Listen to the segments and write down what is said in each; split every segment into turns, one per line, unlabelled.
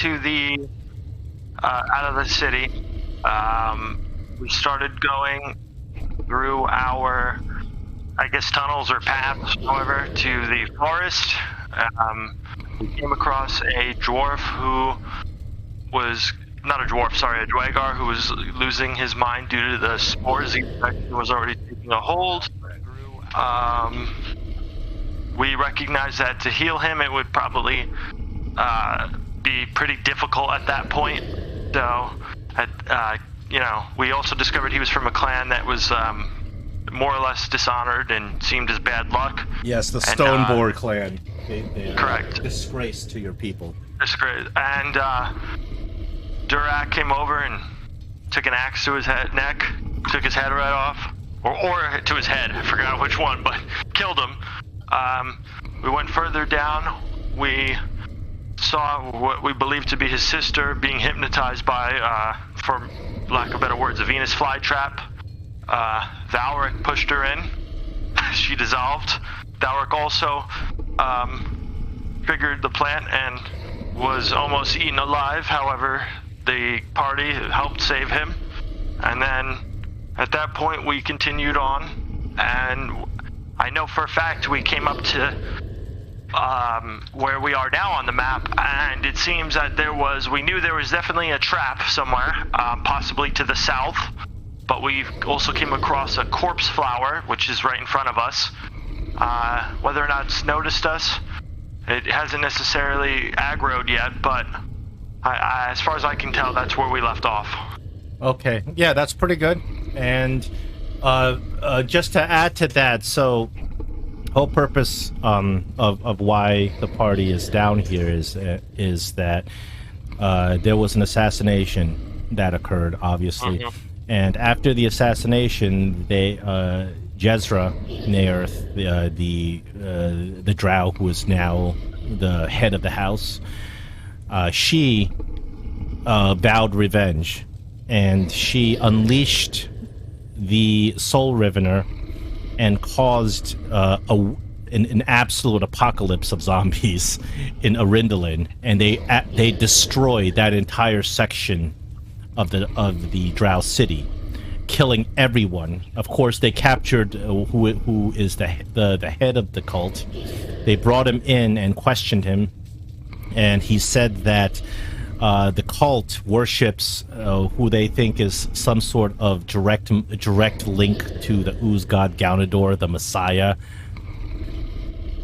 into the out of the city. We started going through our, I guess, tunnels or paths, however, to the forest. We came across a dwarf who was, not a dwarf, sorry, a Dwagar who was losing his mind due to the spores he was already taking a hold. We recognized that to heal him, it would probably be pretty difficult at that point. So, we also discovered he was from a clan that was more or less dishonored and seemed as bad luck.
Yes, the Stoneboard clan. They
correct.
Disgrace to your people.
Disgrace. And Durak came over and took an axe to his neck, took his head right off, or to his head. I forgot which one, but killed him. We went further down. We saw what we believed to be his sister being hypnotized by, for lack of better words, a Venus flytrap. Valric pushed her in. She dissolved. Valric also triggered the plant and was almost eaten alive. However, the party helped save him. And then at that point we continued on, and I know for a fact we came up to where we are now on the map, and it seems that we knew there was definitely a trap somewhere, possibly to the south, but we also came across a corpse flower, which is right in front of us. Whether or not it's noticed us, it hasn't necessarily aggroed yet, but as far as I can tell, that's where we left off.
Okay, yeah, that's pretty good. And just to add to that, so whole purpose of why the party is down here is that there was an assassination that occurred, obviously. Mm-hmm. And after the assassination, Jezra Naerth, the drow who is now the head of the house, she vowed revenge, and she unleashed the Soul Rivener and caused an absolute apocalypse of zombies in Arindalin, and they destroyed that entire section of the Drow city, killing everyone. Of course, they captured who is the head of the cult. They brought him in and questioned him, and he said that the cult worships who they think is some sort of direct link to the Ooze god Gaunador, the Messiah.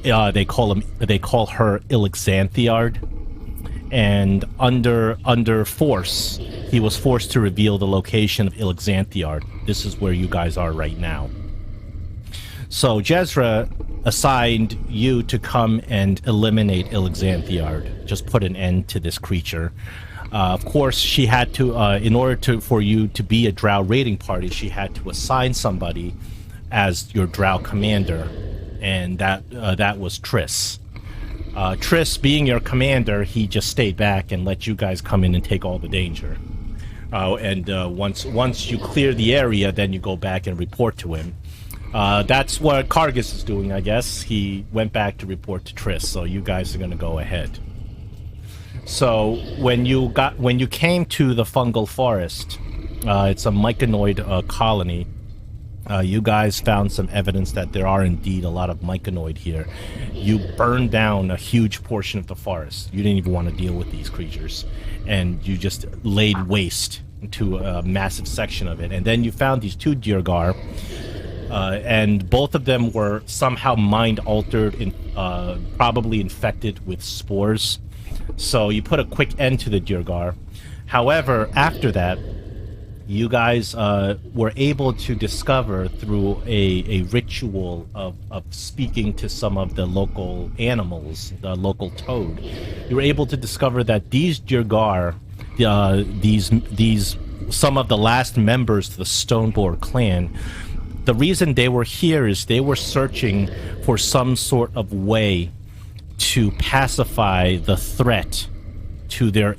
They call her Ilxanthiard, and under force, he was forced to reveal the location of Ilxanthiard. This is where you guys are right now. So Jezra assigned you to come and eliminate Ilxanthiard, just put an end to this creature. Of course, she had to, in order for you to be a Drow raiding party, she had to assign somebody as your Drow commander, and that was Triss. Triss, being your commander, he just stayed back and let you guys come in and take all the danger. Once you clear the area, then you go back and report to him. That's what Kargus is doing, I guess. He went back to report to Triss, so you guys are going to go ahead. So when you came to the Fungal Forest, it's a myconoid colony. You guys found some evidence that there are indeed a lot of myconoid here. You burned down a huge portion of the forest. You didn't even want to deal with these creatures, and you just laid waste to a massive section of it. And then you found these two Dyrgar, and both of them were somehow mind-altered and probably infected with spores. So you put a quick end to the Dyrgar. However, after that, you guys were able to discover through a ritual of speaking to some of the local animals, the local toad. You were able to discover that these Dyrgar, these some of the last members of the Stoneboard clan, the reason they were here is they were searching for some sort of way to pacify the threat to their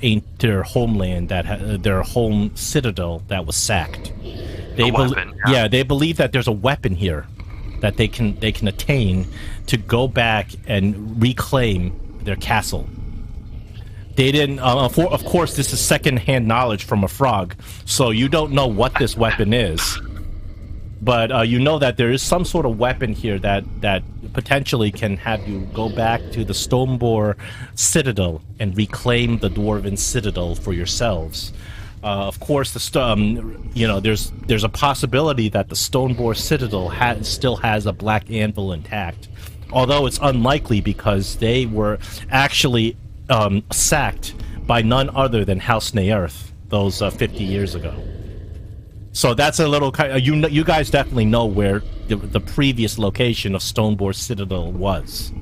homeland, their home citadel that was sacked. They they believe that there's a weapon here that they can attain to go back and reclaim their castle. They didn't. Of course, this is secondhand knowledge from a frog, so you don't know what this weapon is. But you know that there is some sort of weapon here that potentially can have you go back to the Stonebore Citadel and reclaim the Dwarven Citadel for yourselves. Of course, there's a possibility that the Stonebore Citadel still has a black anvil intact, although it's unlikely because they were actually sacked by none other than House Nearth those 50 years ago. So that's a little you guys definitely know where the previous location of Stonebore Citadel was.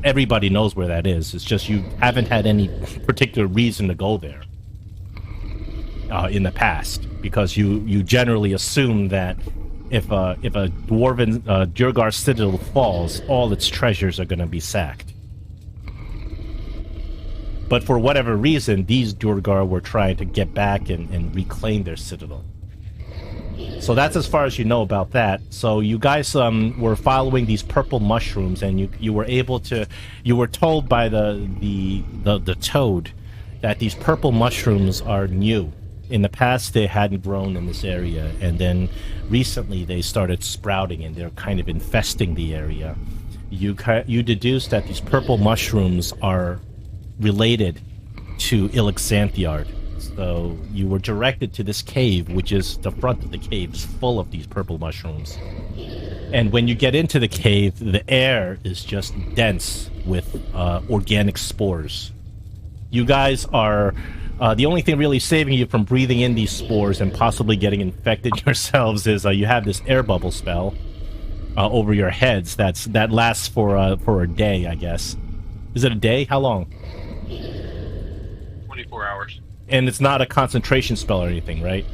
Everybody knows where that is. It's just you haven't had any particular reason to go there in the past, because you generally assume that if a dwarven Durgar Citadel falls, all its treasures are going to be sacked. But for whatever reason, these Durgar were trying to get back and reclaim their citadel. So that's as far as you know about that. So you guys were following these purple mushrooms, and you were told by the toad that these purple mushrooms are new. In the past, they hadn't grown in this area, and then recently they started sprouting, and they're kind of infesting the area. You deduce that these purple mushrooms are related to Ilxanthiard. So you were directed to this cave, which is the front of the cave is full of these purple mushrooms. And when you get into the cave, the air is just dense with organic spores. You guys are... the only thing really saving you from breathing in these spores and possibly getting infected yourselves is you have this air bubble spell over your heads that lasts for a day, I guess. Is it a day? How long?
24 hours.
And it's not a concentration spell or anything, right?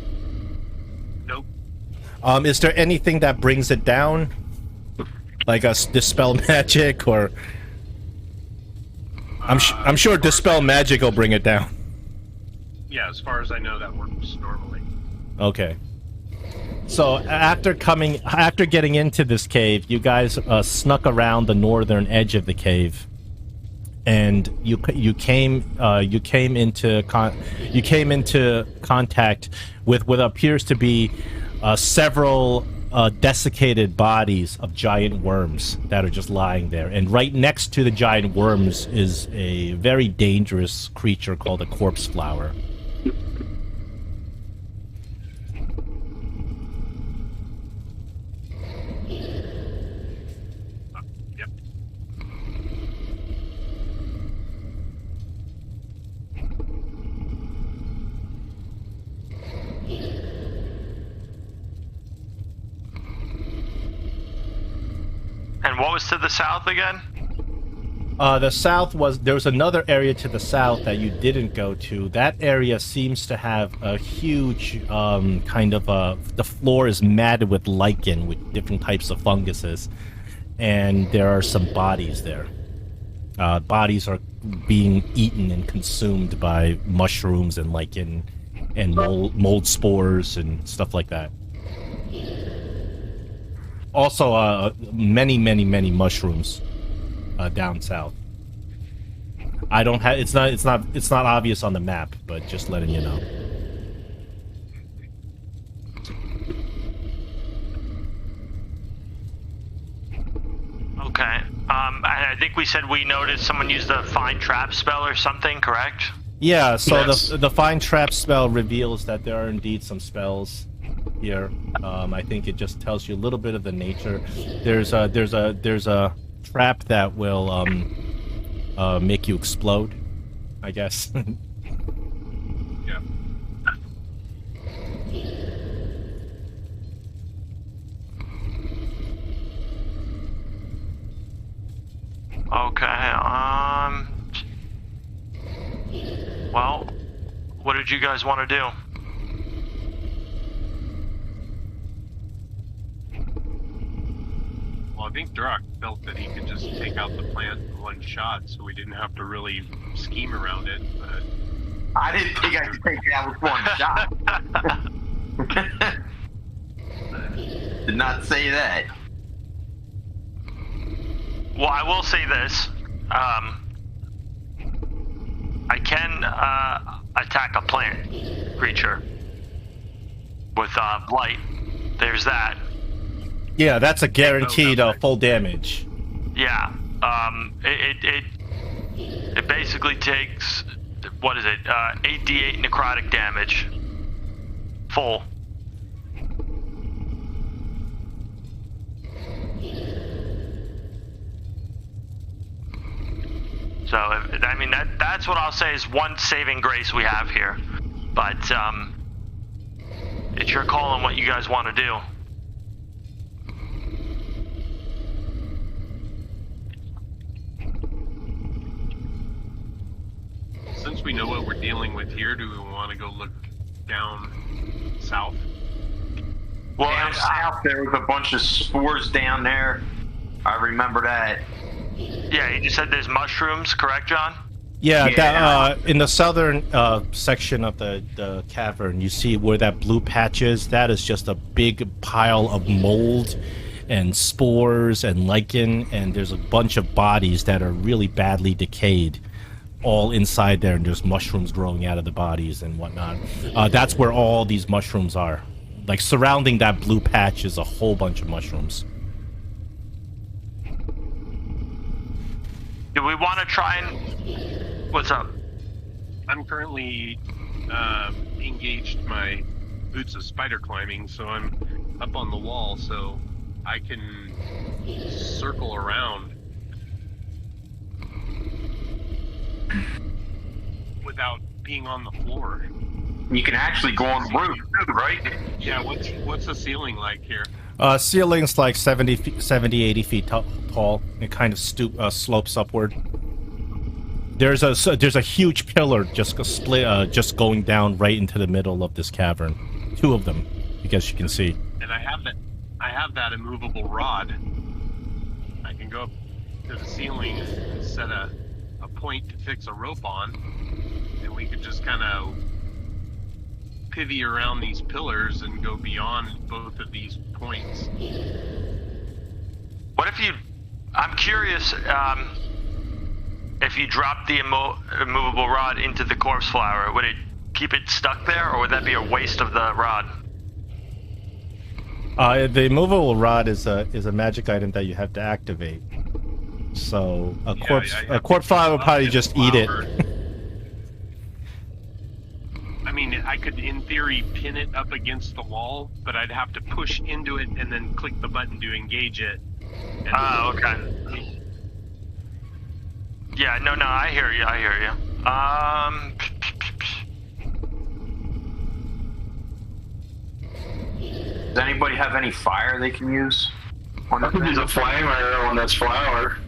Nope.
Is there anything that brings it down? Like a dispel magic, or... I'm sure dispel magic will bring it down.
Yeah, as far as I know, that works normally.
Okay. So after getting into this cave, you guys snuck around the northern edge of the cave, and you came into contact with what appears to be several desiccated bodies of giant worms that are just lying there. And right next to the giant worms is a very dangerous creature called a corpse flower.
Yep.
And what was to the south again?
The south was... There was another area to the south that you didn't go to. That area seems to have a huge the floor is matted with lichen, with different types of funguses. And there are some bodies there. Bodies are being eaten and consumed by mushrooms and lichen and mold spores and stuff like that. Also, many mushrooms down south. I don't have. It's not obvious on the map, but just letting you know.
Okay. I think we said we noticed someone used the Find Trap spell or something, correct?
Yeah. So
Yes.
the Find Trap spell reveals that there are indeed some spells here. I think it just tells you a little bit of the nature. There's a trap that will make you explode, I guess.
Yeah.
Okay. Well, what did you guys want to do?
Well, I think Drak felt that he could just take out the plant in one shot, so we didn't have to really scheme around it. But
I didn't think I could take it out with one shot. Did not say that.
Well, I will say this. I I can attack a plant creature with blight. There's that.
Yeah, that's a guaranteed full damage.
Yeah. It basically takes, what is it? 8d8 necrotic damage. Full. So, I mean, that's what I'll say is one saving grace we have here. But, it's your call on what you guys want to do.
Since we know what we're dealing with here, do we want to go look down south?
Well,
Down south, there was a bunch of spores down there. I remember that.
yeah, you just said there's mushrooms, correct, John?
Yeah,
Yeah.
that, in the southern section of the cavern, you see where that blue patch is. That is just a big pile of mold and spores and lichen, and there's a bunch of bodies that are really badly decayed, all inside there, and there's mushrooms growing out of the bodies and whatnot. That's where all these mushrooms are. Like, surrounding that blue patch is a whole bunch of mushrooms.
Do we want to try and... What's up?
I'm currently engaged my boots of spider climbing, so I'm up on the wall, so I can circle around without being on the floor.
You can actually go on the roof too, right?
Yeah, what's the ceiling like here?
Ceiling's like 70, 80 feet tall. It kind of slopes upward. There's a huge pillar just just going down right into the middle of this cavern. Two of them, I guess you can see.
And I have that immovable rod. I can go up to the ceiling and set a point to fix a rope on, and we could just kind of pivy around these pillars and go beyond both of these points.
What if you... I'm curious, if you drop the immovable rod into the corpse flower, would it keep it stuck there, or would that be a waste of the rod?
The immovable rod is a magic item that you have to activate. So a corpse flower will probably just eat it.
I mean, I could, in theory, pin it up against the wall, but I'd have to push into it and then click the button to engage it.
Okay. Yeah, no, I hear you.
Does anybody have any fire they can use?
I could use a flame arrow on this flower.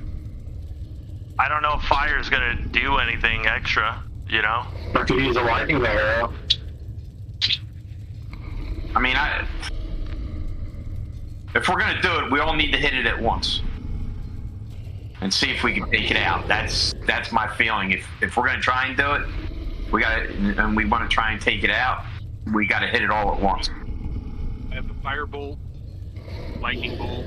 I don't know if fire is gonna do anything extra, you know?
I could use a lightning arrow.
I mean, if we're gonna do it, we all need to hit it at once and see if we can take it out. That's my feeling. If we're gonna try and do it, we want to try and take it out, we got to hit it all at once.
I have a firebolt, lightning bolt.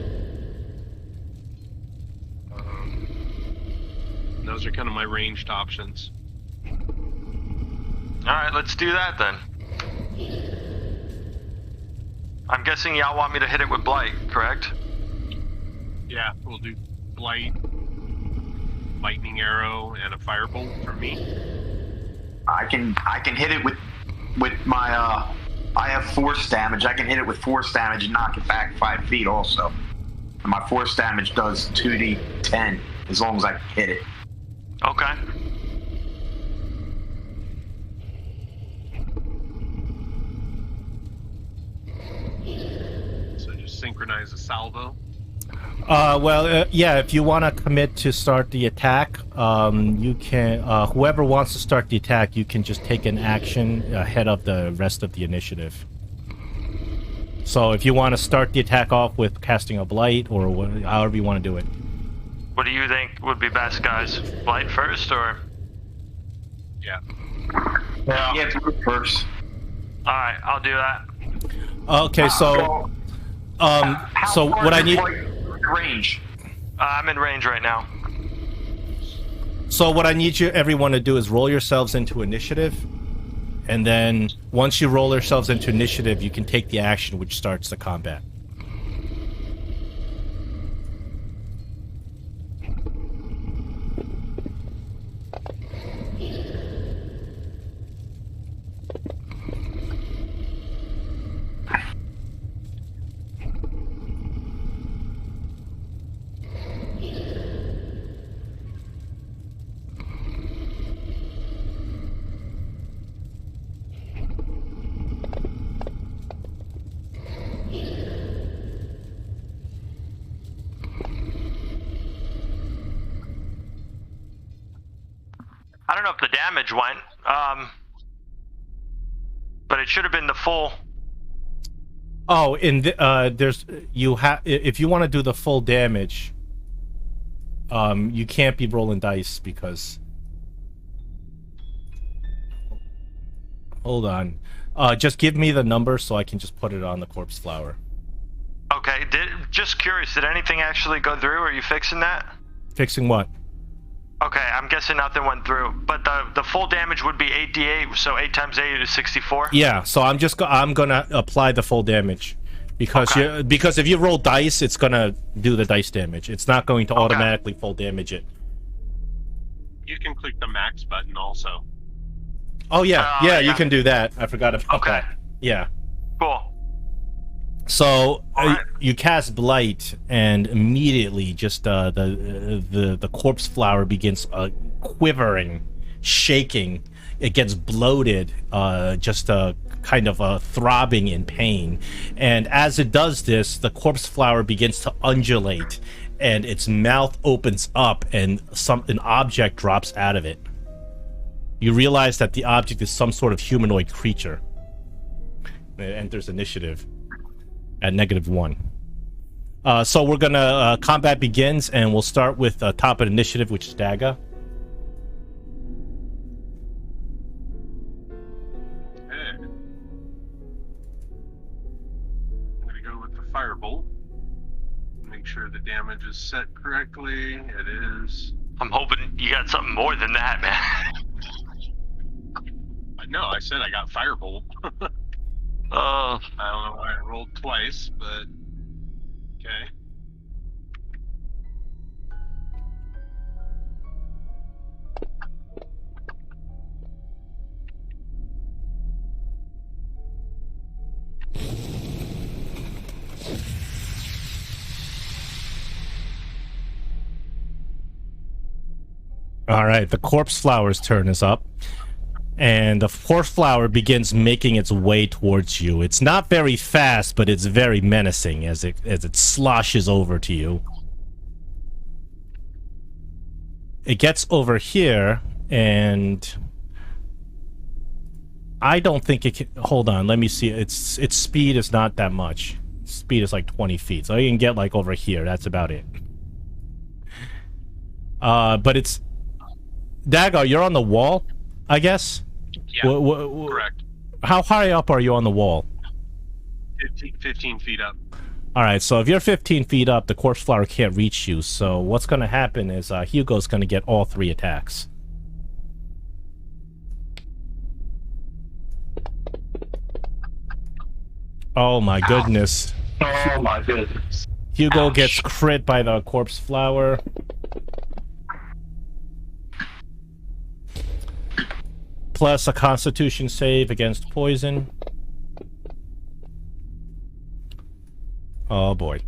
Those are kind of my ranged options.
Alright, let's do that then. I'm guessing y'all want me to hit it with blight, correct?
Yeah, we'll do blight, lightning arrow, and a firebolt for me.
I can hit it with my I have force damage. I can hit it with force damage and knock it back 5 feet also. And my force damage does 2d10 as long as I can hit it.
Okay.
So just synchronize a salvo.
Yeah, if you want to commit to start the attack, you can, whoever wants to start the attack, you can just take an action ahead of the rest of the initiative. So if you want to start the attack off with casting a blight, or however you want to do it.
What do you think would be best, guys? Blight first, or?
Yeah.
Yeah, do it first.
Alright, I'll do that.
Okay, so...
How far
what I
is
need...
range?
I'm in range right now.
So what I need you everyone to do is roll yourselves into initiative, and then once you roll yourselves into initiative, you can take the action which starts the combat.
I don't know if the damage went, but it should have been the full.
Oh, there's you have if you want to do the full damage, you can't be rolling dice because. Hold on, just give me the number so I can just put it on the corpse flower.
Okay, just curious, did anything actually go through? Are you fixing that?
Fixing what?
Okay, I'm guessing nothing went through, but the full damage would be 8d8, so 8 times 8 is 64.
Yeah, so I'm gonna apply the full damage because because if you roll dice, it's gonna do the dice damage. It's not going to automatically full damage it.
You can click the max button also.
Oh yeah, you can do that. I forgot about that. Yeah.
Cool.
So you cast Blight, and immediately just the corpse flower begins quivering, shaking. It gets bloated, just kind of throbbing in pain. And as it does this, the corpse flower begins to undulate, and its mouth opens up, and an object drops out of it. You realize that the object is some sort of humanoid creature. It enters initiative at -1. So we're gonna combat begins, and we'll start with top of initiative, which is Daga.
Okay. I'm gonna go with the firebolt. Make sure the damage is set correctly. It is.
I'm hoping you got something more than that, man.
No, I said I got firebolt. I don't know why I rolled twice, but okay.
All right, the corpse flower's turn is up. And the corpse flower begins making its way towards you. It's not very fast, but it's very menacing as it sloshes over to you. It gets over here, and I don't think it can. Hold on, let me see. Its speed is not that much. Speed is like 20 feet, so you can get like over here. That's about it. But it's Dago. You're on the wall, I guess.
Yeah, correct.
How high up are you on the wall?
15 feet up.
All right, so if you're 15 feet up, the corpse flower can't reach you. So what's going to happen is Hugo's going to get all 3 attacks. Oh my goodness.
Oh my goodness.
Hugo gets crit by the corpse flower. Plus a constitution save against poison. Oh boy.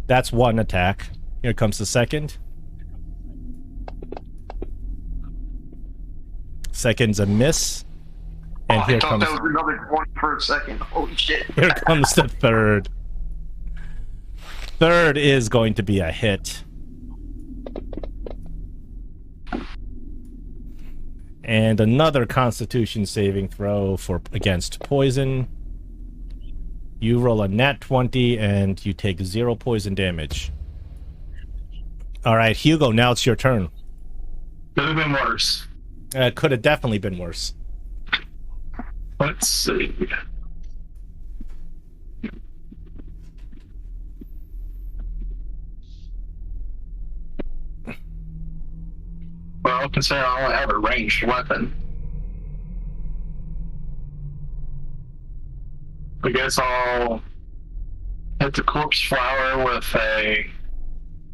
That's 1 attack. Here comes the second. Second's a miss. And
I thought that was another one for a second. Holy shit.
Here comes the third. Third is going to be a hit. And another constitution saving throw against poison. You roll a nat 20 and you take 0 poison damage. Alright, Hugo, now it's your turn.
Could have been worse.
Could have definitely been worse.
Let's see. Well, considering I only have a ranged weapon, I guess I'll hit the corpse flower with a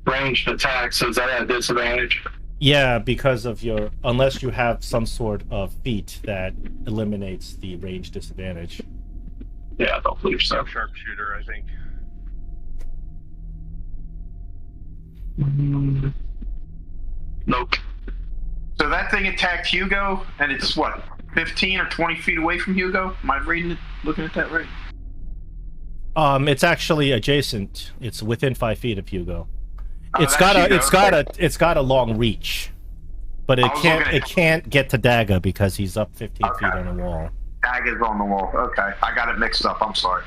ranged attack. So is that at a disadvantage?
Yeah, because of your... Unless you have some sort of feat that eliminates the range disadvantage.
Yeah, I don't believe so.
Sharpshooter, I think.
Nope.
So that thing attacked Hugo, and it's what, 15 or 20 feet away from Hugo? Am I reading it, looking at that right?
It's actually adjacent. It's within 5 feet of Hugo.
Oh,
It's
that's Hugo.
it's got a long reach, but
I was looking at-
can't get to Daga because he's up 15 feet on the wall.
Tag is on the wall. Okay, I got it mixed up. I'm sorry.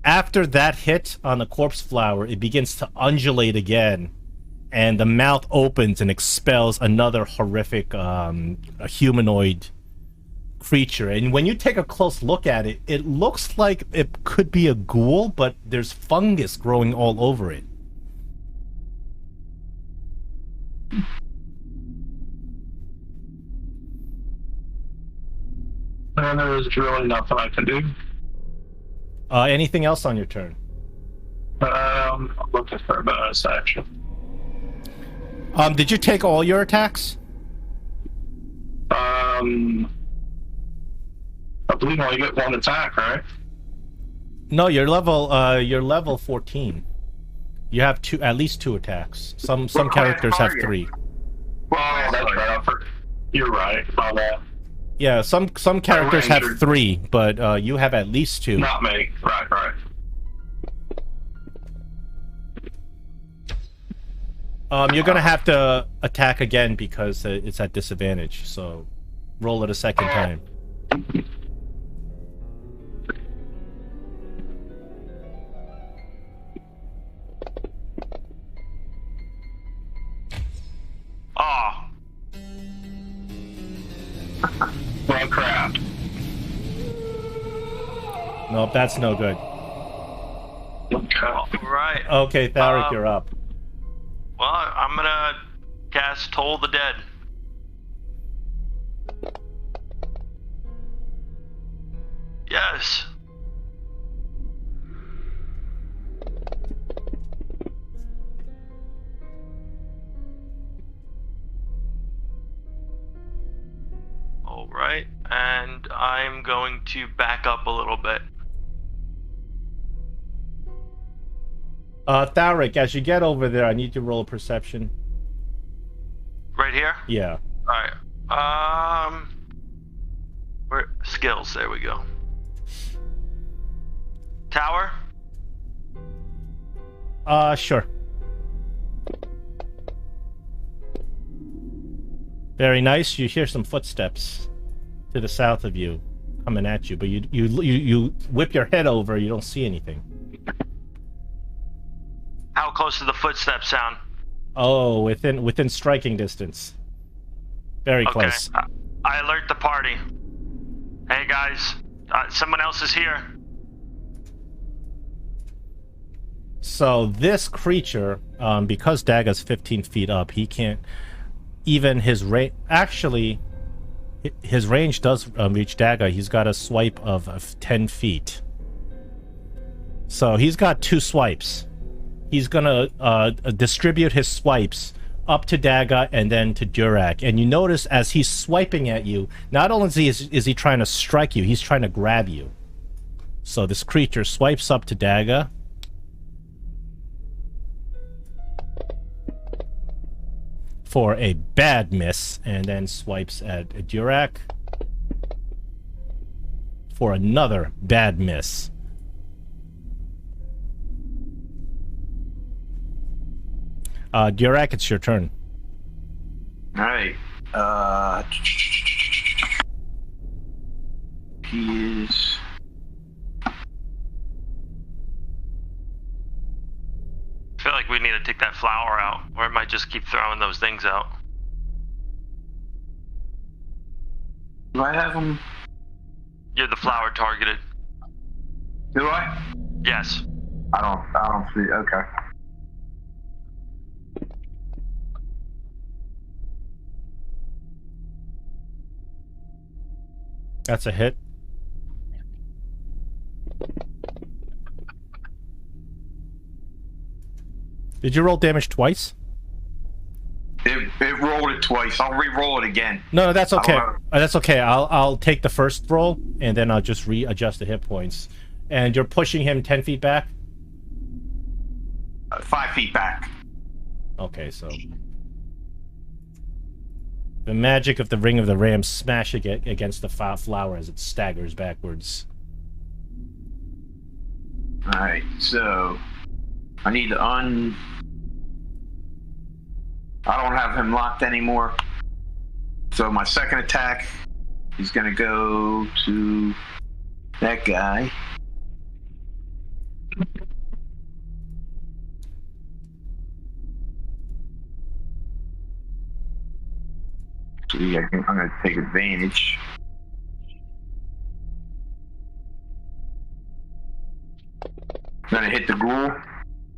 After that hit on the corpse flower, it begins to undulate again, and the mouth opens and expels another horrific a humanoid creature. And when you take a close look at it, it looks like it could be a ghoul, but there's fungus growing all over it.
And there's really nothing I can do.
Anything else on your turn?
I'm looking for a bonus action.
Did you take all your attacks?
I believe I only get one attack, right?
No, you're level 14. You have at least two attacks. Some characters have 3.
Well, that's right. You're right. My bad.
Yeah, some characters have
Ranger.
3, but you have at least 2.
Not me. Right.
You're gonna have to attack again because it's at disadvantage. So roll it a second time.
Oh,
Well, crap.
Nope, that's no good.
right.
Okay, Tharic, you're up.
Well, I'm gonna cast Toll the Dead. Yes. All right, and I'm going to back up a little bit.
Tharic, as you get over there, I need to roll a perception.
Right here?
Yeah.
Alright. Where skills, there we go. Tower?
Sure. Very nice. You hear some footsteps to the south of you coming at you, but you whip your head over, you don't see anything.
How close do the footsteps sound?
Oh, within striking distance. Very close.
Okay. I alert the party. Hey guys, someone else is here.
So this creature, because Daga's 15 feet up, he can't even his range. Actually, his range does reach Daga. He's got a swipe of 10 feet. So he's got 2 swipes. He's gonna distribute his swipes up to Daga and then to Durak. And you notice as he's swiping at you, not only is he trying to strike you, he's trying to grab you. So this creature swipes up to Daga. For a bad miss, and then swipes at Durak. For another bad miss. Durak, it's your turn.
Alright. He is.
I feel like we need to take that flower out, or it might just keep throwing those things out.
Do I have him?
You're the flower targeted.
Do I?
Yes.
I don't see. Okay.
That's a hit. Did you roll damage twice?
It rolled it twice. I'll re-roll it again.
No, that's okay. That's okay. I'll take the first roll, and then I'll just readjust the hit points. And you're pushing him 10 feet back?
5 feet back.
Okay, so... The magic of the Ring of the Ram smash against the flower as it staggers backwards.
Alright, so... I need to I don't have him locked anymore. So my second attack is going to go to that guy. See, I'm going to take advantage. I'm going to hit the ghoul,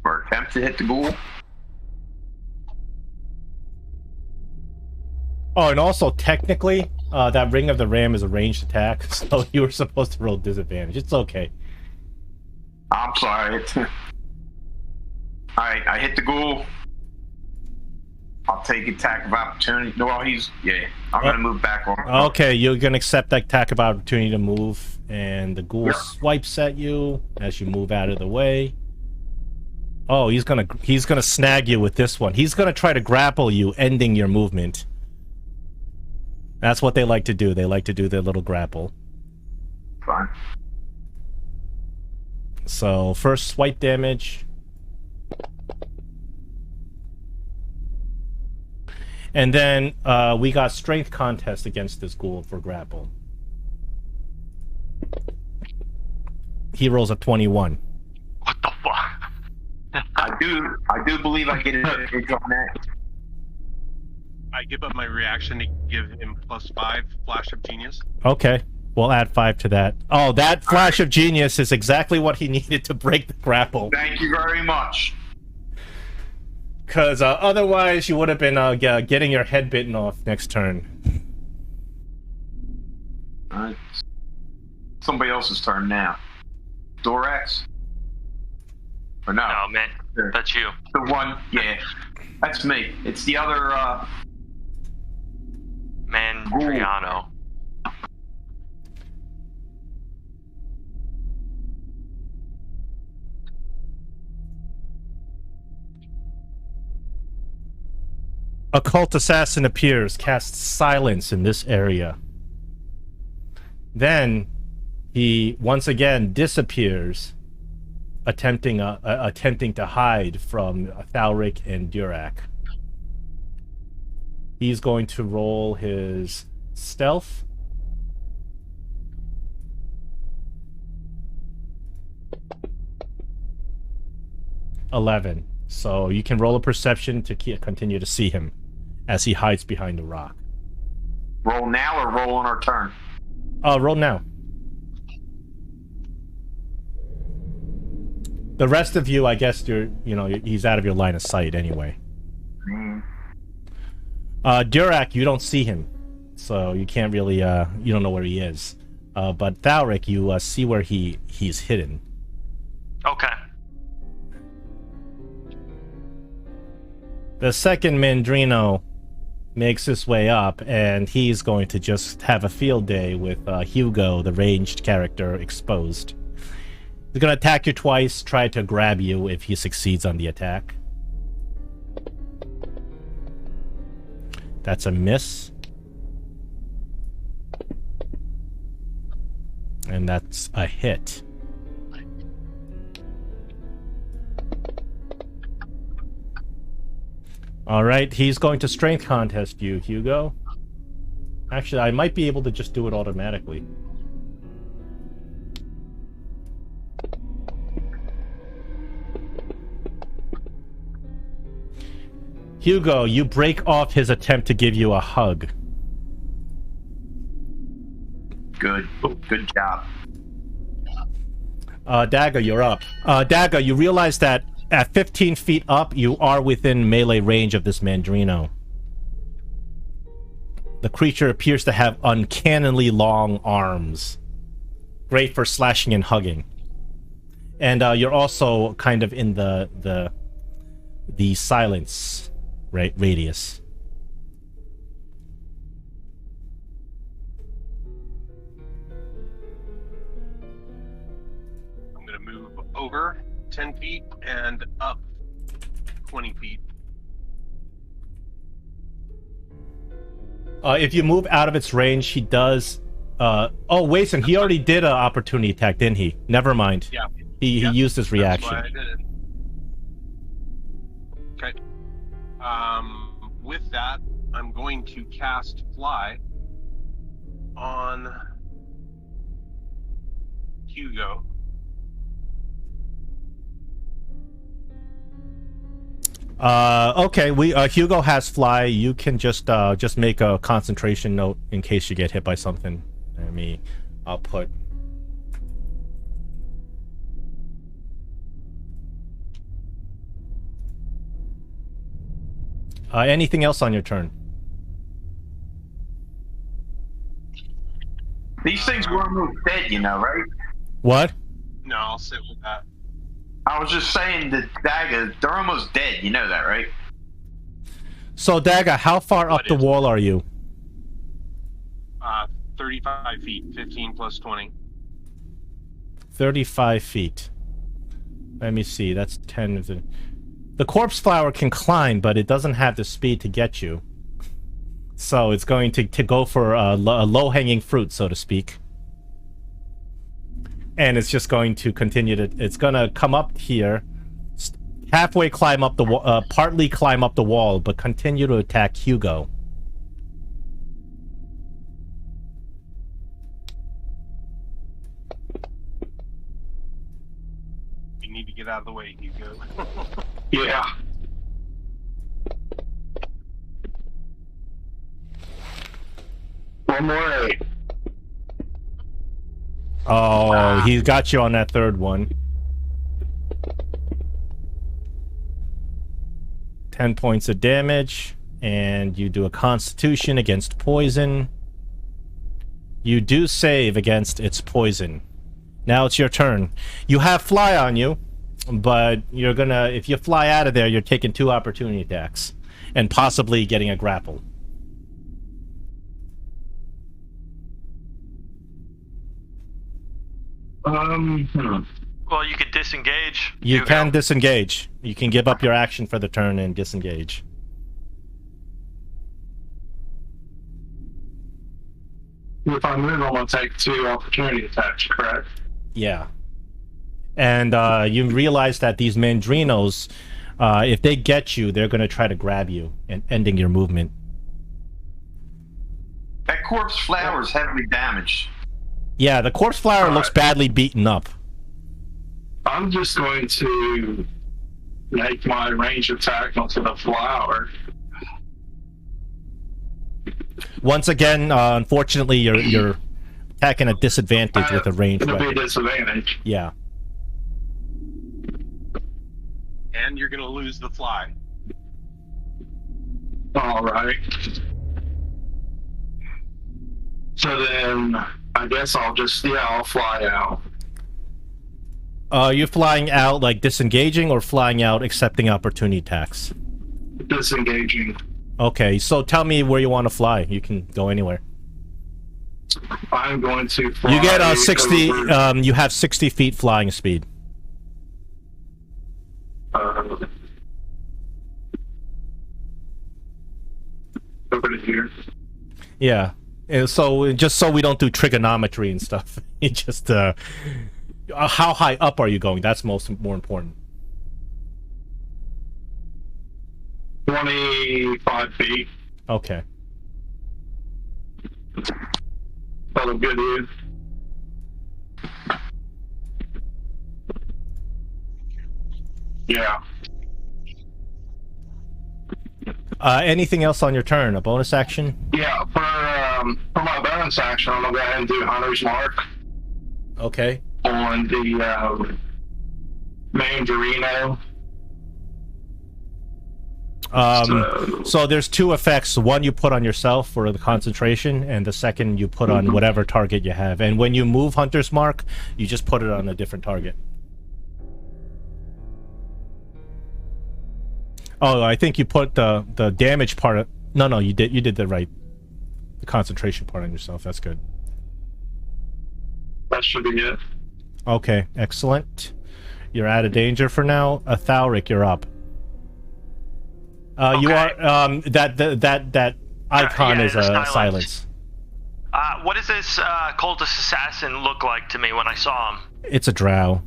or attempt to hit the ghoul.
Oh, and also, technically, that Ring of the Ram is a ranged attack, so you were supposed to roll disadvantage. It's okay.
I'm sorry. Alright, I hit the ghoul. I'll take attack of opportunity. No, well, I'm going to move back on.
Okay, you're going to accept that attack of opportunity to move, and the ghoul swipes at you as you move out of the way. Oh, he's gonna snag you with this one. He's going to try to grapple you, ending your movement. That's what they like to do. They like to do their little grapple.
Fine.
So, first swipe damage. And then we got strength contest against this ghoul for grapple. He rolls a 21.
What the fuck?
I do believe I get an advantage on that.
I give up my reaction to give him +5 Flash of Genius.
Okay, we'll add 5 to that. Oh, that Flash of Genius is exactly what he needed to break the grapple.
Thank you very much.
Because otherwise you would have been getting your head bitten off next turn.
Alright. Somebody else's turn now. Dorax? Or no?
No, man. That's you.
The one, yeah. That's me. It's the other,
Mandriano.
Occult Assassin appears, casts silence in this area. Then he once again disappears, attempting to hide from Thalric and Durak. He's going to roll his stealth. (11). So you can roll a perception to continue to see him as he hides behind a rock.
roll now or roll on our turn?
Roll now. The rest of you, I guess he's out of your line of sight anyway. Durak, you don't see him, so you can't really, you don't know where he is. But Thalric, you see where he's hidden.
Okay.
The second Mandrino makes his way up, and he's going to just have a field day with Hugo, the ranged character, exposed. He's going to attack you twice, try to grab you if he succeeds on the attack. That's a miss. And that's a hit. Alright, he's going to strength contest you, Hugo. Actually, I might be able to just do it automatically. Hugo, you break off his attempt to give you a hug.
Good. Good job.
Dagger, you're up. Dagger, you realize that at 15 feet up, you are within melee range of this Mandrino. The creature appears to have uncannily long arms. Great for slashing and hugging. And you're also kind of in the silence radius.
I'm going to move over 10 feet and up 20 feet.
If you move out of its range, he does... oh, wait, and he already did an opportunity attack, didn't he? Never mind.
Yeah.
He used his reaction.
That's why I did it. Okay. With that, I'm going to cast Fly on Hugo.
Okay, Hugo has Fly. You can just make a concentration note in case you get hit by something. I'll put... anything else on your turn?
These things were almost dead, you know, right?
What?
No, I'll sit with that.
I was just saying that Daga, they're almost dead. You know that, right?
So, Daga, how far up the wall are you?
35 feet, 15 plus 20.
35 feet. Let me see, that's 10 of the... The corpse flower can climb, but it doesn't have the speed to get you. So it's going to go for a low-hanging fruit, so to speak. And it's just going to continue to... It's going to come up here, halfway climb up the wall, partly climb up the wall, but continue to attack Hugo.
You need to get out of the way, Hugo.
Yeah. One more 8.
Oh, he's got you on that third one. 10 points of damage, and you do a Constitution against poison. You do save against its poison. Now it's your turn. You have Fly on you, but you're gonna... If you fly out of there, you're taking 2 opportunity attacks, and possibly getting a grapple.
Well, you could disengage.
You can disengage. You can give up your action for the turn and disengage.
If I move, I'm going to take 2 opportunity attacks, correct?
Yeah. And you realize that these Mandrinos, if they get you, they're going to try to grab you and ending your movement.
That corpse flower is heavily damaged.
Yeah, the corpse flower looks badly beaten up.
I'm just going to make my range attack onto the flower.
Once again, unfortunately, you're attacking at disadvantage with a ranged
It'll be a
weapon.
disadvantage.
Yeah.
And you're going to lose the Fly.
All right. So then, I guess I'll fly out.
You're flying out, like, disengaging, or flying out accepting opportunity attacks?
Disengaging.
Okay, so tell me where you want to fly. You can go anywhere.
I'm going to fly.
You get 60.
Over,
you have 60 feet flying speed.
over to here.
Yeah. And so just so we don't do trigonometry and stuff, it just how high up are you going? That's more important.
25 feet.
Okay.
That'll good, dude. Yeah.
Anything else on your turn? A bonus action?
Yeah, for my bonus action, I'm gonna go ahead and do Hunter's Mark
Okay.
on the main Dorino.
So there's two effects. One you put on yourself for the concentration, and the second you put on whatever target you have. And when you move Hunter's Mark, you just put it on a different target. Oh, I think you put the damage part. No, you did the right. The concentration part on yourself. That's good.
That should be it.
Okay, excellent. You're out of danger for now. Thalric, you're up. You are that icon is a silence.
What does this cultist assassin look like to me when I saw him?
It's a drow.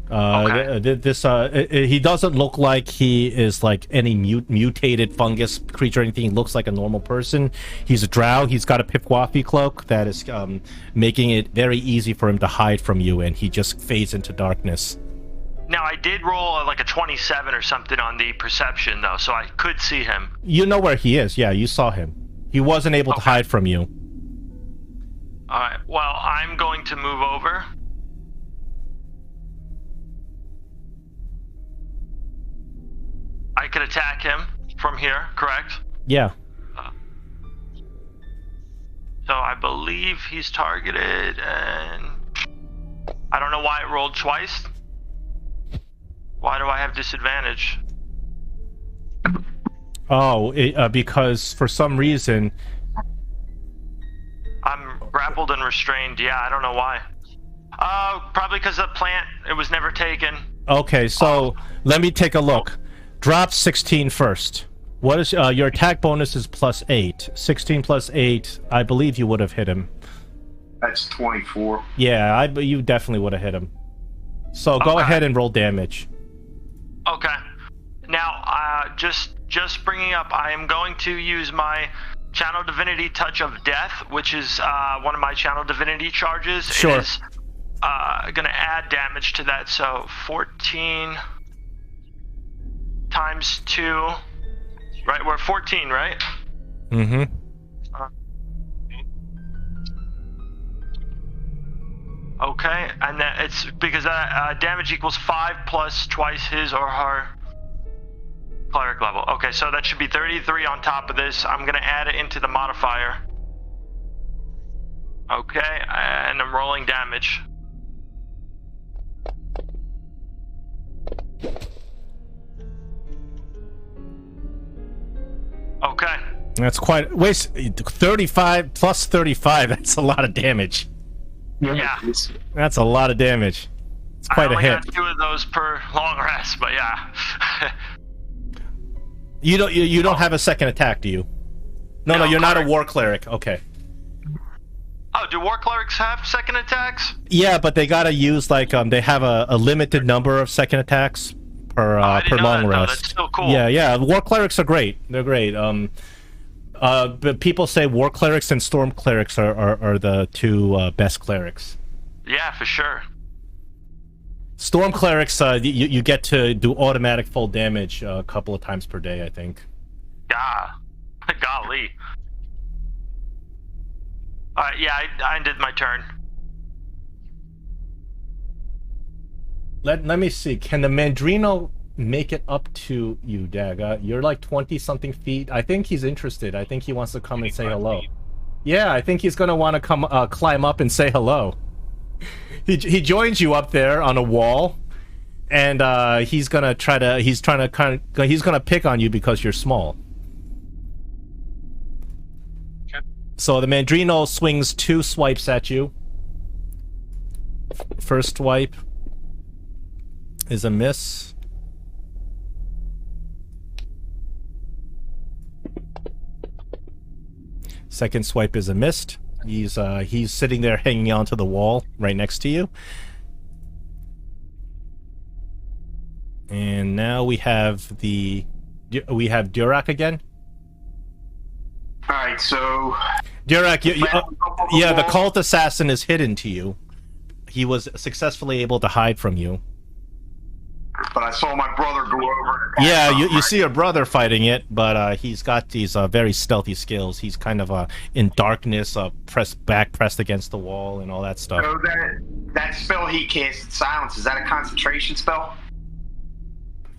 He doesn't look like he is like any mutated fungus creature or anything. He looks like a normal person. He's a drow. He's got a Pipwafi cloak that is making it very easy for him to hide from you, and he just fades into darkness.
Now, I did roll like a 27 or something on the perception, though, so I could see him.
You know where he is. Yeah, you saw him. He wasn't able to hide from you.
All right. Well, I'm going to move over. I could attack him from here, correct?
Yeah.
So I believe he's targeted, and I don't know why it rolled twice. Why do I have disadvantage?
Oh, because for some reason...
I'm grappled and restrained. Yeah, I don't know why. Probably because the plant, it was never taken.
Okay, so let me take a look. Drop 16 first. What is your attack bonus is +8. 16 plus 8, I believe you would have hit him.
That's 24.
Yeah, you definitely would have hit him. So go ahead and roll damage.
Okay. Now, just bringing up, I am going to use my Channel Divinity Touch of Death, which is one of my Channel Divinity charges.
Sure.
It is going to add damage to that, so 14 times 2, right? We're 14, right?
Mm-hmm.
Okay, and then it's because damage equals 5 plus twice his or her cleric level. Okay, so that should be 33 on top of this. I'm gonna add it into the modifier. Okay, and I'm rolling damage. Okay.
That's quite... Wait, 35 plus 35, that's a lot of damage.
Yeah.
That's a lot of damage. It's quite a hit.
I only got 2 of those per long rest, but yeah.
You don't have a second attack, do you? No, you're not a war cleric. Okay.
Oh, do war clerics have second attacks?
Yeah, but they gotta use like they have a limited number of second attacks per long rest.
That's still cool.
Yeah. War clerics are great. They're great. But people say war clerics and storm clerics are the two best clerics.
Yeah, for sure.
Storm clerics, you get to do automatic full damage a couple of times per day, I think.
Yeah. Golly. Alright, yeah, I ended my turn.
Let me see. Can the Mandrino make it up to you, Daga? You're like 20-something feet. I think he's interested. I think he wants to come and say hello. Yeah, I think he's going to want to come climb up and say hello. He joins you up there on a wall, and he's gonna pick on you because you're small.
Okay.
So the Mandrino swings 2 swipes at you. First swipe is a miss. Second swipe is a missed. He's sitting there hanging onto the wall right next to you. And now we have Durak again.
All right, so
Durak, the cult assassin is hidden to you. He was successfully able to hide from you.
But I saw my brother go over.
Yeah, you see your brother fighting it, but he's got these very stealthy skills. He's kind of in darkness, pressed against the wall, and all that stuff.
So that spell he cast, Silence, is that a concentration spell?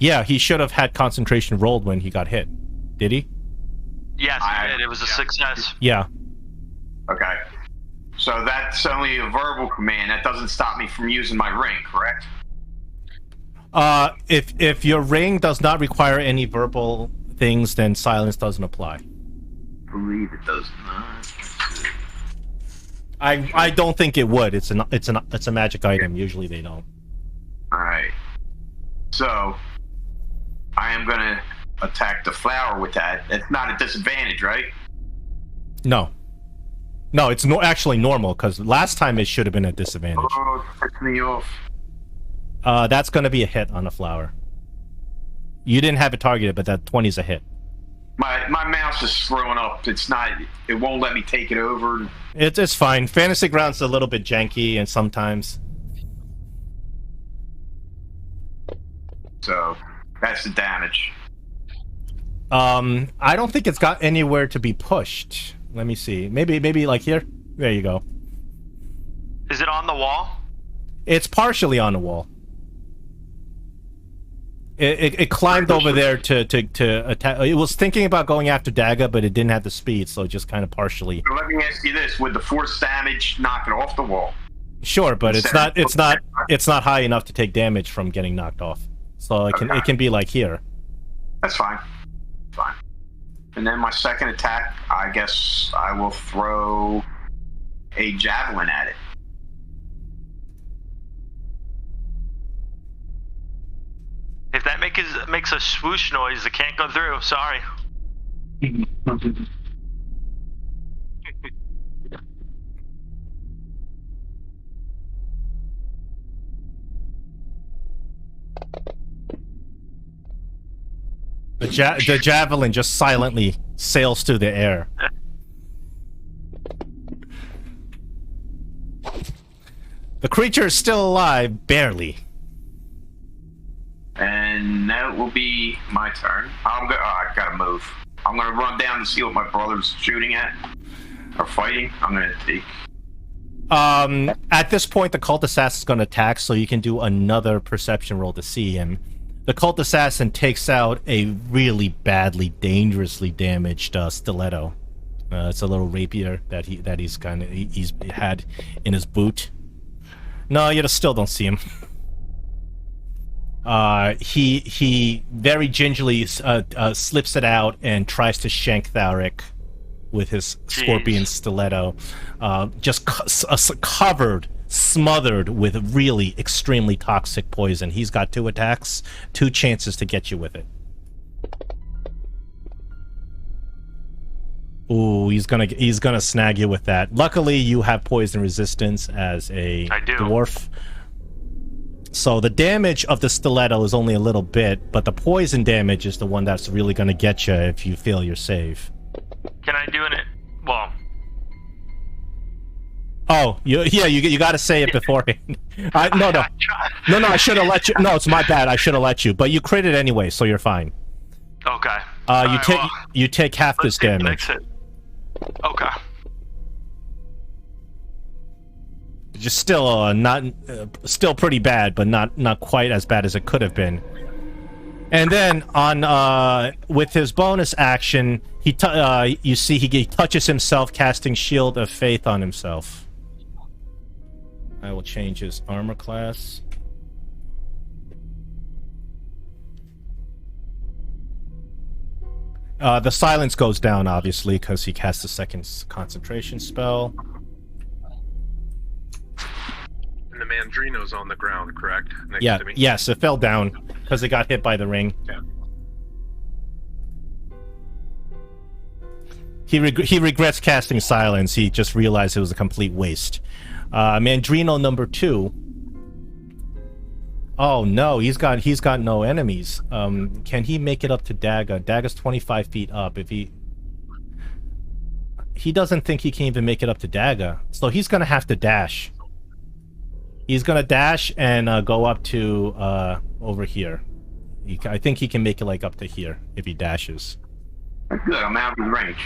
Yeah, he should have had concentration rolled when he got hit. Did he?
Yes, he did. It was a success.
Yeah.
Okay. So that's only a verbal command. That doesn't stop me from using my ring, correct?
If your ring does not require any verbal things, then silence doesn't apply.
I believe it does not.
I don't think it would. It's a magic item. Usually they don't.
All right. So I am gonna attack the flower with that. It's not a disadvantage, right?
No. No, it's actually normal, because last time it should have been a disadvantage.
Oh, it pissed me off.
That's going to be a hit on the flower. You didn't have it targeted, but that 20 is a hit.
My mouse is throwing up. It's not. It won't let me take it over.
It's fine. Fantasy Ground's a little bit janky, and sometimes.
So that's the damage.
I don't think it's got anywhere to be pushed. Let me see. Maybe like here. There you go.
Is it on the wall?
It's partially on the wall. It climbed over there to attack. It was thinking about going after Daga, but it didn't have the speed, so it just kind of partially.
So let me ask you this: would the force damage knock it off the wall?
Sure, but it's not high enough to take damage from getting knocked off. So it can be like here.
That's fine. Fine. And then my second attack, I guess I will throw a javelin at it.
If that makes a swoosh noise, it can't go through. Sorry.
The javelin just silently sails through the air. The creature is still alive, barely.
And that will be my turn. I gotta move. I'm gonna run down to see what my brother's shooting at or fighting. I'm gonna take.
At this point, the cult assassin is gonna attack, so you can do another perception roll to see him. The cult assassin takes out a really badly, dangerously damaged stiletto. It's a little rapier that he's had in his boot. No, you still don't see him. He very gingerly slips it out and tries to shank Tharic with his scorpion stiletto. Just covered, smothered with really extremely toxic poison. He's got 2 attacks, 2 chances to get you with it. Ooh, he's gonna snag you with that. Luckily, you have poison resistance as a dwarf. So the damage of the stiletto is only a little bit, but the poison damage is the one that's really gonna get you if you fail your save.
Can I do it? Well.
Oh, you got to say it beforehand. No, I should have let you. No, it's my bad. I should have let you, but you crit it anyway, so you're fine.
Okay.
You take half this damage.
Okay.
Just still still pretty bad, but not quite as bad as it could have been. And then on with his bonus action, he touches himself, casting Shield of Faith on himself. I will change his armor class. The silence goes down, obviously, because he casts a second concentration spell.
And the Mandrino's on the ground, correct? Next to me?
Yes, it fell down because it got hit by the ring.
Yeah.
He regrets casting silence. He just realized it was a complete waste. Mandrino number 2. Oh no, he's got no enemies. Can he make it up to Daga? Daga's 25 feet up. If he doesn't think he can even make it up to Daga, so he's gonna have to dash. He's gonna dash and go up to over here. I think he can make it like up to here if he dashes.
Good, I'm out of range.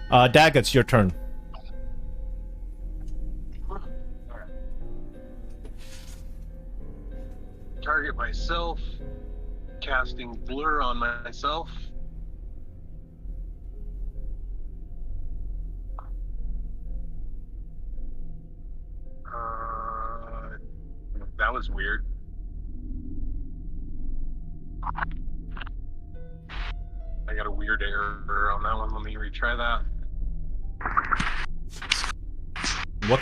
Daga, it's your turn.
target myself, casting blur on myself. That was weird. I got a weird error on that one. Let me retry that.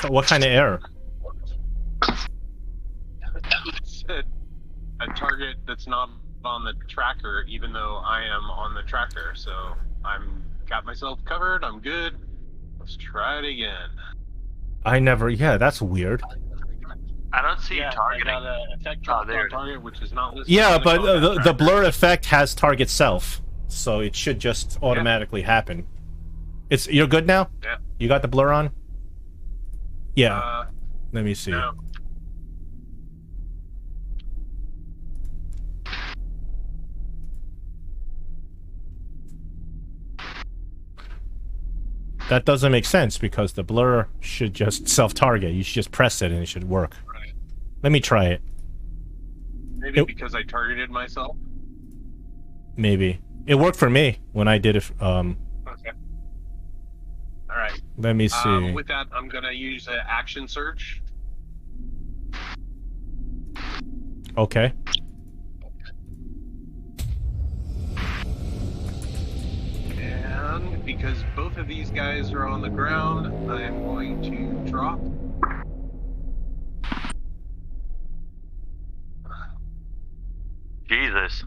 What kind of error?
It said a target that's not on the tracker, even though I am on the tracker. So I'm got myself covered. I'm good. Let's try it again.
Yeah, that's weird.
I don't see you targeting.
I got an effect drop on target, which is not listed.
Yeah,
on
but
combat
the blur effect has target self, so it should just automatically happen. You're good now?
Yeah.
You got the blur on? Yeah. Let me see.
No.
That doesn't make sense because the blur should just self-target. You should just press it and it should work.
Right.
Let me try it.
Maybe because I targeted myself?
Maybe. It worked for me when I did it.
Okay. Alright.
Let me see.
With that, I'm going to use an action search.
Okay.
And because both of these guys are on the ground, I'm going to drop.
Jesus.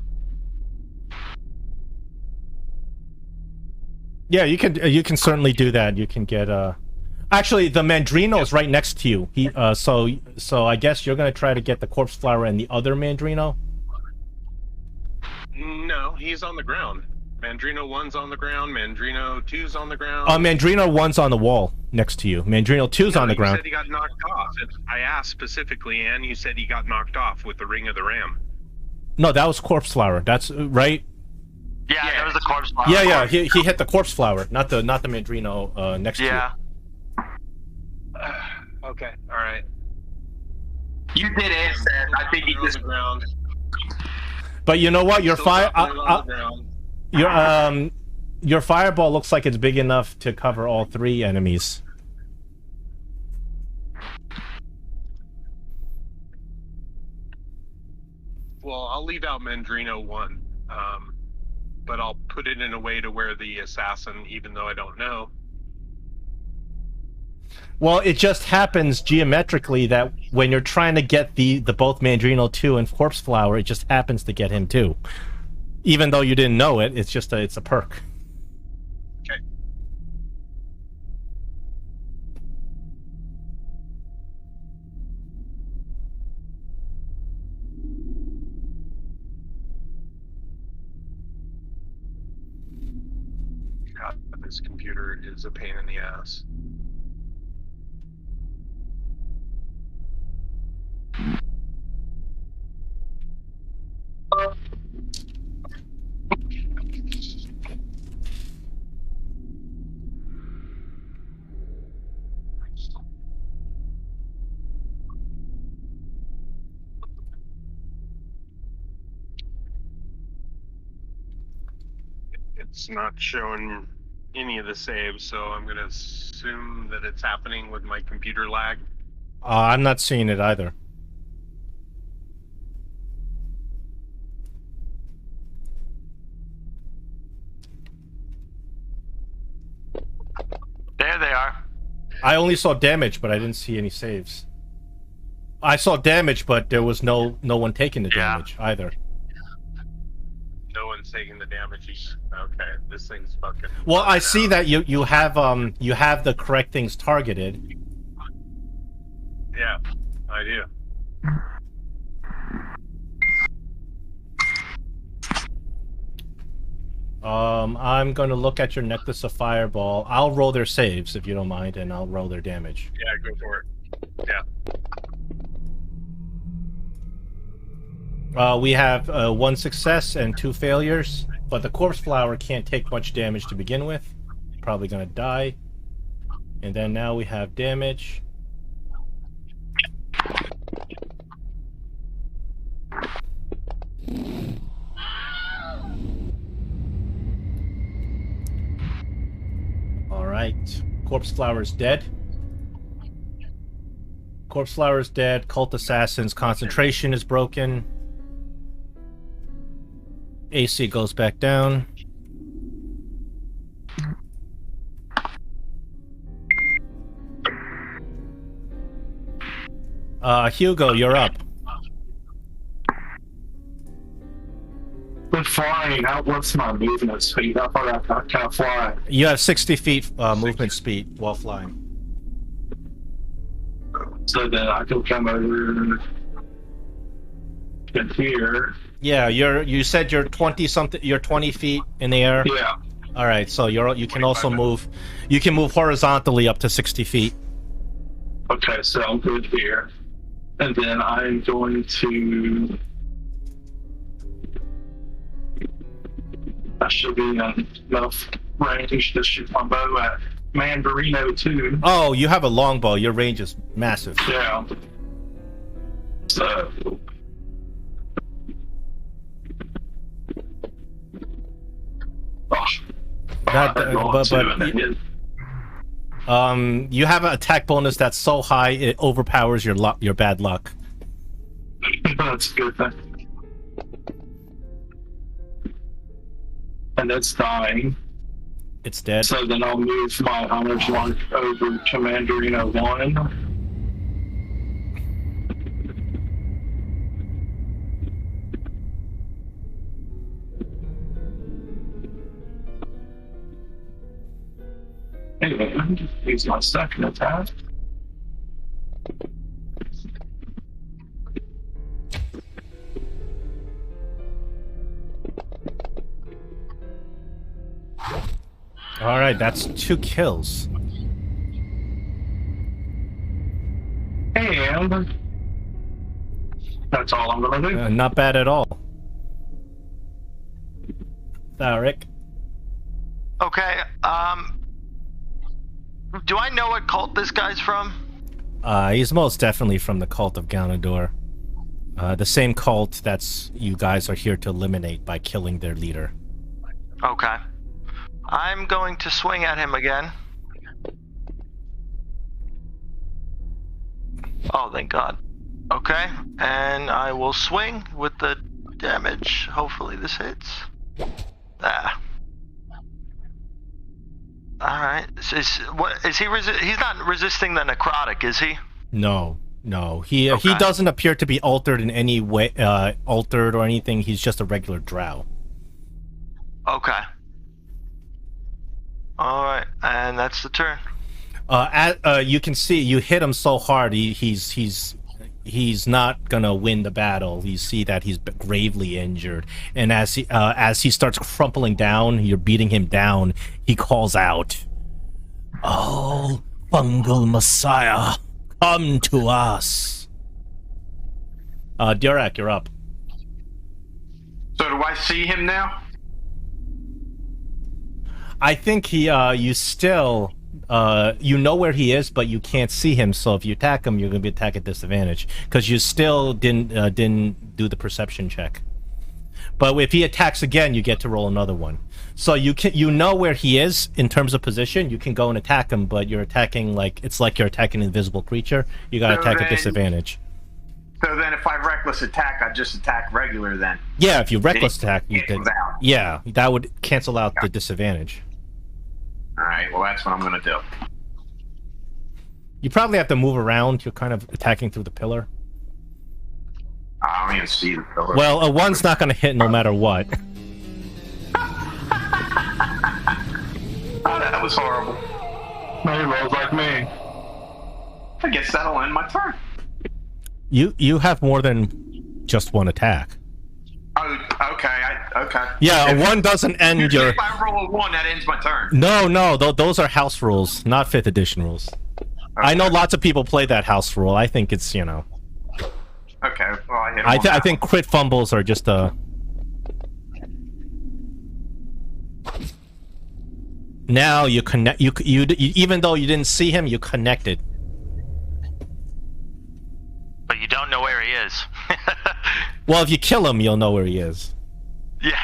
Yeah, you can certainly do that. You can get actually the Mandrino is right next to you. He so I guess you're gonna try to get the corpse flower and the other Mandrino?
No, he's on the ground. Mandrino 1's on the ground, Mandrino 2's on the ground.
Mandrino 1's on the wall next to you. Mandrino 2's on the ground.
You said he got knocked off. I asked specifically, and you said he got knocked off with the Ring of the Ram.
No, that was corpse flower. That's right.
Yeah, that was the corpse flower.
Yeah, he hit the corpse flower, not the Mandrino next to you.
Okay, all right.
You did answer that. I think he just.
Ground.
But you know what? Your your fireball looks like it's big enough to cover all 3 enemies.
Well, I'll leave out Mandrino 1, but I'll put it in a way to where the assassin, even though I don't know.
Well, it just happens geometrically that when you're trying to get the both Mandrino 2 and corpse flower, it just happens to get him too. Even though you didn't know it, it's just it's a perk.
Okay. God, this computer is a pain in the ass. It's not showing any of the saves, so I'm going to assume that it's happening with my computer lag.
I'm not seeing it either.
There they are.
I only saw damage, but I didn't see any saves. I saw damage, but there was no one taking the damage either.
No one's taking the damage. Okay, this thing's fucking.
Well, I see that you have the correct things targeted.
Yeah, I do.
I'm gonna look at your necklace of fireball. I'll roll their saves if you don't mind, and I'll roll their damage.
Yeah, go for it. Yeah.
We have 1 success and 2 failures, but the corpse flower can't take much damage to begin with. Probably gonna die. And then now we have damage. Corpse Flower is dead. Corpse Flower is dead. Cult Assassin's concentration is broken. AC goes back down. Hugo, you're up.
With flying, what's my movement speed? How far I can fly?
You have 60 feet movement speed while flying.
So then I can come over in here.
Yeah, you said you're 20 something. You're 20 feet in the air.
Yeah.
All right, so you can also move. You can move horizontally up to 60 feet.
Okay, so I'll go here, and then I'm going to. I should be in enough range to shoot my bow at Mandarino too.
Oh, you have a longbow. Your range is massive.
Yeah. So. Oh.
You have an attack bonus that's so high it overpowers your bad luck.
That's a good thing. And it's dying.
It's dead.
So then I'll move my homage mark over to Mandarino 1. Anyway, I'm going to use my second attack.
All right, that's 2 kills.
And that's all I'm going to do.
Not bad at all. Tharic.
Okay, do I know what cult this guy's from?
He's most definitely from the cult of Ganondorf. The same cult that's you guys are here to eliminate by killing their leader.
Okay. I'm going to swing at him again. Oh, thank God. Okay, and I will swing with the damage. Hopefully this hits. Ah. Alright. He's not resisting the necrotic, is he?
No. He doesn't appear to be altered in any way, altered or anything. He's just a regular drow.
Okay. Alright, and that's the turn.
You can see you hit him so hard. He's not gonna win the battle. You see that he's gravely injured, and as he starts crumpling down, you're beating him down. He calls out, "Oh, Fungal Messiah, come to us!" Durak, you're up.
So do I see him now?
I think you still, you know where he is, but you can't see him. So if you attack him, you're gonna be attack at disadvantage because you still didn't do the perception check. But if he attacks again, you get to roll another one. So you know where he is in terms of position. You can go and attack him, but you're attacking it's like you're attacking an invisible creature. You got to attack at disadvantage.
So then, if I reckless attack, I just attack regular then.
Yeah, if you reckless attack, you did.
Out.
Yeah, that would cancel out the disadvantage.
All right, well, that's what I'm going to do.
You probably have to move around. You're kind of attacking through the pillar.
I don't even see the pillar.
Well, a 1's not going to hit no matter what.
Oh, that was horrible.
He rolls like me.
I guess that'll end my turn.
You have more than just one attack.
Oh, okay. Okay.
Yeah, a 1 doesn't end your...
If I roll a 1, that ends my turn.
No, those are house rules, not 5th edition rules. Okay. I know lots of people play that house rule. I think it's,
Okay, well,
I think crit fumbles are just a... Now you connect. You even though you didn't see him, you connected.
But you don't know where he is.
Well, if you kill him, you'll know where he is.
Yeah.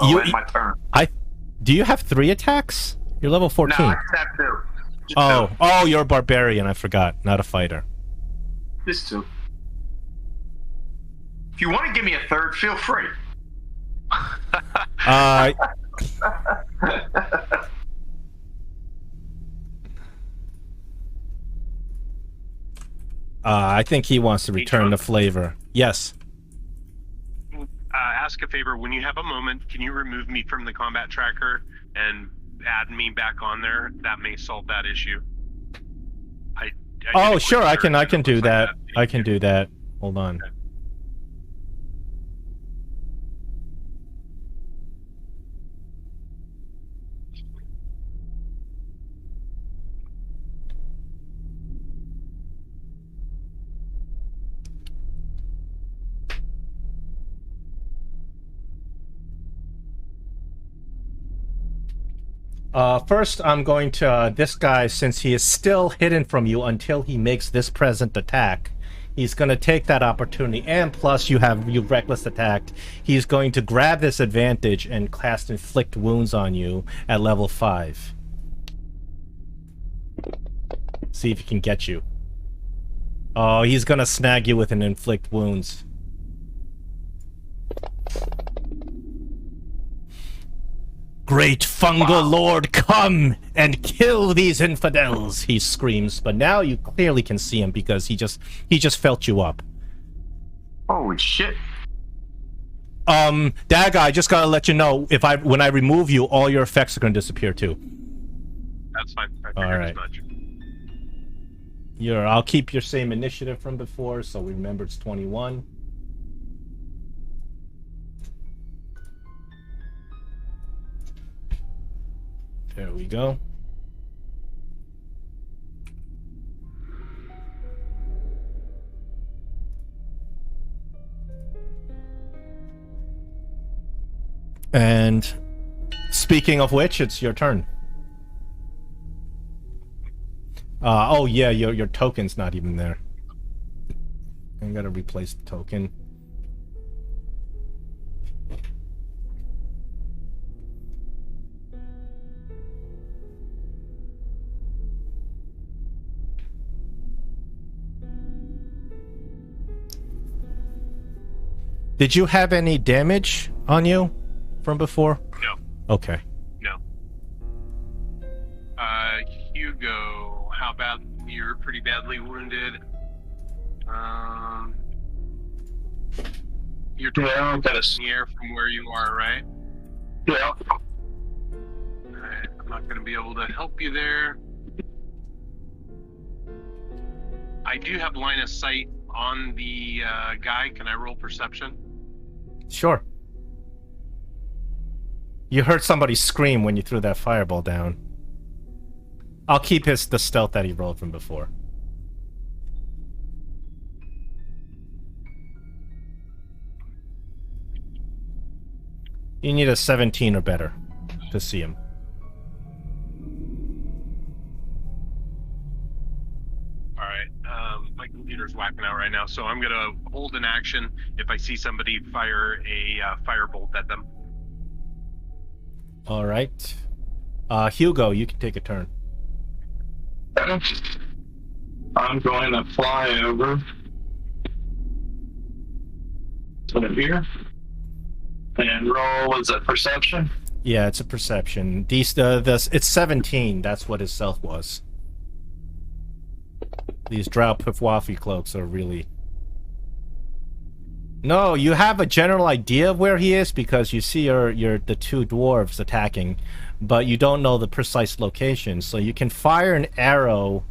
I'll end my turn.
Do you have 3 attacks? You're level 14.
No, I just have two. Just
Oh, you're a barbarian. I forgot. Not a fighter.
Just two. If you want to give me a third, feel free.
I think he wants to return the flavor. Yes.
Ask a favor. When you have a moment, can you remove me from the combat tracker and add me back on there? That may solve that issue.
Oh, sure. I can do that. I can do that. Hold on.
Okay.
First, I'm going to, this guy, since he is still hidden from you until he makes this present attack, he's going to take that opportunity, and plus you've reckless attacked. He's going to grab this advantage and cast Inflict Wounds on you at level 5. See if he can get you. Oh, he's going to snag you with an Inflict Wounds. Great Fungal Lord, come and kill these infidels, he screams. But now you clearly can see him because he just felt you up.
Holy shit.
That guy, I just gotta let you know, when I remove you, all your effects are gonna disappear too.
That's fine. I figured as much.
I'll keep your same initiative from before, so we remember it's 21. There we go. And speaking of which, it's your turn. Oh yeah, your token's not even there. I gotta replace the token. Did you have any damage on you from before?
No.
Okay.
No. Hugo, how bad? You're pretty badly wounded. You're in the air from where you are, right?
Yeah.
Alright, I'm not going to be able to help you there. I do have line of sight on the guy. Can I roll perception?
Sure. You heard somebody scream when you threw that fireball down. I'll keep the stealth that he rolled from before. You need a 17 or better to see him.
Alright, my computer's whacking out right now, so I'm gonna hold an action if I see somebody fire a firebolt at them.
Alright. Hugo, you can take a turn.
I'm going to fly over to here and roll. Was it perception?
Yeah, it's a perception. It's 17. That's what his stealth was. These Drow Pifwaffy cloaks are really... No, you have a general idea of where he is because you see the two dwarves attacking, but you don't know the precise location. So you can fire an arrow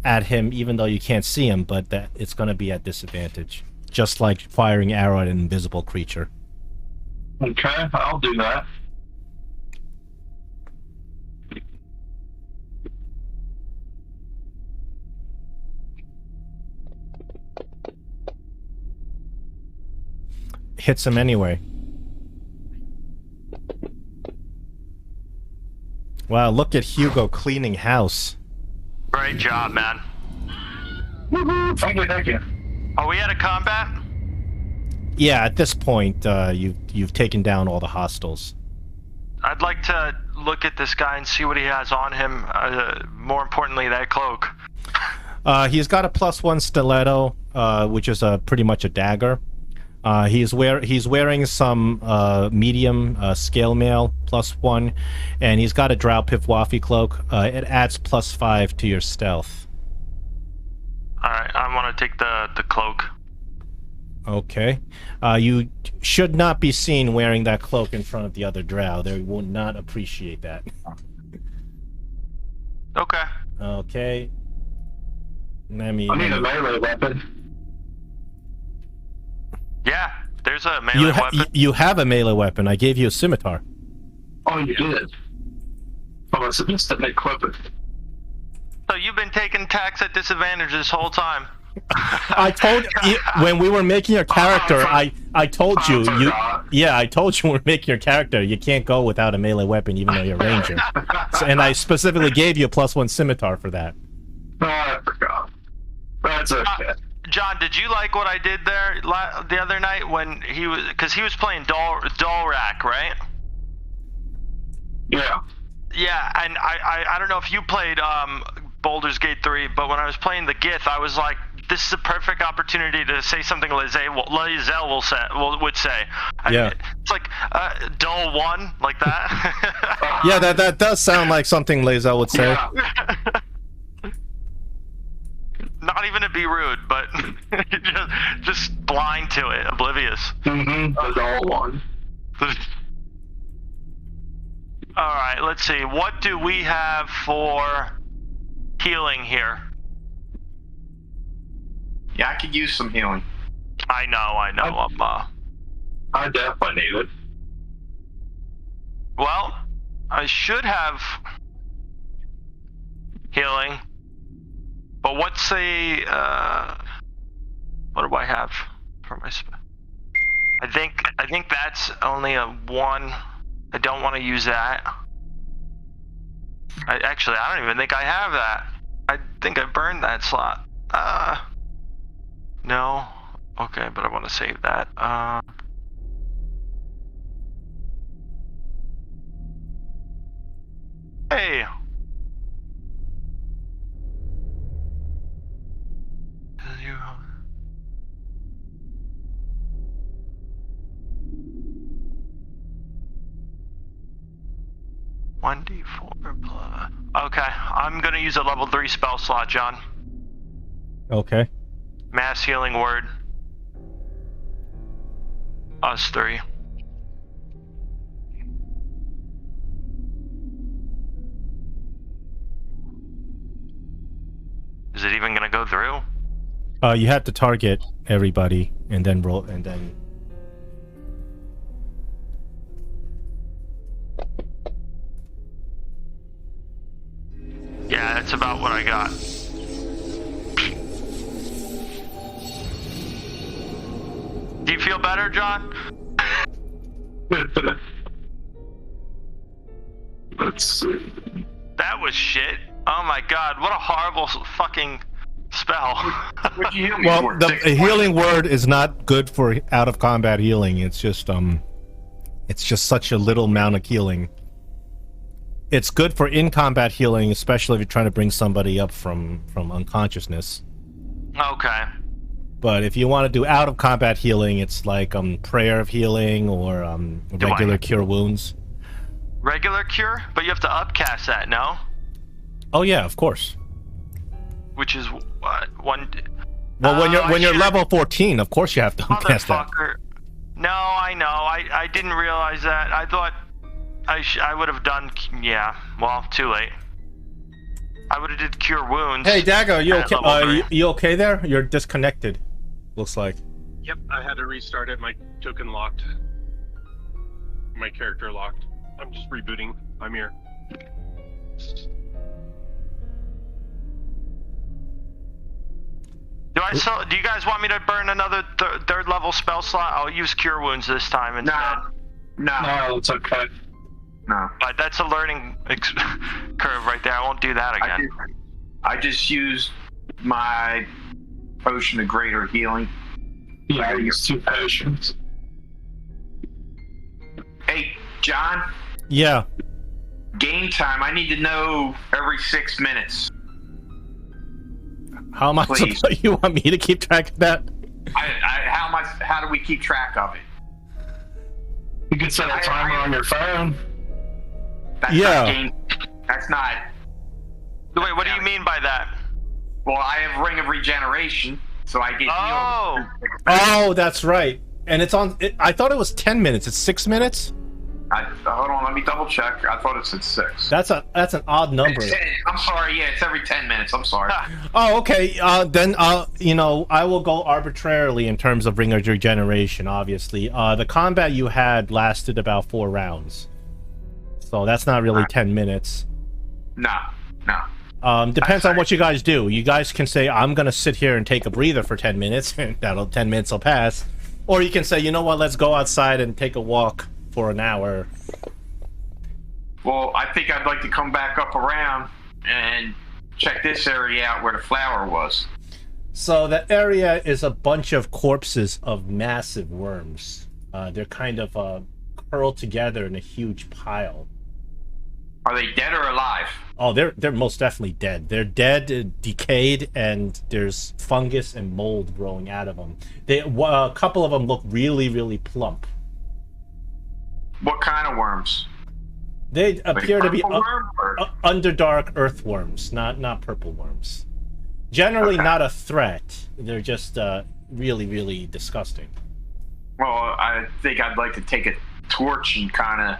at him even though you can't see him, but it's going to be at disadvantage. Just like firing arrow at an invisible creature.
Okay, I'll do that.
Hits him anyway. Wow, look at Hugo cleaning house.
Great job, man.
Woohoo! Thank you.
Are we out of combat?
Yeah, at this point, you've taken down all the hostiles.
I'd like to look at this guy and see what he has on him. More importantly, that cloak.
He's got a +1 stiletto, which is pretty much a dagger. He's wearing some medium scale mail +1, and he's got a drow pifwaffy cloak. It adds +5 to your stealth.
All right, I want to take the cloak.
Okay. You should not be seen wearing that cloak in front of the other drow. They will not appreciate that.
Okay.
Okay.
I need a melee weapon.
Yeah, there's a melee weapon.
You have a melee weapon. I gave you a scimitar.
Oh, you did? I must have missed that equipment.
So you've been taking attacks at disadvantage this whole time.
I told you when we were making your character. I told you. I told you when we were making your character. You can't go without a melee weapon, even though you're a ranger. And I specifically gave you a +1 scimitar for that.
Oh, I forgot. That's okay.
John, did you like what I did there the other night when he was, because he was playing Dolrak, right?
Yeah.
Yeah, and I don't know if you played Baldur's Gate 3, but when I was playing the Gith, I was like, this is a perfect opportunity to say something Lae'zel would say.
Yeah.
It's like dull one, like that.
Yeah, that does sound like something Lae'zel would say.
Yeah.
Not even to be rude, but just blind to it, oblivious.
Mm-hmm. The dull one.
All right, let's see. What do we have for healing here?
Yeah, I could use some healing.
I know.
I definitely need it.
Well, I should have healing, but what's the what do I have for my spell? I think that's only a 1. I don't want to use that. I don't even think I have that. I think I burned that slot. No. Okay, but I want to save that. Hey. You. 1d4 plus. Okay, I'm gonna use a level 3 spell slot, John.
Okay.
Mass healing word. Us 3. Is it even gonna go through?
You have to target everybody and then roll and then.
Yeah, that's about what I got. Do you feel better, John?
Let's see.
That was shit. Oh my god, what a horrible fucking spell.
What'd you heal me
Well,
for?
the
6 points?
healing word is not good for out of combat healing. It's just such a little amount of healing. It's good for in combat healing, especially if you're trying to bring somebody up from unconsciousness.
Okay.
But if you want to do out of combat healing, it's like prayer of healing or regular cure wounds.
Regular cure? But you have to upcast that, no?
Oh yeah, of course.
Which is what? One.
Well, when you're
should've-
level 14, of course you have to upcast that.
Motherfucker. No, I know. I didn't realize that. I thought I would have done. Yeah. Well, too late. I would have did cure wounds.
Hey, Dago, you
at
okay?
level 3.
You okay there? You're disconnected. Looks like.
Yep, I had to restart it. My token locked. My character locked. I'm just rebooting. I'm here.
Do you guys want me to burn another third level spell slot? I'll use cure wounds this time instead.
No.
No, it's okay.
No.
But that's a learning curve right there. I won't do that again.
I just used my potion of greater healing.
Yeah, I used 2 potions.
Hey, John,
Yeah.
game time. I need to know every 6 minutes.
How am I
Please.
supposed? You want me to keep track of that?
How do we keep track of it?
You can set a timer on your phone.
That's
Yeah.
Not game. That's not.
Wait, what do you mean by that?
Well, I have Ring of Regeneration, so I get
Oh.
healed.
Oh, that's right. And it's on. I thought it was 10 minutes. It's 6 minutes.
Hold on, let me double check. I thought it said 6.
That's an odd number.
I'm sorry. Yeah, it's every 10 minutes. I'm sorry.
Oh, okay. Then I will go arbitrarily in terms of Ring of Regeneration. Obviously, the combat you had lasted about 4 rounds, so that's not really 10 minutes.
No.
Depends on what you guys do. You guys can say, I'm gonna sit here and take a breather for 10 minutes, and 10 minutes will pass. Or you can say, you know what, let's go outside and take a walk for an hour.
Well, I think I'd like to come back up around and check this area out where the flower was.
So the area is a bunch of corpses of massive worms. They're kind of curled together in a huge pile.
Are they dead or alive?
Oh, they're most definitely dead. They're dead, decayed, and there's fungus and mold growing out of them. A couple of them look really, really plump.
What kind of worms?
They appear to be
purple worm or-
underdark earthworms, not purple worms. Generally,
Okay.
not a threat. They're just really, really disgusting.
Well, I think I'd like to take a torch and kind of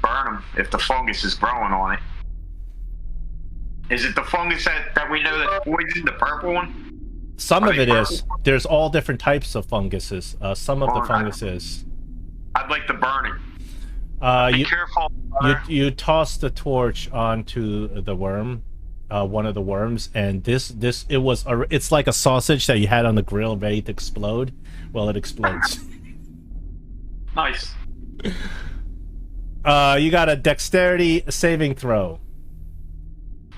burn them if the fungus is growing on it. Is it the fungus that we know that's poison, the purple one?
Some
Are
of
they
it is.
purple?
There's all different types of funguses. Some of the
Well,
funguses.
I'd like to burn it.
Be
You
careful.
you toss the torch onto the worm, one of the worms, and it's like a sausage that you had on the grill ready to explode. Well, it explodes.
Nice.
You got a dexterity saving throw.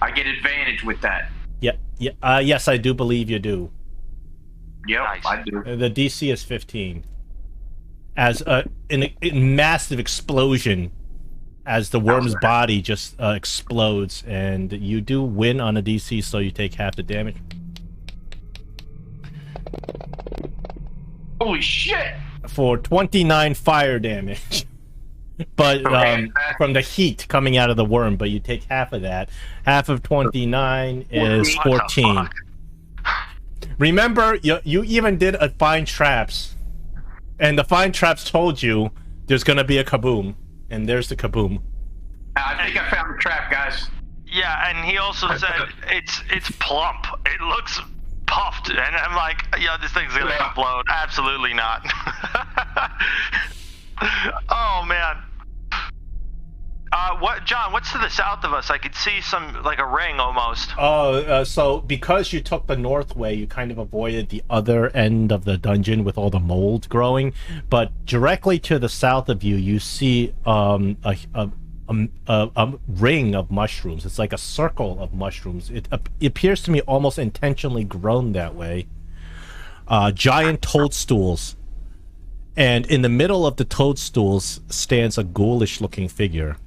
I get advantage with that.
Yes, I do believe you do.
Yep,
Nice.
I do.
The DC is 15. As a massive explosion, as the worm's body just explodes, and you do win on a DC, so you take half the damage.
Holy shit!
For 29 fire damage. But
Okay.
from the heat coming out of the worm, but you take half of that. Half of 29 is
What the
14.
fuck?
Remember, you even did a find traps, and the find traps told you there's gonna be a kaboom, and there's the kaboom.
I think I found the trap, guys.
Yeah, and he also said it's plump. It looks puffed, and I'm like, yeah, this thing's gonna
Yeah.
explode. Absolutely not. Oh man. John? What's to the south of us? I could see some like a ring almost.
So because you took the north way, you kind of avoided the other end of the dungeon with all the mold growing. But directly to the south of you, you see a ring of mushrooms. It's like a circle of mushrooms. It appears to me almost intentionally grown that way. Giant toadstools. And in the middle of the toadstools stands a ghoulish-looking figure.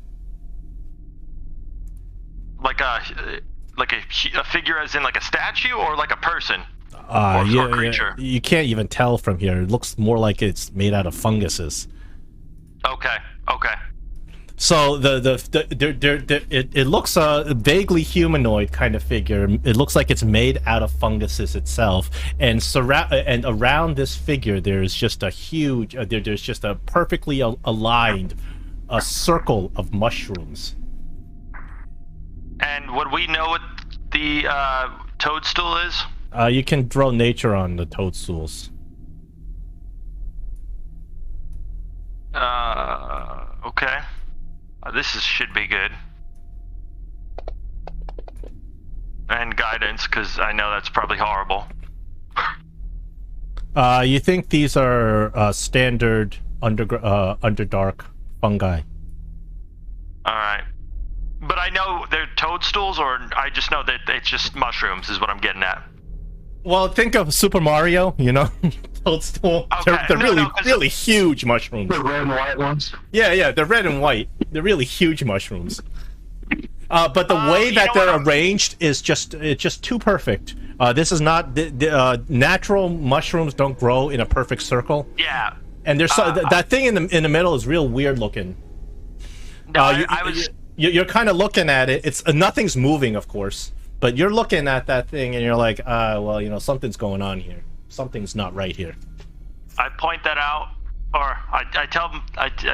Like a figure, as in like a statue, or like a person, or
Yeah,
a creature.
you can't even tell from here. It looks more like it's made out of funguses.
Okay.
So it looks a vaguely humanoid kind of figure. It looks like it's made out of funguses itself, and around this figure there's just a huge there's just a perfectly aligned circle of mushrooms.
And would we know what the toadstool is?
You can throw nature on the toadstools.
Okay. Should be good. And guidance, because I know that's probably horrible.
You think these are standard underdark fungi?
All right. But I know they're toadstools, or I just know that it's just mushrooms is what I'm getting at.
Well, think of Super Mario, toadstool.
Okay.
They're
No,
really,
no, 'cause-
really huge mushrooms.
The red and white ones.
Yeah, they're red and white. They're really huge mushrooms. But the way
you
that
know
they're
what?
arranged is just too perfect. This is not natural mushrooms don't grow in a perfect circle.
Yeah.
And there's that thing in the middle is real weird looking.
No, I was.
You're kind of looking at it. It's nothing's moving, of course, but you're looking at that thing and you're like, well, you know, something's going on here. Something's not right here.
I point that out, or I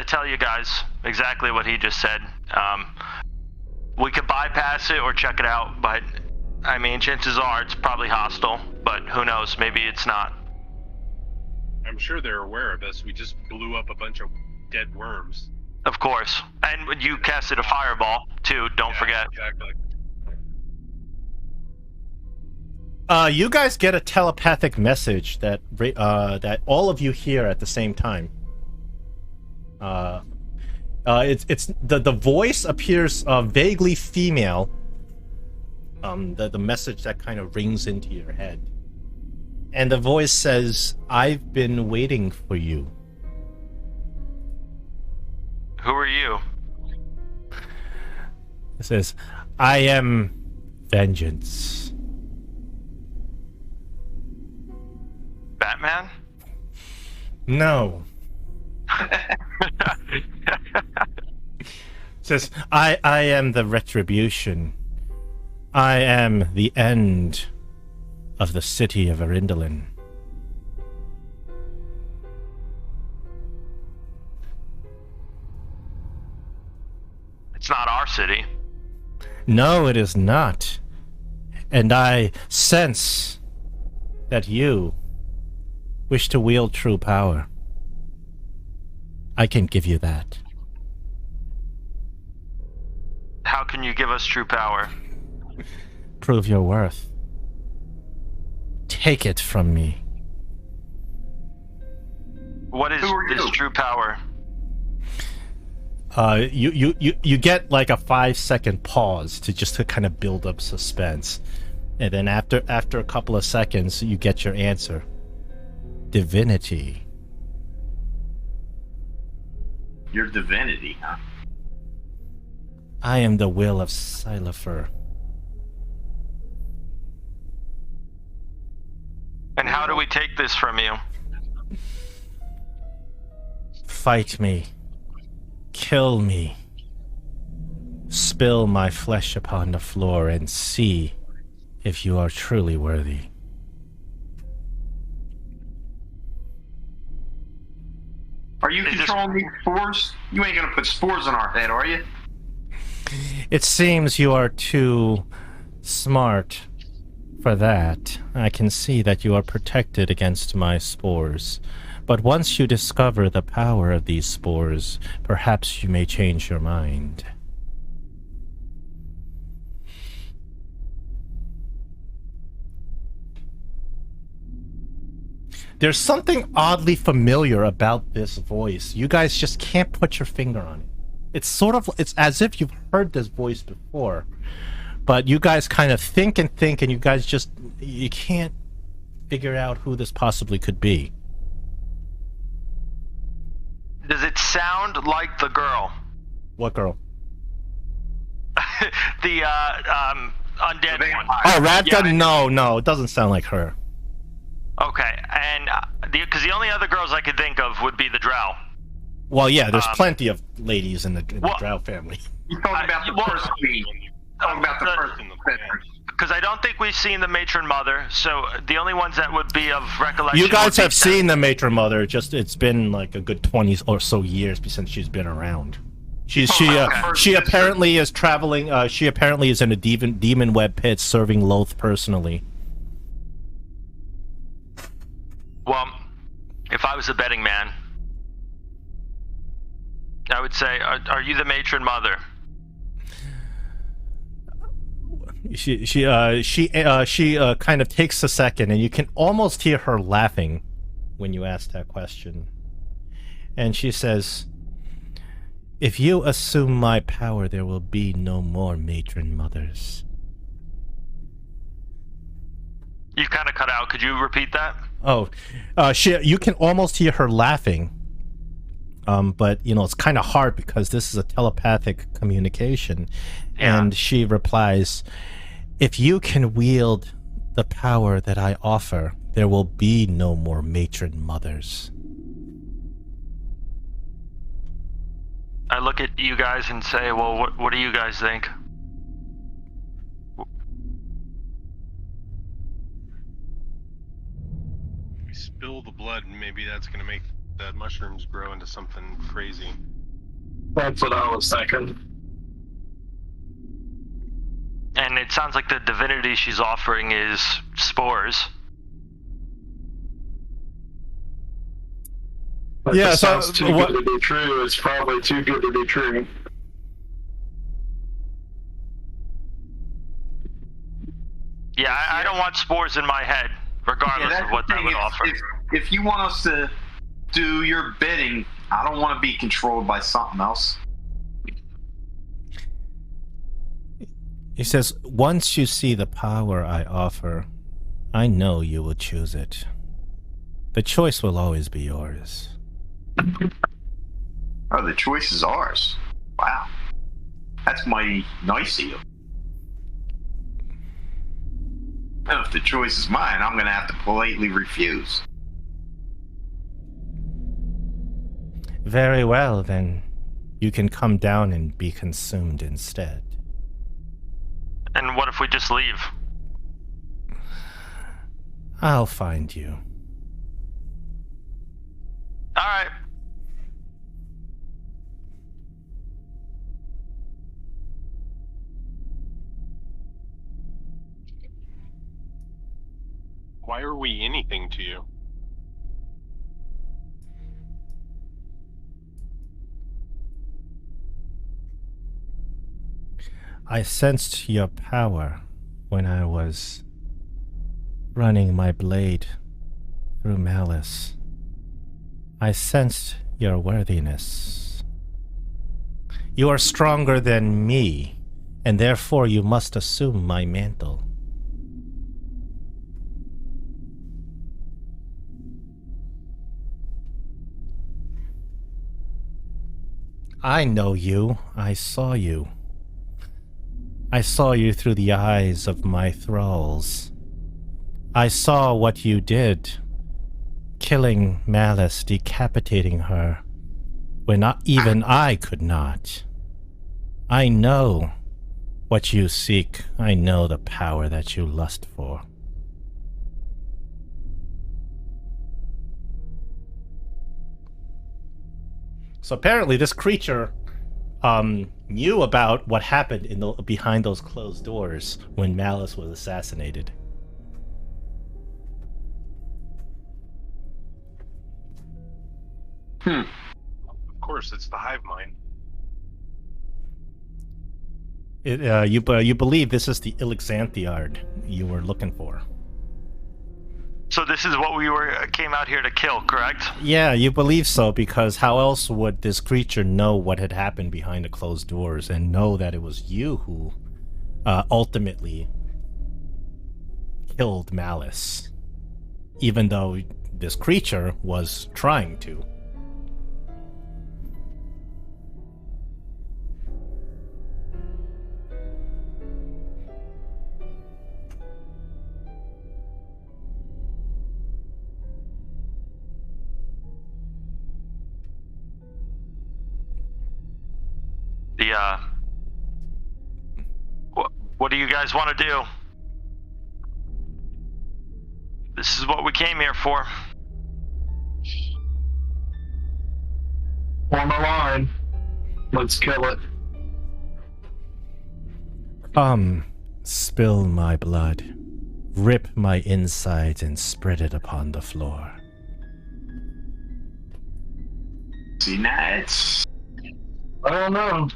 tell you guys exactly what he just said. We could bypass it or check it out, but I mean, chances are it's probably hostile. But who knows? Maybe it's not.
I'm sure they're aware of us. We just blew up a bunch of dead worms.
Of course, and you casted a fireball too. Don't forget.
Exactly.
You guys get a telepathic message that that all of you hear at the same time. It's the voice appears vaguely female. The message that kind of rings into your head, and the voice says, "I've been waiting for you."
Who are you?
It says, "I am vengeance."
Batman?
No. Says, I am the retribution. I am the end of the city of Arindolin.
It's not our city.
No, it is not. And I sense that you wish to wield true power. I can give you that.
How can you give us true power?
Prove your worth. Take it from me.
What is
Who are
this
you?
true power?
You get like a 5-second pause to kind of build up suspense, and then after a couple of seconds, you get your answer. Divinity.
Your divinity, huh?
I am the will of Silefer.
And how do we take this from you?
Fight me. Kill me. Spill my flesh upon the floor and see if you are truly worthy.
Are you controlling these spores? You ain't gonna put spores in our head, are you?
It seems you are too smart for that. I can see that you are protected against my spores. But once you discover the power of these spores, perhaps you may change your mind. There's something oddly familiar about this voice. You guys just can't put your finger on it. It's as if you've heard this voice before, but you guys kind of think and you guys you can't figure out who this possibly could be.
Does it sound like the girl?
What girl?
The undead one.
Oh, Radka?
Yeah.
No, it doesn't sound like her.
Okay, and because the only other girls I could think of would be the Drow.
Well, yeah, there's plenty of ladies in the Drow family.
You talking about the first queen? Talking about the first in the
Because I don't think we've seen the matron mother, so the only ones that would be of recollection.
You guys
would
have
be
seen the matron mother. Just it's been like a good 20 or so years since she's been around. She apparently is traveling. She apparently is in a demon web pit serving Loth personally.
Well, if I was a betting man, I would say, are you the matron mother?
She kind of takes a second, and you can almost hear her laughing when you ask that question. And she says, "If you assume my power, there will be no more matron mothers."
You kind of cut out. Could you repeat that?
Oh, you can almost hear her laughing. But, you know, it's kind of hard because this is a telepathic communication.
Yeah.
And she replies, "If you can wield the power that I offer, there will be no more matron mothers."
I look at you guys and say, well, what do you guys think?
We spill the blood, and maybe that's going to make the mushrooms grow into something crazy.
That's what I was thinking.
And it sounds like the divinity she's offering is spores.
But
Yeah,
this
so
sounds too
what-
good to be true. It's probably too good to be true.
Yeah, I don't want spores in my head, regardless
that's
of what
the
that
thing,
would offer.
If you want us to do your bidding, I don't want to be controlled by something else.
He says, "Once you see the power I offer, I know you will choose it. The choice will always be yours."
Oh, the choice is ours. Wow. That's mighty nice of you. Now, if the choice is mine, I'm going to have to politely refuse.
Very well, then. You can come down and be consumed instead.
And what if we just leave?
I'll find you.
All right.
Why are we anything to you?
I sensed your power when I was running my blade through malice. I sensed your worthiness. You are stronger than me, and therefore you must assume my mantle. I know you. I saw you. I saw you through the eyes of my thralls. I saw what you did, killing Malice, decapitating her, when even I could not. I know what you seek. I know the power that you lust for. So apparently this creature knew about what happened in the behind those closed doors when Malice was assassinated.
Of course, it's the hive mind.
You believe this is the Ilxanthiard you were looking for?
So this is what we came out here to kill, correct?
Yeah, you believe so, because how else would this creature know what had happened behind the closed doors and know that it was you who ultimately killed Malice, even though this creature was trying to?
What do you guys want to do? This is what we came here for.
Form a line. Let's kill it.
Come, spill my blood, rip my insides and spread it upon the floor.
See, now it's...
I don't know.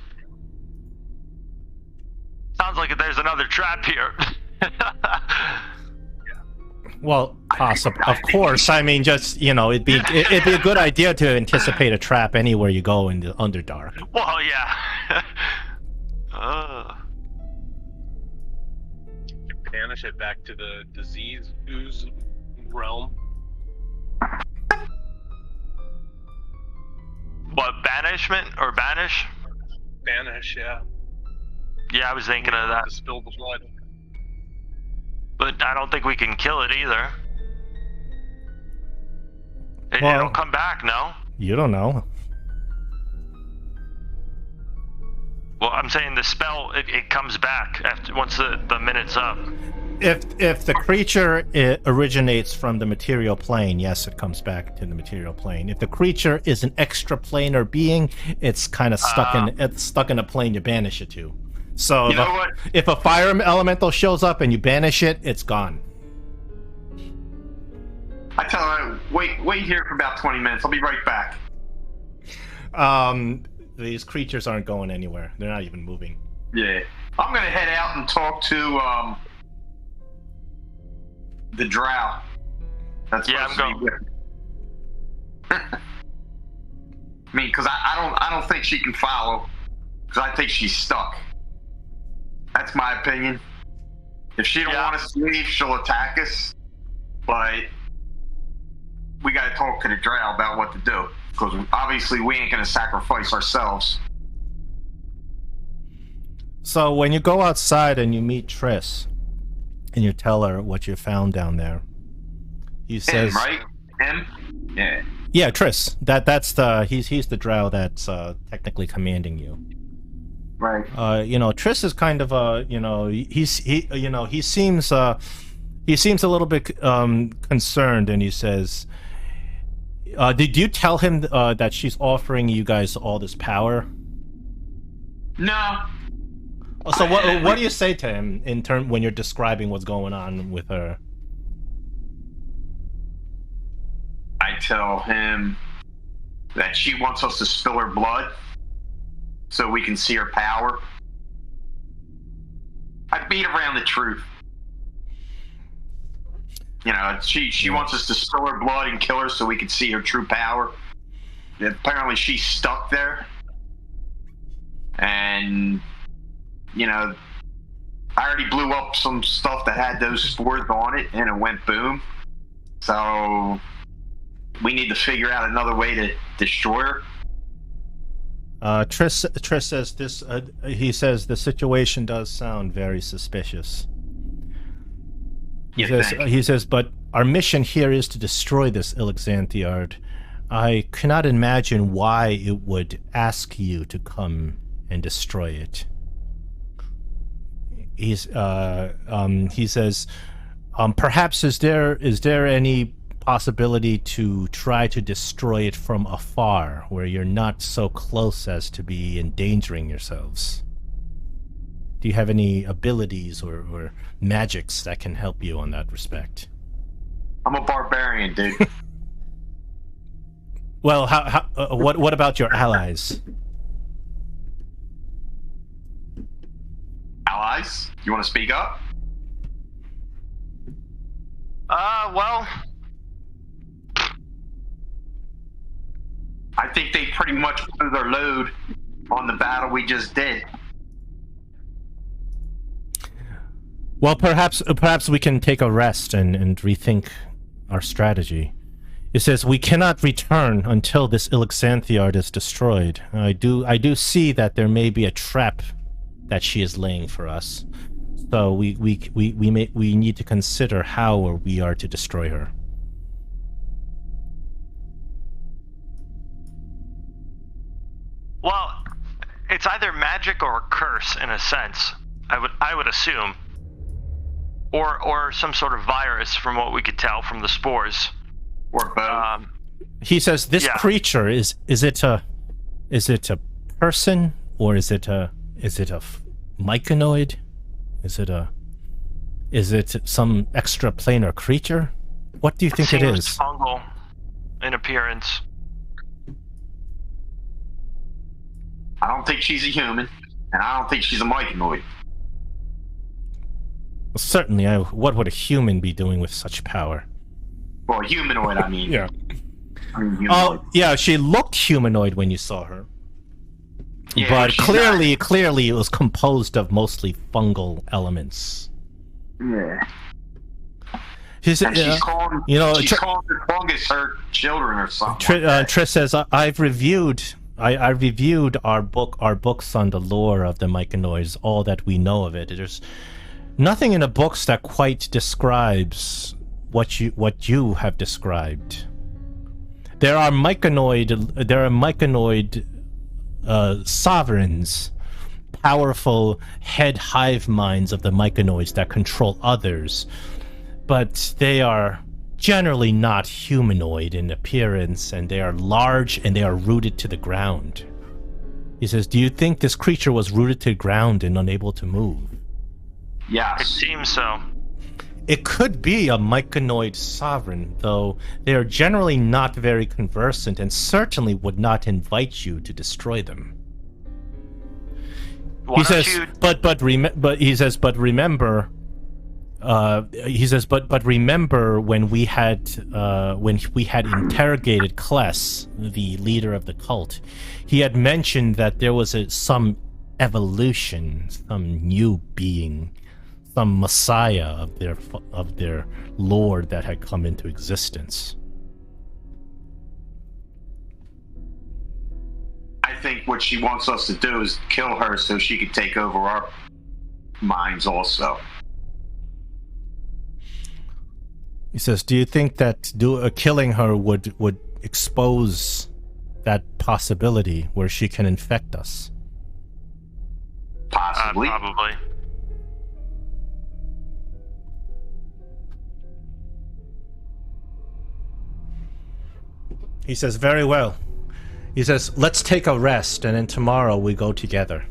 Sounds like there's another trap here.
Well, possible, of course. I mean, just it'd be a good idea to anticipate a trap anywhere you go in the Underdark.
Well, yeah.
Banish it back to the disease ooze realm.
What, banishment or banish?
Banish, yeah.
Yeah, I was thinking of that.
To spill the blood.
But I don't think we can kill it either.
Well-
It'll come back, no?
You don't know.
Well, I'm saying the spell, it comes back after once the minute's up.
If the creature originates from the material plane, yes, it comes back to the material plane. If the creature is an extraplanar being, it's kind of stuck in a plane you banish it to. So
You know what?
if a fire elemental shows up and you banish it, it's gone.
I tell her, wait here for about 20 minutes. I'll be right back.
These creatures aren't going anywhere. They're not even moving.
Yeah. I'm gonna head out and talk to the drow. That's
Yeah,
supposed to be with I mean, because I don't think she can follow. Because I think she's stuck. That's my opinion. If she don't want us to leave, she'll attack us. But we got to talk to the drow about what to do. Because obviously we ain't going to sacrifice ourselves.
So when you go outside and you meet Triss, and you tell her what you found down there, he says,
Him, right? Him? Yeah.
"Yeah, Triss. That's the he's the drow that's technically commanding you."
Right.
Triss is kind of he seems a little bit concerned, and he says, "Did you tell him that she's offering you guys all this power?"
No.
So what do you say to him in turn when you're describing what's going on with her?
I tell him that she wants us to spill her blood so we can see her power. I beat around the truth. She wants us to spill her blood and kill her so we can see her true power. Apparently she's stuck there. And, I already blew up some stuff that had those spores on it and it went boom. So we need to figure out another way to destroy her.
Triss says this. He says the situation does sound very suspicious. He says, but our mission here is to destroy this Ilxanthiard. I cannot imagine why it would ask you to come and destroy it. He says, perhaps is there any possibility to try to destroy it from afar, where you're not so close as to be endangering yourselves? Do you have any abilities or magics that can help you on that respect?
I'm a barbarian, dude.
Well, what about your allies?
Allies? You want to speak up?
Well,
I think they pretty much blew their load on the battle we just did.
Well, perhaps we can take a rest and rethink our strategy. It says we cannot return until this Ilxanthiard is destroyed. I do see that there may be a trap that she is laying for us. So we need to consider how we are to destroy her.
well, it's either magic or a curse in a sense. I would assume, or some sort of virus, from what we could tell from the spores.
Or both.
He says this creature is it a person, or is it a myconoid? Is it some extraplanar creature? What do you think it is?
Fungal in appearance.
I don't think she's a human, and I don't think she's a myconoid.
Well, certainly, what would a human be doing with such power?
Well, humanoid, I mean.
Yeah.
I mean, humanoid.
Oh, yeah, she looked humanoid when you saw her.
Yeah,
but
she's
clearly it was composed of mostly fungal elements.
Yeah.
She's
calling, she's calling the fungus her children or something.
Triss says, I've reviewed I reviewed our books on the lore of the Myconoids, all that we know of it. There's nothing in the books that quite describes what you have described. There are myconoid sovereigns, powerful head hive minds of the myconoids that control others, but they are generally not humanoid in appearance, and they are large and they are rooted to the ground. He says, do you think this creature was rooted to the ground and unable to move?
Yes.
It seems so.
It could be a myconoid sovereign, though they are generally not very conversant and certainly would not invite you to destroy them.
Why don't you...
remember. He says, but remember when we had interrogated Kless, the leader of the cult, he had mentioned that there was some evolution, some new being, some messiah of their lord that had come into existence.
I think what she wants us to do is kill her so she can take over our minds also.
He says, do you think that killing her would expose that possibility where she can infect us?
Possibly.
Probably.
He says, very well. He says, let's take a rest, and then tomorrow we go together.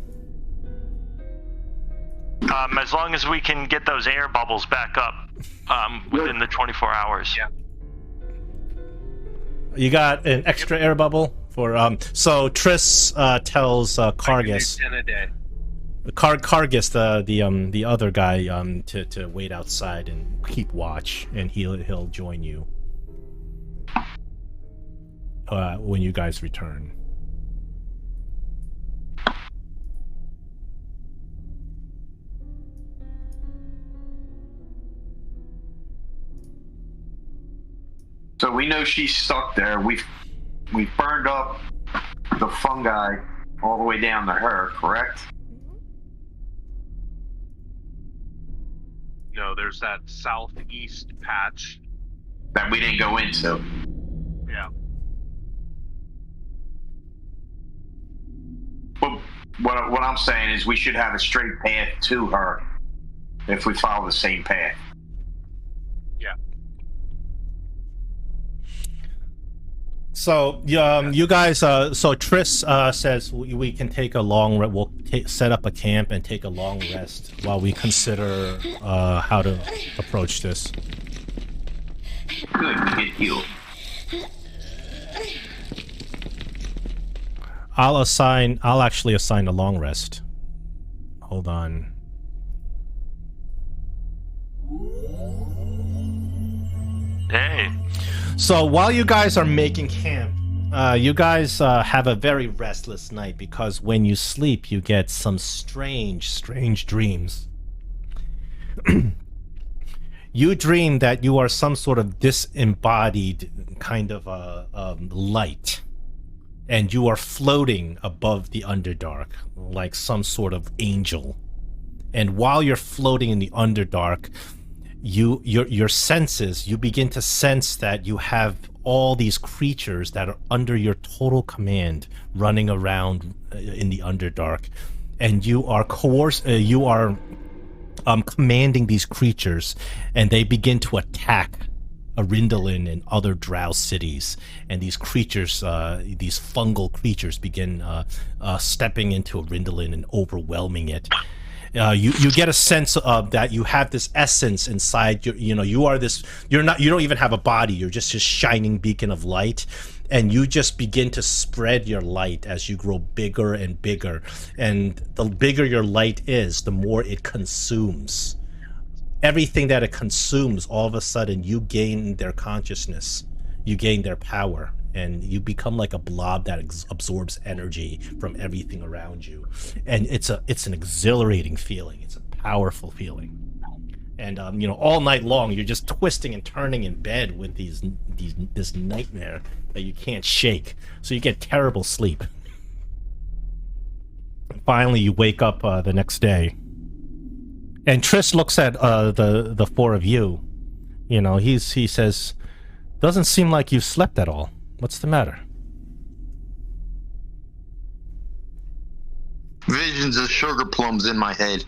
As long as we can get those air bubbles back up within the 24 hours.
Yeah.
You got an extra air bubble for so Triss tells Kargas.
10 a day.
Kargas, the other guy, to wait outside and keep watch, and he'll join you when you guys return.
So we know she's stuck there. We've burned up the fungi all the way down to her, correct?
No, there's that southeast patch.
That we didn't go into.
Yeah.
But what I'm saying is we should have a straight path to her if we follow the same path.
Yeah.
So you guys, so Triss says we can take a long rest. We'll set up a camp and take a long rest while we consider how to approach this.
Good, we get healed.
I'll actually assign a long rest. Hold on.
Hey.
So while you guys are making camp, you guys have a very restless night because when you sleep, you get some strange dreams. You dream that you are some sort of disembodied kind of light, and you are floating above the Underdark like some sort of angel. And while you're floating in the Underdark, your senses, you begin to sense that you have all these creatures that are under your total command running around in the Underdark, and you are commanding these creatures, and they begin to attack Arindalin and other Drow cities, and these creatures, these fungal creatures, begin stepping into Arindalin and overwhelming it. You get a sense of that you have this essence inside you know, you don't even have a body, you're just this shining beacon of light, and you just begin to spread your light as you grow bigger and bigger, and the bigger your light is, the more it consumes. Everything that it consumes, all of a sudden you gain their consciousness, you gain their power, and you become like a blob that absorbs energy from everything around you. And it's an exhilarating feeling. It's a powerful feeling. And you know, all night long you're just twisting and turning in bed with this nightmare that you can't shake. So you get terrible sleep. Finally, you wake up the next day, and Triss looks at the four of you. You know, he says, "Doesn't seem like you've slept at all. What's the matter?"
Visions of sugar plums in my head.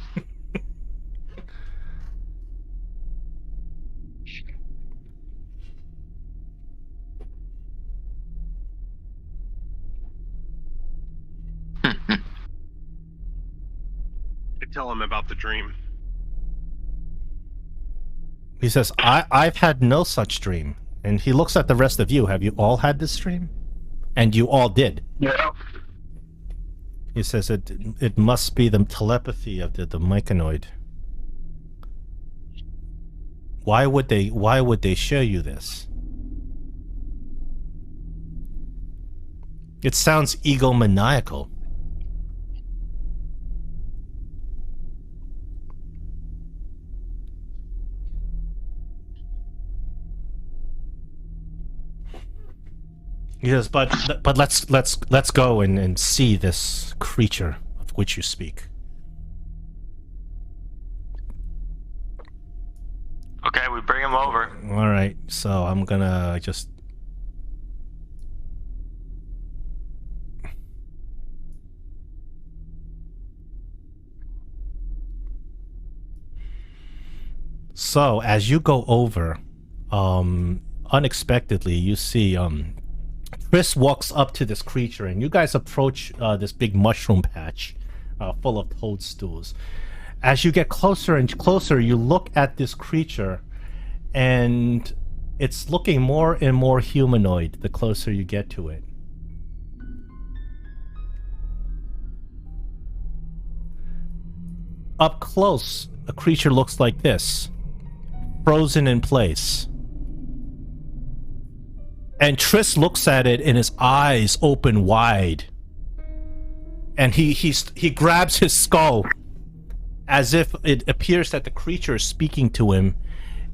I tell him about the dream.
He says, I've had no such dream. And he looks at the rest of you. Have you all had this dream? And you all did.
Yeah.
He says it must be the telepathy of the myconoid. Why would they show you this? It sounds egomaniacal. He says, but let's go and see this creature of which you speak.
Okay, we bring him over.
All right, so I'm gonna just. So as you go over, unexpectedly you see Chris walks up to this creature, and you guys approach this big mushroom patch full of toadstools. As you get closer and closer, you look at this creature, and it's looking more and more humanoid the closer you get to it. Up close, a creature looks like this, frozen in place. And Triss looks at it, and his eyes open wide. And he grabs his skull, as if it appears that the creature is speaking to him.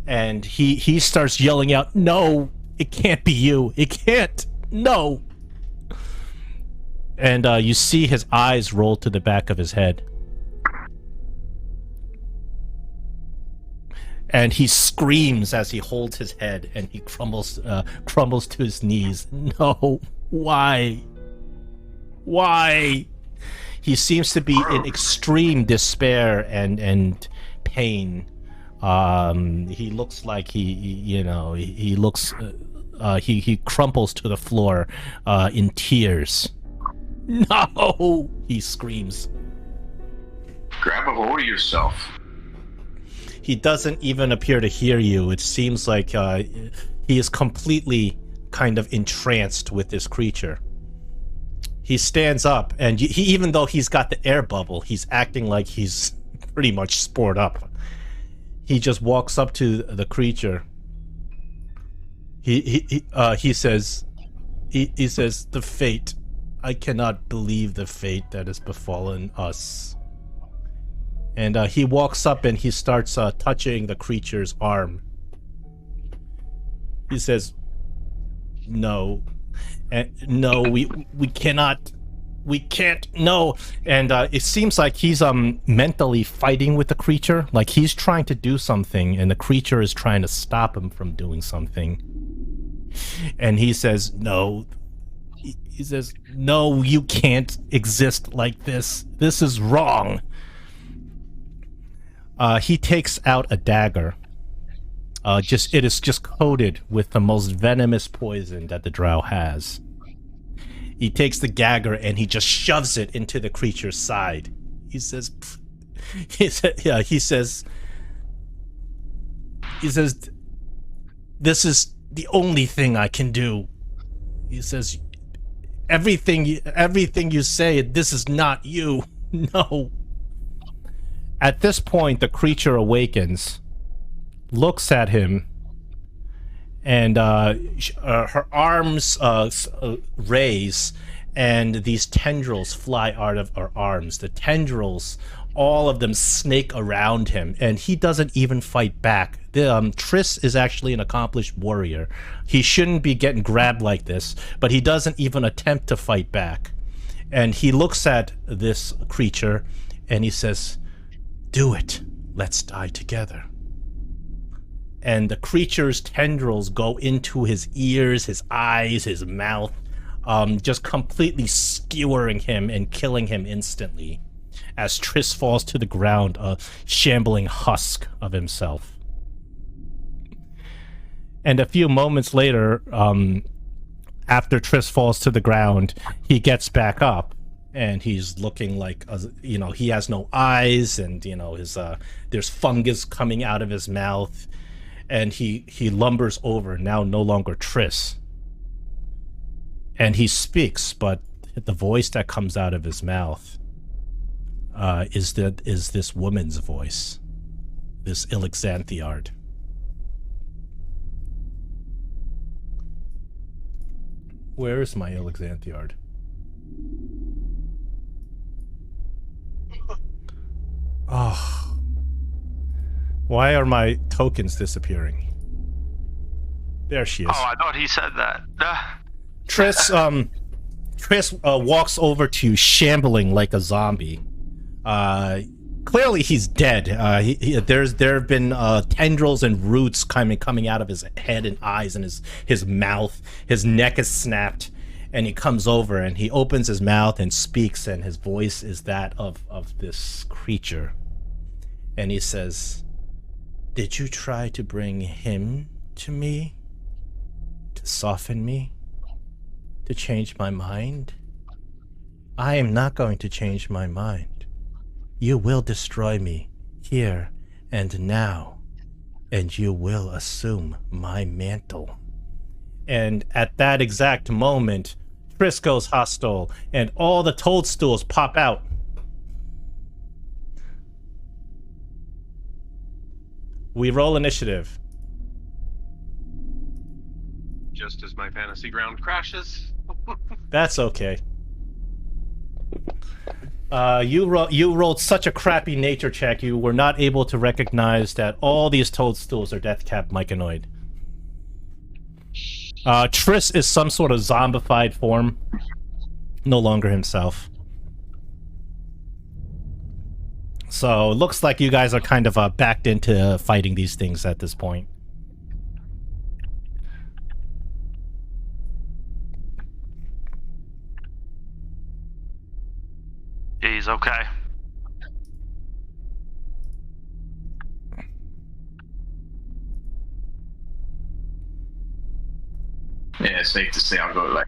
And he starts yelling out, "No, it can't be you. It can't. No." And you see his eyes roll to the back of his head. And he screams as he holds his head, and he crumbles to his knees. No, why? Why? He seems to be in extreme despair and pain. He looks like he crumples to the floor in tears. No, he screams.
Grab a hold of yourself.
He doesn't even appear to hear you. It seems like he is completely kind of entranced with this creature. He stands up, and even though he's got the air bubble, he's acting like he's pretty much spored up. He just walks up to the creature. He says, "The fate. I cannot believe the fate that has befallen us." And he walks up and he starts touching the creature's arm. He says, "No, no, we cannot, we can't, no." And it seems like he's mentally fighting with the creature, like he's trying to do something, and the creature is trying to stop him from doing something. And he says, "No." He says, "No, you can't exist like this. This is wrong." He takes out a dagger. It is just coated with the most venomous poison that the drow has. He takes the dagger and he just shoves it into the creature's side. He says, "This is the only thing I can do." He says, everything you say, this is not you. No." At this point, the creature awakens, looks at him, and her arms raise, and these tendrils fly out of her arms. The tendrils, all of them snake around him, and he doesn't even fight back. Triss is actually an accomplished warrior. He shouldn't be getting grabbed like this, but he doesn't even attempt to fight back. And he looks at this creature and he says, "Do it. Let's die together." And the creature's tendrils go into his ears, his eyes, his mouth, just completely skewering him and killing him instantly as Triss falls to the ground, a shambling husk of himself. And a few moments later, after Triss falls to the ground, he gets back up, and he's looking like, he has no eyes, and his there's fungus coming out of his mouth, and he lumbers over, now no longer Triss, and he speaks, but the voice that comes out of his mouth is this woman's voice, this Ilxanthiard. Where is my Ilxanthiard? Oh. Why are my tokens disappearing? There she is.
Oh, I thought he said that.
Triss walks over to you, shambling like a zombie. Clearly he's dead. There have been tendrils and roots coming out of his head and eyes and his mouth. His neck is snapped, and he comes over and he opens his mouth and speaks, and his voice is that of this creature. And he says, "Did you try to bring him to me? To soften me? To change my mind? I am not going to change my mind. You will destroy me here and now, and you will assume my mantle." And at that exact moment, Triss goes hostile, and all the toadstools pop out. We roll initiative.
Just as my fantasy ground crashes.
That's okay. You rolled such a crappy nature check, you were not able to recognize that all these toadstools are deathcap myconoid. Triss is some sort of zombified form, no longer himself. So it looks like you guys are kind of backed into fighting these things at this point.
He's okay.
Yeah, it's safe to say I'll go like.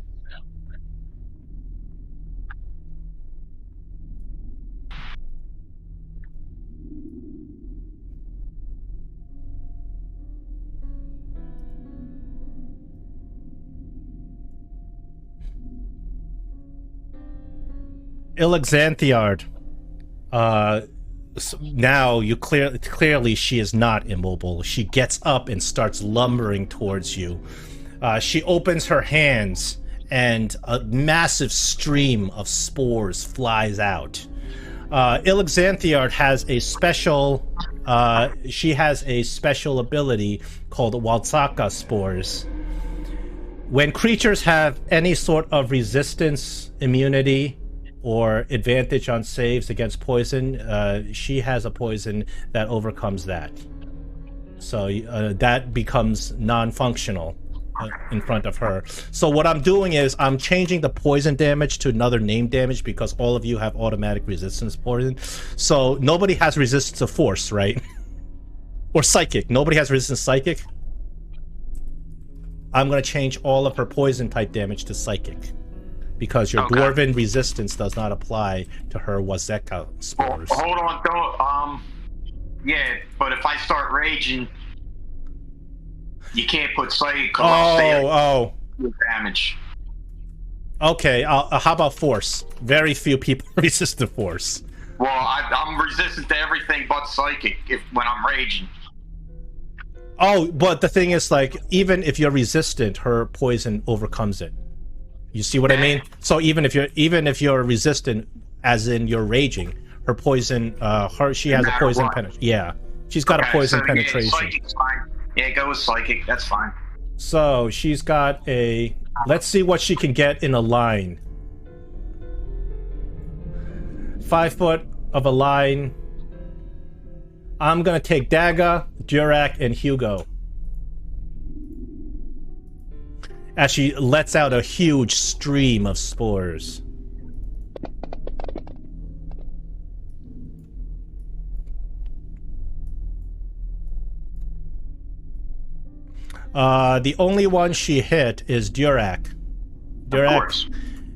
Ilxanthiard. Now you clearly she is not immobile. She gets up and starts lumbering towards you. She opens her hands, and a massive stream of spores flies out. Ilxanthiard has a special. She has a special ability called Waldsaka spores. When creatures have any sort of resistance, immunity, or advantage on saves against poison, she has a poison that overcomes that. So that becomes non-functional in front of her. So what I'm doing is I'm changing the poison damage to another name damage because all of you have automatic resistance to poison. So nobody has resistance to force, right? Or psychic. Nobody has resistance to psychic. I'm going to change all of her poison type damage to psychic, because your dwarven resistance does not apply to her Wazeka spores.
Well, hold on, don't. Yeah, but if I start raging, you can't put psychic. Damage.
Okay, how about force? Very few people resist to force.
Well, I'm resistant to everything but psychic when I'm raging.
Oh, but the thing is, like, even if you're resistant, her poison overcomes it. You see what I mean? So even if you're resistant, as in you're raging, her poison, she has a poison penetration. Yeah, she's got a poison penetration.
Yeah, psychic's fine. Yeah, go with psychic. That's fine.
So she's got a. Let's see what she can get in a line. 5 foot of a line. I'm gonna take Daga, Durak, and Hugo. As she lets out a huge stream of spores. The only one she hit is Durak.
Of course.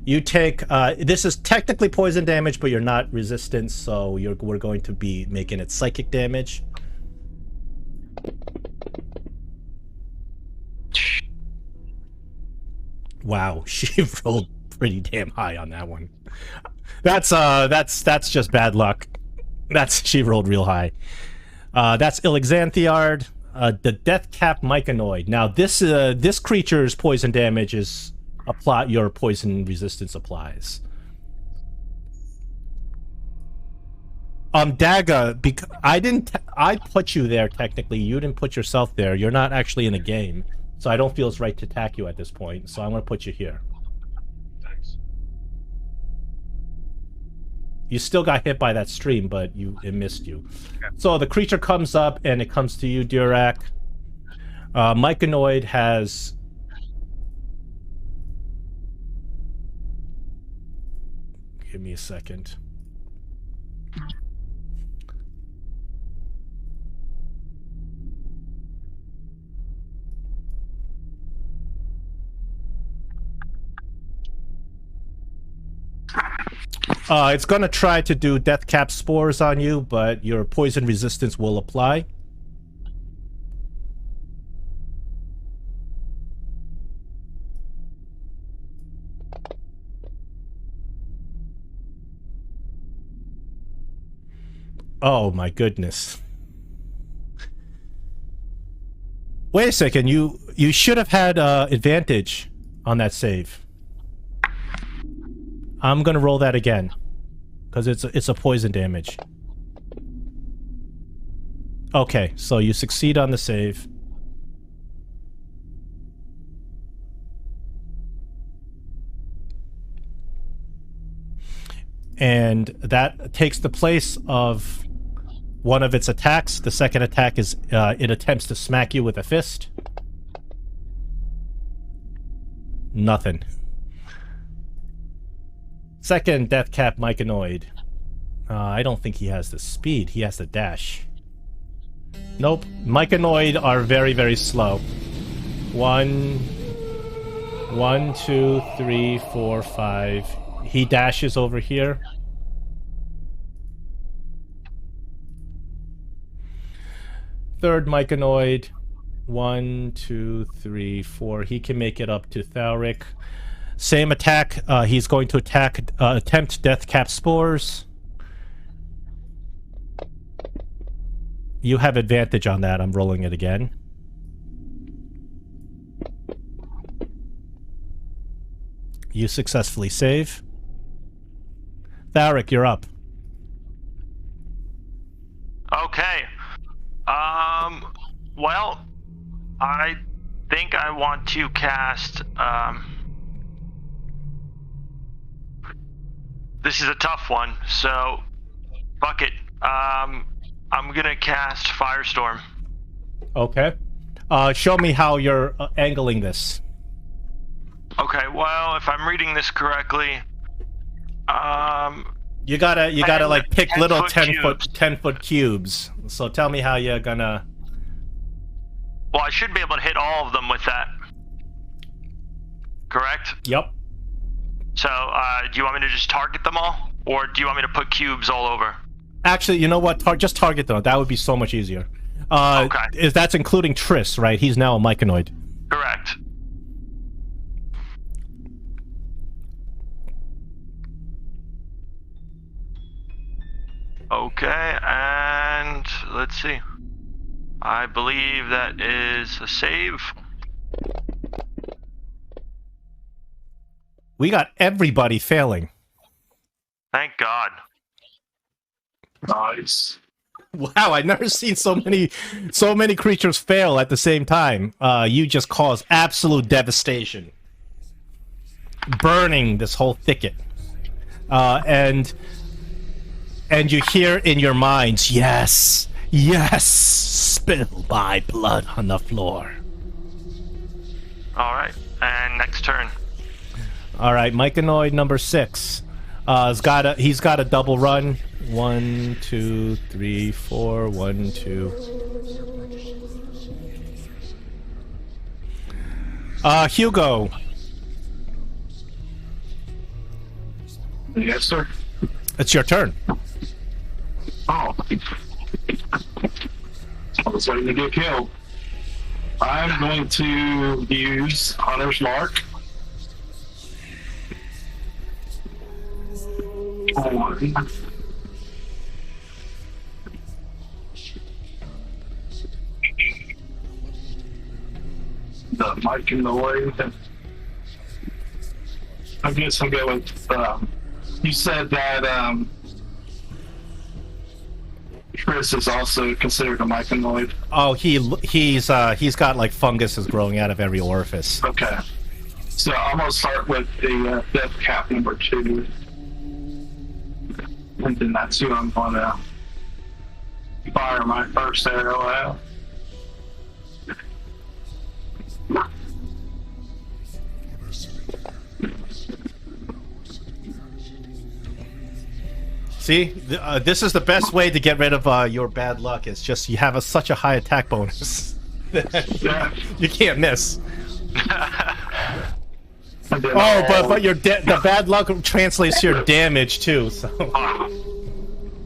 You take, this is technically poison damage, but you're not resistant, so we're going to be making it psychic damage. Wow, she rolled pretty damn high on that one. That's just bad luck. She rolled real high. That's Ilxanthiard, the Death Cap Myconoid. Now this creature's poison damage is your poison resistance applies. Daga, because I put you there technically. You didn't put yourself there. You're not actually in the game, so I don't feel it's right to attack you at this point. So I'm gonna put you here.
Thanks.
You still got hit by that stream, but it missed you.
Okay.
So the creature comes up and it comes to you, Durak. Myconoid has. Give me a second. It's gonna try to do Death Cap Spores on you, but your poison resistance will apply. Oh my goodness. Wait a second, you should have had advantage on that save. I'm gonna roll that again, because it's a poison damage. Okay, so you succeed on the save. And that takes the place of one of its attacks. The second attack is it attempts to smack you with a fist. Nothing. Second Death Cap Myconoid. I don't think he has the speed. He has the dash. Nope. Myconoid are very, very slow. 1, 2, 3, 4, 5. He dashes over here. Third Myconoid. 1, 2, 3, 4. He can make it up to Thalric. Same attack. He's going to attempt Death Cap Spores. You have advantage on that. I'm rolling it again. You successfully save. Thalric, you're up.
Okay. Well, I think I want to cast, this is a tough one, so fuck it. I'm gonna cast Firestorm.
Okay. Show me how you're angling this.
Okay, well, if I'm reading this correctly,
You gotta like pick little
10
10 foot cubes. So tell me how you're gonna.
well, I should be able to hit all of them with that. Correct?
Yep.
So, do you want me to just target them all? Or do you want me to put cubes all over?
Actually, you know what? Just target them. That would be so much easier.
Okay.
That's including Triss, right? He's now a Myconoid.
Correct. Okay, and let's see. I believe that is a save.
We got everybody failing.
Thank God.
Nice.
Wow, I've never seen so many creatures fail at the same time. You just caused absolute devastation. Burning this whole thicket. And And you hear in your minds, yes, yes, spill my blood on the floor.
All right, and next turn.
All right, Myconoid number 6. He's got a double run. 1, 2, 3, 4. 1, 2. Hugo.
Yes, sir.
It's your turn.
Oh. I was waiting to get killed. I'm going to use Hunter's Mark. On the Myconoid. I guess I'll go with, you said that, Chris is also considered a Myconoid.
Oh, he's got like funguses growing out of every orifice.
Okay. So I'm going to start with the death cap number 2. And then that's who I'm going to fire my first arrow at.
See, this is the best way to get rid of your bad luck. It's just you have such a high attack bonus. You can't miss. Oh, but your the bad luck translates to your damage too. So.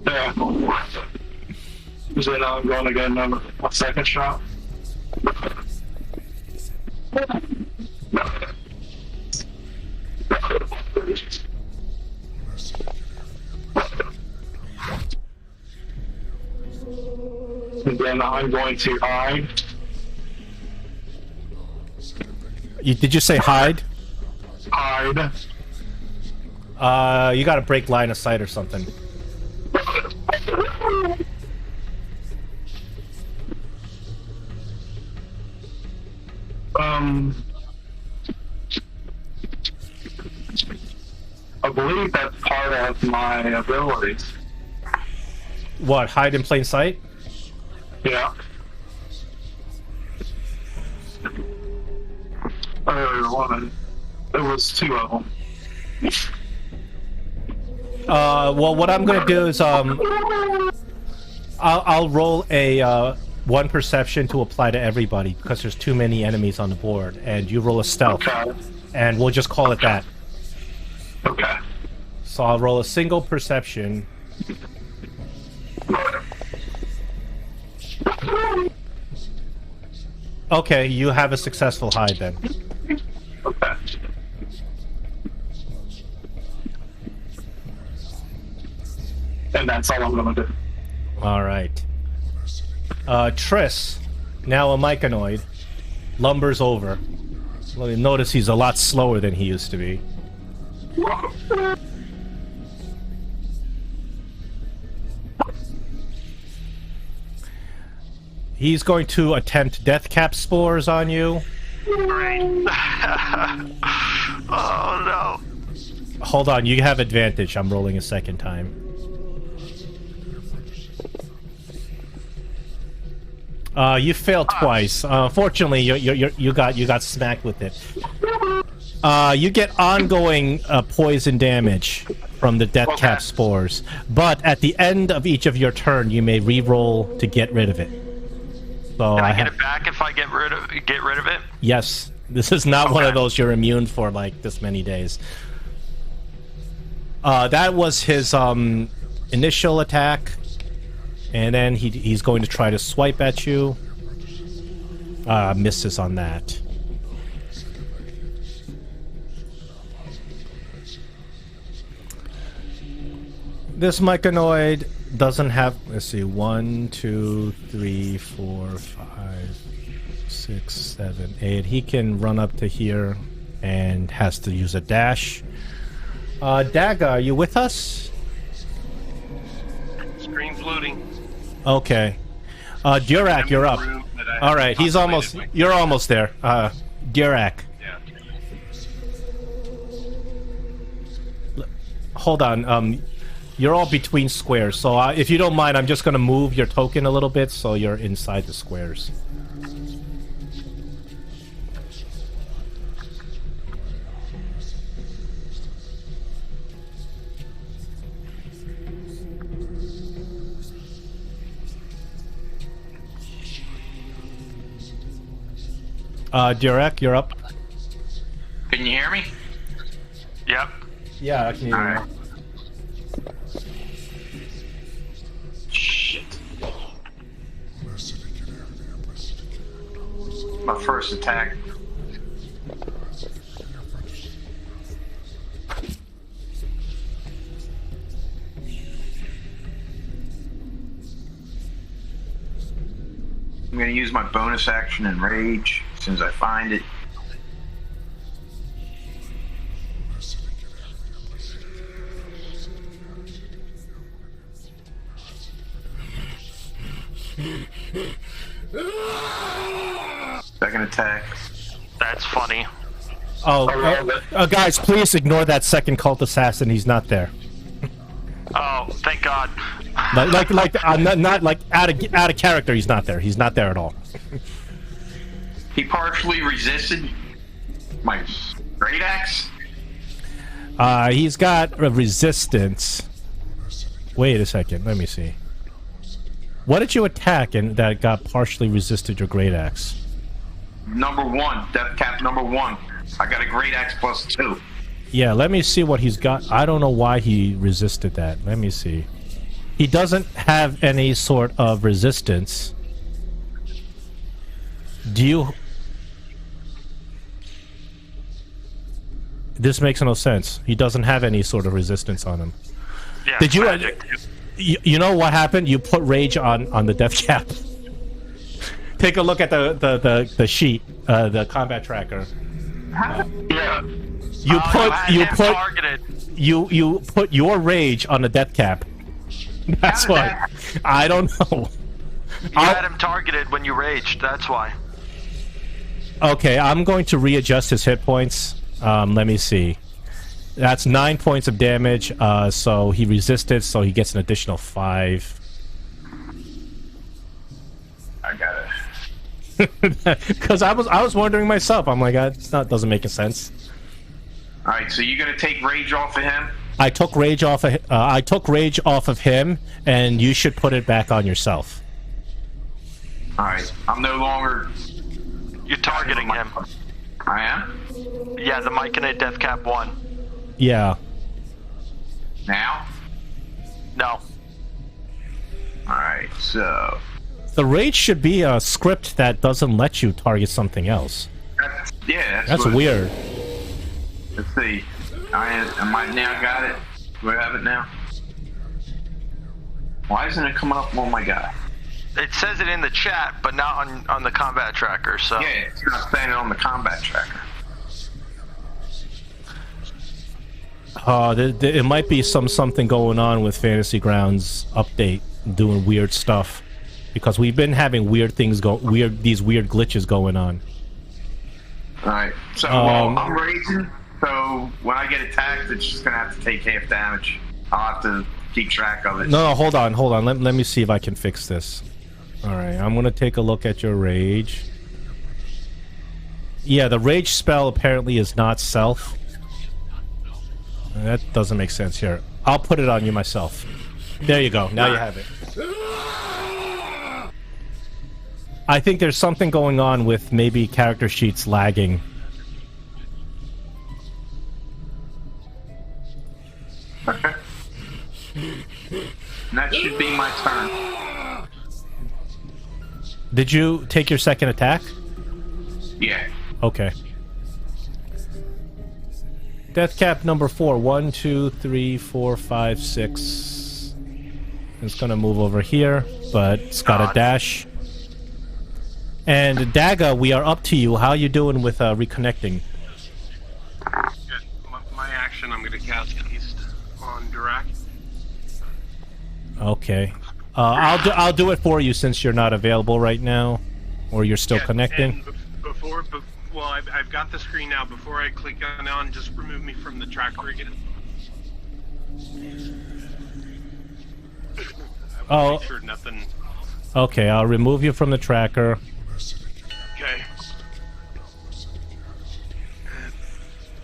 Yeah. So now I'm going to get a second shot. And then I'm going to hide.
Did you say hide?
Hide.
You gotta break line of sight or something.
I believe that's part of my abilities.
What, hide in plain sight?
Yeah. There was 2 of them.
Well, what I'm gonna do is I'll roll a 1 perception to apply to everybody because there's too many enemies on the board, and you roll a stealth,
Okay.
and we'll just call it that.
Okay.
So I'll roll a single perception. Okay, you have a successful hide then.
Okay. And that's all I'm gonna do.
All right. Triss, now a Myconoid, lumbers over. Well, you notice he's a lot slower than he used to be. He's going to attempt death cap spores on you.
Great. Oh no.
Hold on, you have advantage. I'm rolling a second time. You failed twice. Fortunately, you got smacked with it. You get ongoing poison damage from the death cap spores, but at the end of each of your turn, you may re-roll to get rid of it. So
Can I get it back if I get rid of it?
Yes, this is not one of those you're immune for like this many days. That was his initial attack, and then he's going to try to swipe at you. Misses on that. This Myconoid doesn't have, let's see, 1, 2, 3, 4, 5, 6, 7, 8. He can run up to here and has to use a dash. Daga, are you with us?
Screen's loading.
Okay. Durak, you're up. All right, he's almost. You're almost there. Durak.
Yeah.
Hold on. You're all between squares, so if you don't mind, I'm just gonna move your token a little bit so you're inside the squares. Durek, you're up.
Can you hear me?
Yep.
Yeah, I can hear you.
Alright. Shit. My first attack. I'm going to use my bonus action and rage as soon as I find it. Second attack.
That's funny.
Guys, please ignore that second cult assassin. He's not there.
Oh, thank God.
Not like out of character. He's not there. He's not there at all.
He partially resisted my great axe.
He's got a resistance. Wait a second. Let me see. What did you attack and that got partially resisted your great axe?
Number 1, death cap number 1. I got a great axe +2.
Yeah, let me see what he's got. I don't know why he resisted that. Let me see. He doesn't have any sort of resistance. Do you... This makes no sense. He doesn't have any sort of resistance on him.
Yeah,
Did you...
magic.
You know what happened? You put rage on the death cap. Take a look at the sheet, the combat tracker.
Yeah.
You put your rage on the death cap. That's why. I don't know.
You had him targeted when you raged. That's why.
Okay, I'm going to readjust his hit points. Let me see. That's 9 points of damage. So he resisted, so he gets an additional 5.
I got it.
Because I was wondering myself. I'm like, doesn't make sense.
All right, so you're gonna take rage off of him.
I took rage off of him, and you should put it back on yourself.
All right, I'm no longer.
You're targeting him.
I am.
Yeah, the Myconid Death Cap 1.
Yeah.
Now.
No.
All right, so.
The rage should be a script that doesn't let you target something else.
That's
weird.
Let's see. I might now got it. Do I have it now? Why isn't it coming up on my guy?
It says it in the chat, but not on the combat tracker. So
yeah, it's not saying it on the combat tracker.
It might be something going on with Fantasy Grounds update, doing weird stuff, because we've been having these weird glitches going on.
All right, so I'm raging. So when I get attacked, it's just gonna have to take half damage. I'll have to keep track of it.
No, hold on. Let me see if I can fix this. All right, I'm gonna take a look at your rage. Yeah, the rage spell apparently is not self. That doesn't make sense here. I'll put it on you myself. There you go. Now you have it. I think there's something going on with maybe character sheets lagging.
Okay. And that should be my turn.
Did you take your second attack?
Yeah.
Okay. Death cap number 4. 1, 2, 3, 4, 5, 6. It's gonna move over here, but it's got a dash. And Daga, we are up to you. How are you doing with reconnecting?
Good. My action, I'm going to cast Haste on Dirac.
Okay. I'll do it for you since you're not available right now, or you're still connecting.
Well, I've got the screen now. Before I click on, just remove me from the tracker again.
Oh.
Make sure nothing.
Okay, I'll remove you from the tracker.
Okay.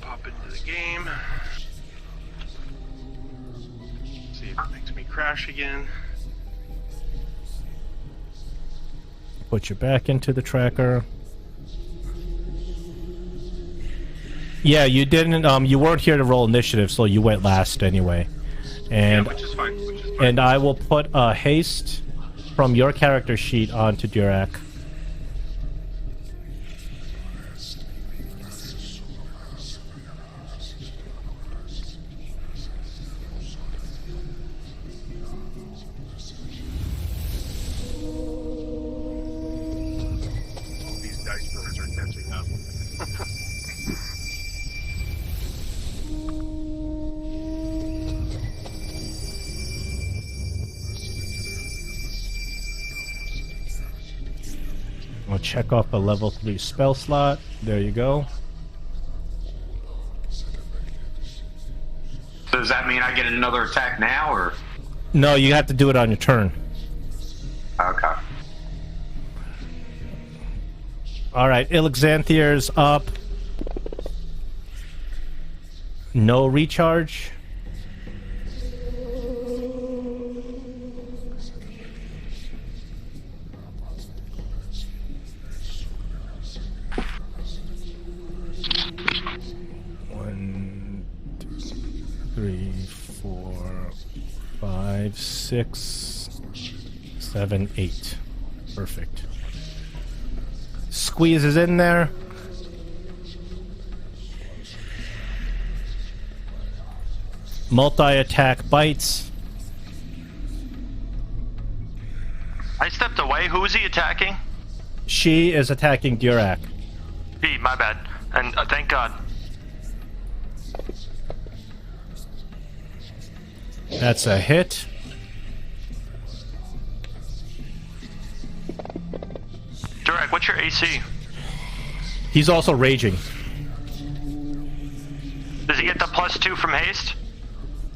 Pop into the game. See if it makes me crash again.
Put you back into the tracker. Yeah, you didn't. You weren't here to roll initiative, so you went last anyway. And
Yeah, which is fine.
and I will put a haste from your character sheet onto Durak.
These dice rolls are catching up.
I'll check off a level 3 spell slot. There you go.
So does that mean I get another attack now, or?
No, you have to do it on your turn.
Okay.
Alright, Ilxanthiard's up. No recharge. One, two, 3, 4, 5, 6, 7, 8. Perfect. Squeezes in there. Multi-attack bites.
I stepped away. Who is he attacking?
She is attacking Durak.
He, my bad. And thank God.
That's a hit.
Durak, what's your AC?
He's also raging.
Does he get the +2 from haste?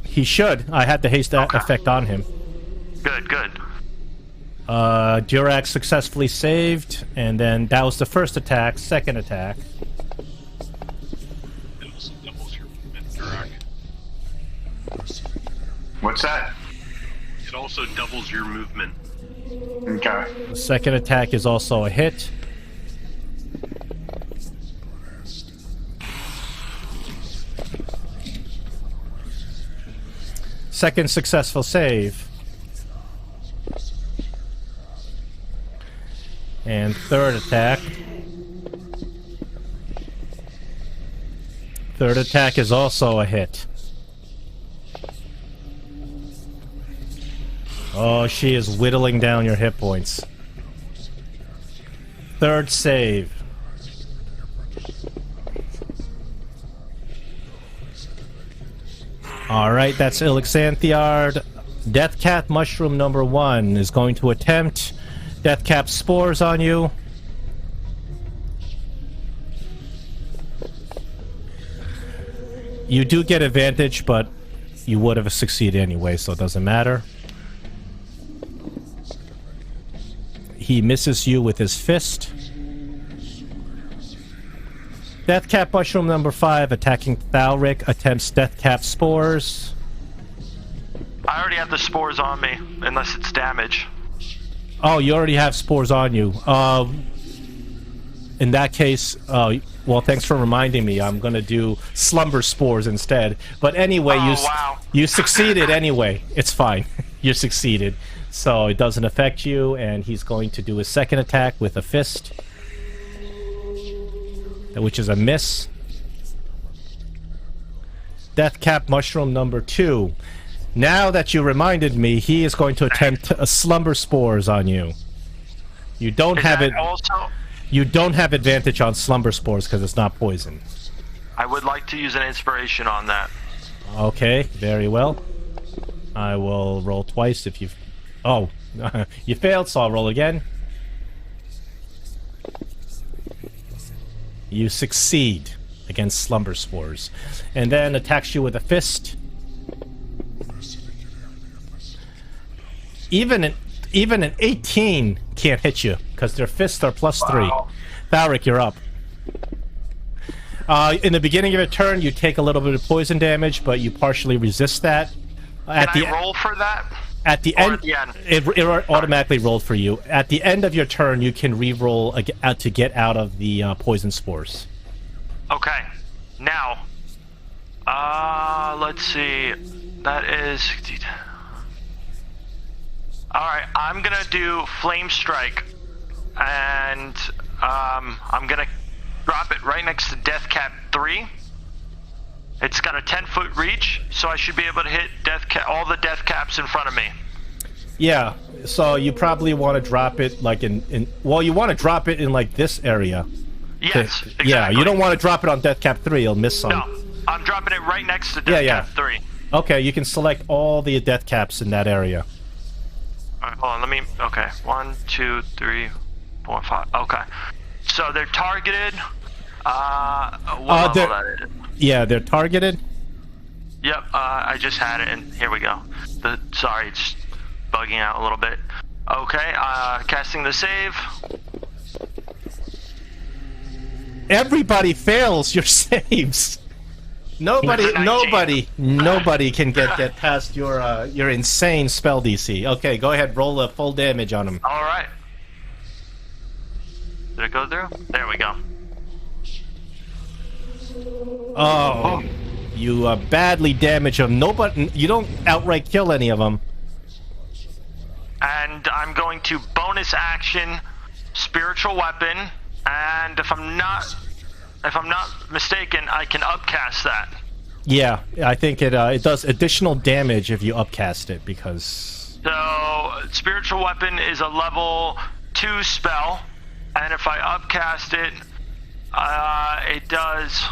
He should. I had the haste
Okay.
effect on him.
Good, good.
Durak successfully saved, and then that was the first attack. Second attack.
It also doubles your movement, Durak.
What's that?
It also doubles your movement.
Okay.
The second attack is also a hit. Second successful save. And third attack. Third attack is also a hit. Oh, she is whittling down your hit points. Third save. Alright, that's Ilxanthiard. Deathcap Mushroom number 1 is going to attempt Deathcap Spores on you. You do get advantage, but you would have succeeded anyway, so it doesn't matter. He misses you with his fist. Deathcap Mushroom number 5 attacking Thalric attempts Deathcap Spores.
I already have the spores on me, unless it's damage.
Oh, you already have spores on you. In that case, well, thanks for reminding me. I'm gonna do slumber spores instead. But anyway,
Wow.
you succeeded anyway. It's fine. You succeeded. So it doesn't affect you, and he's going to do his second attack with a fist, which is a miss. Deathcap Mushroom number 2. Now that you reminded me, he is going to attempt a slumber spores on you. You don't
Is
have
that
it.
also?
You don't have advantage on slumber spores because it's not poison.
I would like to use an inspiration on that.
Okay, very well. I will roll twice if you've... Oh, you failed, so I'll roll again. You succeed against slumber spores. And then attacks you with a fist. even an 18 can't hit you because their fists are +3.
Wow.
Tharic, you're up. In the beginning of your turn, you take a little bit of poison damage, but you partially resist that.
Can I roll for that?
At the
Or
end,
at the end?
it automatically rolled for you. At the end of your turn, you can re-roll to get out of the poison spores.
Okay. Now, let's see. That is... Alright, I'm gonna do Flame Strike. And, I'm gonna drop it right next to Death Cap 3. It's got a 10-foot reach, so I should be able to hit all the Death Caps in front of me.
Yeah, so you probably want to drop it like well, you want to drop it in like this area.
Yes, exactly.
Yeah, you don't want to drop it on Death Cap 3, you'll miss some.
No, I'm dropping it right next to Death Cap 3.
Okay, you can select all the Death Caps in that area.
Alright, hold on, let me... Okay, 1, 2, 3, 4, 5... Okay. So they're targeted... what level that is?
Yeah, they're targeted.
Yep, I just had it, and here we go. Sorry, it's bugging out a little bit. Okay, casting the save.
Everybody fails your saves. Nobody can get past your insane spell DC. Okay, go ahead, roll a full damage on him.
All right. Did it go through? There we go.
Oh, you badly damage them. You don't outright kill any of them.
And I'm going to bonus action spiritual weapon, and if I'm not mistaken, I can upcast that.
Yeah, I think it does additional damage if you upcast it because.
So spiritual weapon is a level 2 spell, and if I upcast it, it does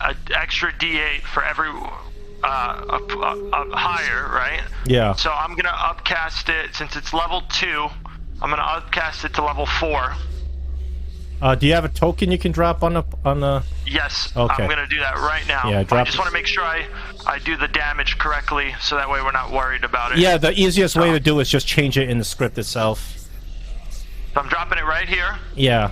an extra D8 for every higher, right?
Yeah.
So I'm gonna upcast it since it's level 2. I'm gonna upcast it to level 4.
Do you have a token you can drop on the?
Yes.
Okay.
I'm gonna do that right now.
Yeah,
I just want to make sure I do the damage correctly, so that way we're not worried about it.
Yeah, the easiest way to do is just change it in the script itself.
So I'm dropping it right here.
Yeah.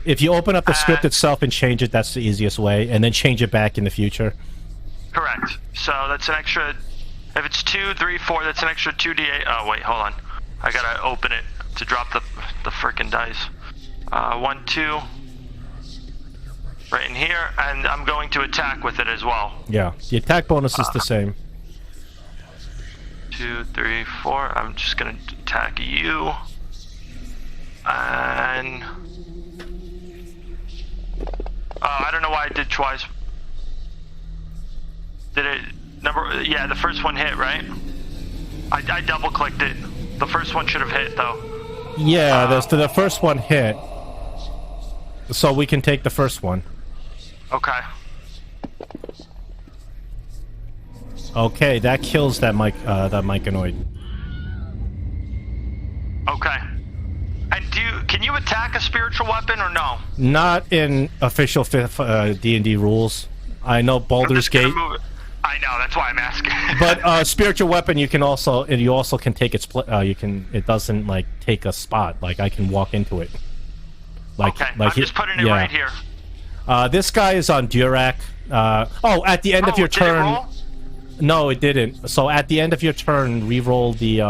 If you open up the script itself and change it, that's the easiest way, and then change it back in the future.
Correct. So that's an extra. If it's 2, 3, 4, that's an extra 2d8. Oh wait, hold on. I gotta open it to drop the frickin' dice. 1, 2. Right in here, and I'm going to attack with it as well.
Yeah, the attack bonus is the same.
2, 3, 4. I'm just gonna attack you. And I don't know why I did twice. Did it yeah, the first one hit, right? I double clicked it. The first one should have hit though.
Yeah, the first one hit. So we can take the first one.
Okay.
Okay, that kills that myconoid.
Okay. And can you attack a spiritual weapon or no?
Not in official D&D rules. I know Baldur's Gate.
I know, that's why I'm asking.
But spiritual weapon, you also can take its it doesn't like take a spot. Like I can walk into it.
Okay, I'm just putting it right here.
This guy is on Durac. At the end of your turn.
Did it roll?
No, it didn't. So at the end of your turn, re-roll the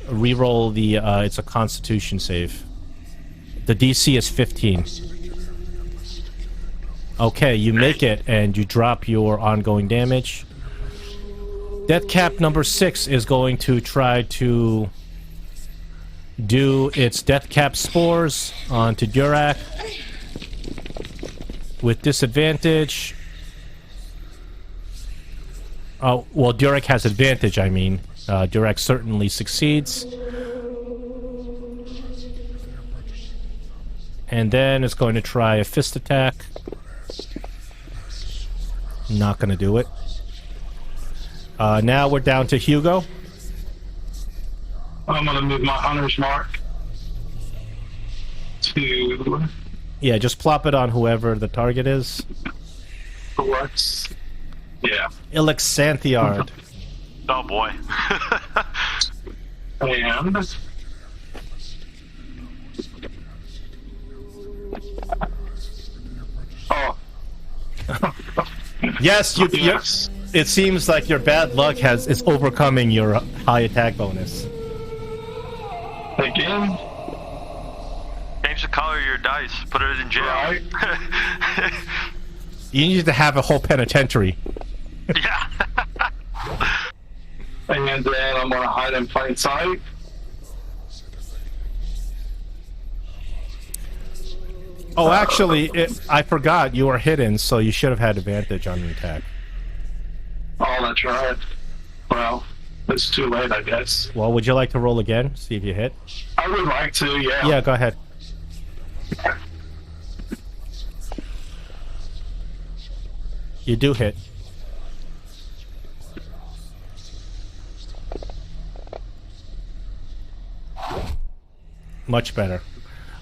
it's a Constitution save. The DC is 15. Okay, you make it and you drop your ongoing damage. Death Cap number 6 is going to try to do its Death Cap spores onto Durac with disadvantage. Oh, well, Durac has advantage, I mean. Durac certainly succeeds. And then it's going to try a fist attack. Not going to do it. Now we're down to Hugo.
I'm going to move my hunter's mark to...
Yeah, just plop it on whoever the target is.
What's... Yeah.
Ilxanthiard.
Oh boy.
And oh,
Yes, you.
yes.
It seems like your bad luck is overcoming your high attack bonus.
Again,
Change the color of your dice. Put it in jail.
right?
You need to have a whole penitentiary.
Yeah.
And then I'm gonna hide in plain sight.
Oh, actually, I forgot you were hidden, so you should have had advantage on the attack.
Oh, that's right. Well, it's too late, I guess.
Well, would you like to roll again? See if you hit.
I would like to, yeah.
Yeah, go ahead. You do hit. Much better.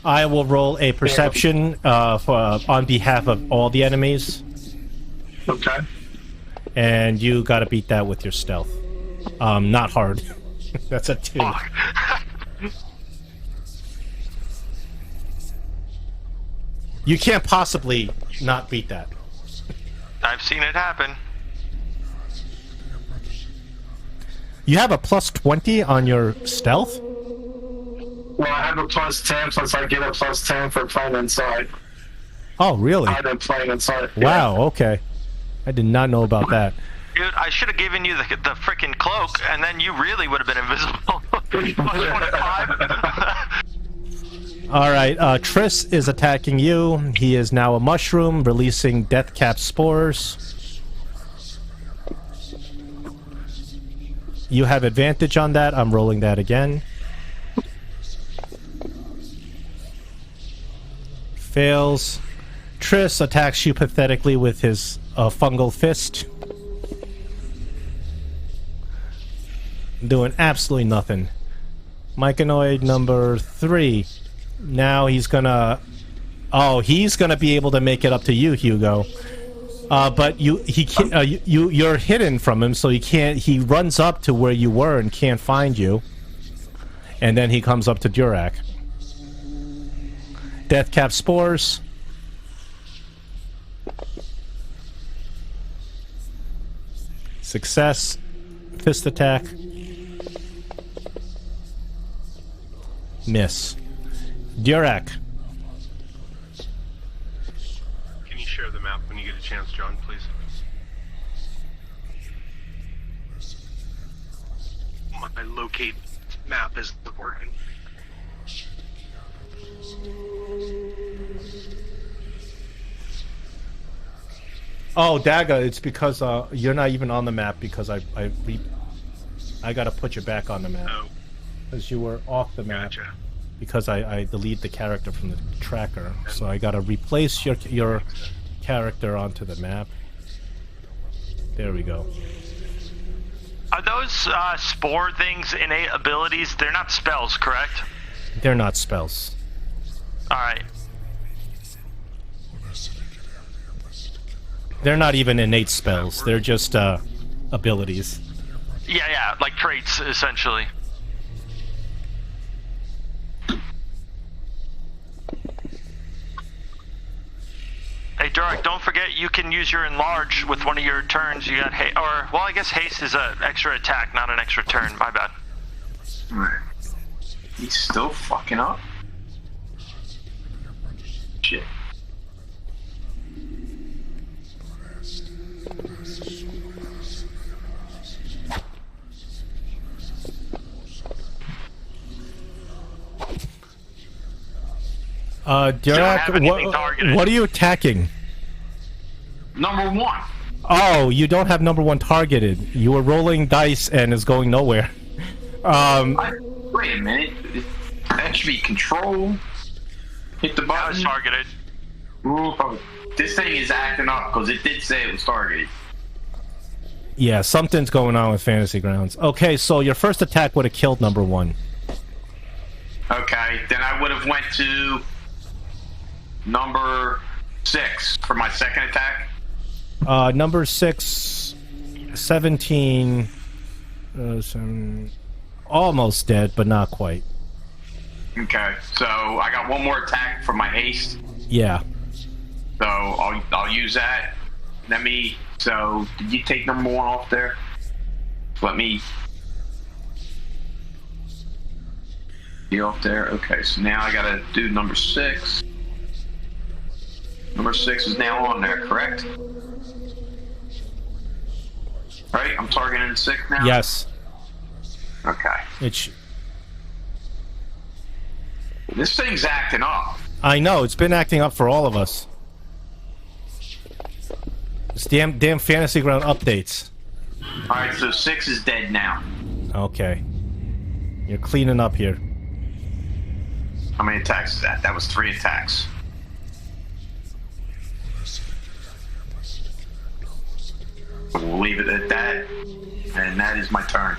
I will roll a perception on behalf of all the enemies,
Okay.
and you gotta beat that with your stealth. Not hard. That's a 2.
Fuck.
You can't possibly not beat that.
I've seen it happen.
You have a plus 20 on your stealth?
Well, I have a plus 10, plus I get a plus 10 for plain inside.
Oh, really?
I didn't plain inside.
Wow, okay. I did not know about that.
Dude, I should have given you the freaking cloak, and then you really would have been invisible. Plus 25.
Alright, Triss is attacking you. He is now a mushroom, releasing death cap spores. You have advantage on that. I'm rolling that again. Fails. Triss attacks you pathetically with his fungal fist. Doing absolutely nothing. Myconoid number 3. Now he's gonna... Oh, he's gonna be able to make it up to you, Hugo. But he can't, you're hidden from him, so he can't... He runs up to where you were and can't find you. And then he comes up to Durak. Death cap spores. Success. Fist attack. Miss. Durak.
Can you share the map when you get a chance, John, please? My locate map isn't working.
Oh, Daga, it's because you're not even on the map because I gotta put you back on the map.
Oh,
Because you were off the map.
gotcha.
Because I delete the character from the tracker. So I gotta replace your character onto the map. There we go.
Are those spore things innate abilities? They're not spells, correct?
They're not spells.
Alright.
They're not even innate spells. They're just abilities.
Yeah, like traits, essentially. Hey, Durak, don't forget you can use your enlarge with one of your turns. You got haste, or, well, I guess haste is an extra attack, not an extra turn. My bad.
He's still fucking up. Shit.
Durak, what are you attacking?
Number 1.
Oh, you don't have number 1 targeted. You were rolling dice and it's going nowhere.
Wait a minute. That should be control. Hit the
That
button.
was targeted.
Ooh, this thing is acting up because it did say it was targeted.
Yeah, something's going on with Fantasy Grounds. Okay, so your first attack would have killed number 1.
Okay, then I would have went to number 6 for my second attack.
Number 6, 17. So almost dead, but not quite.
Okay, so I got one more attack for my haste.
Yeah.
So I'll use that. So did you take number 1 off there? Let me. You off there? Okay, so now I gotta do number 6. Number 6 is now on there, correct? Right, I'm targeting 6 now?
Yes.
Okay. This thing's acting up.
I know, it's been acting up for all of us. This damn Fantasy Ground updates.
Alright, so 6 is dead now.
Okay. You're cleaning up here.
How many attacks is that? That was 3 attacks. We'll leave it at that. And that is my turn.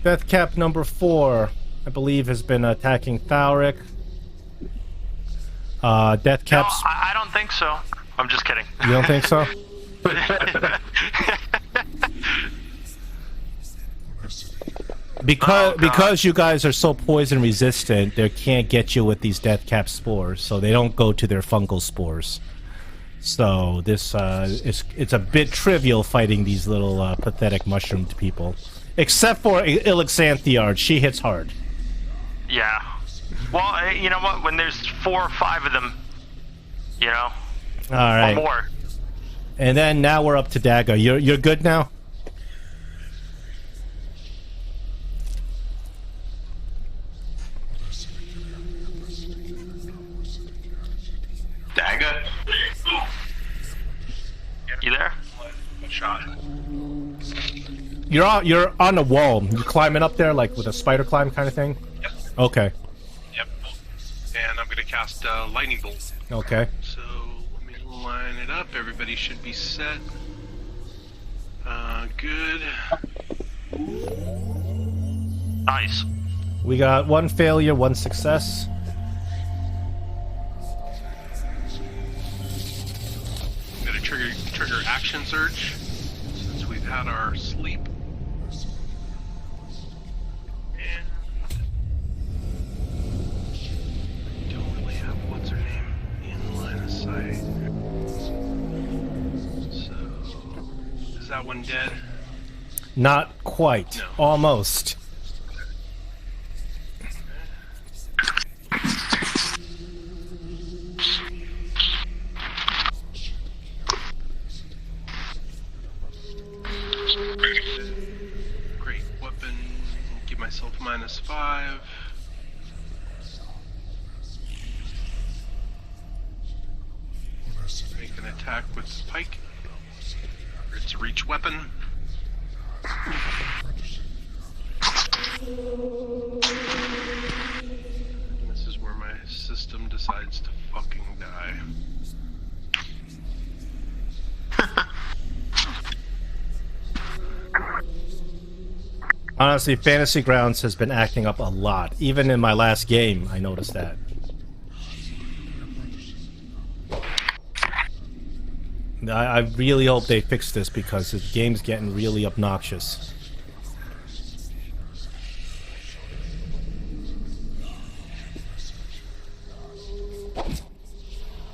Death Cap number 4, I believe, has been attacking Thalric. Death
No,
Cap's...
I don't think so. I'm just kidding.
You don't think so? Because you guys are so poison resistant, they can't get you with these Death Cap spores, so they don't go to their fungal spores. So this it's a bit trivial fighting these little pathetic mushroomed people, except for Ilxanthiard. She hits hard.
Yeah. Well, you know what? When there's 4 or 5 of them, you know,
All right.
or more.
And then now we're up to Daga. You're good now.
Daga?
You there?
Shot.
You're on the wall. You climbing up there like with a spider climb kind of thing.
Yep.
Okay.
Yep. And I'm gonna cast lightning bolt.
Okay.
So let me line it up. Everybody should be set. Good.
Nice.
We got 1 failure, 1 success.
I'm gonna trigger action search since we've had our sleep. And don't really have what's her name in line of sight. So is that one dead?
Not quite.
No.
Almost.
Great weapon. Give myself -5. Make an attack with pike. It's a reach weapon. This is where my system decides to fucking die.
Honestly, Fantasy Grounds has been acting up a lot. Even in my last game, I noticed that. I really hope they fix this because the game's getting really obnoxious.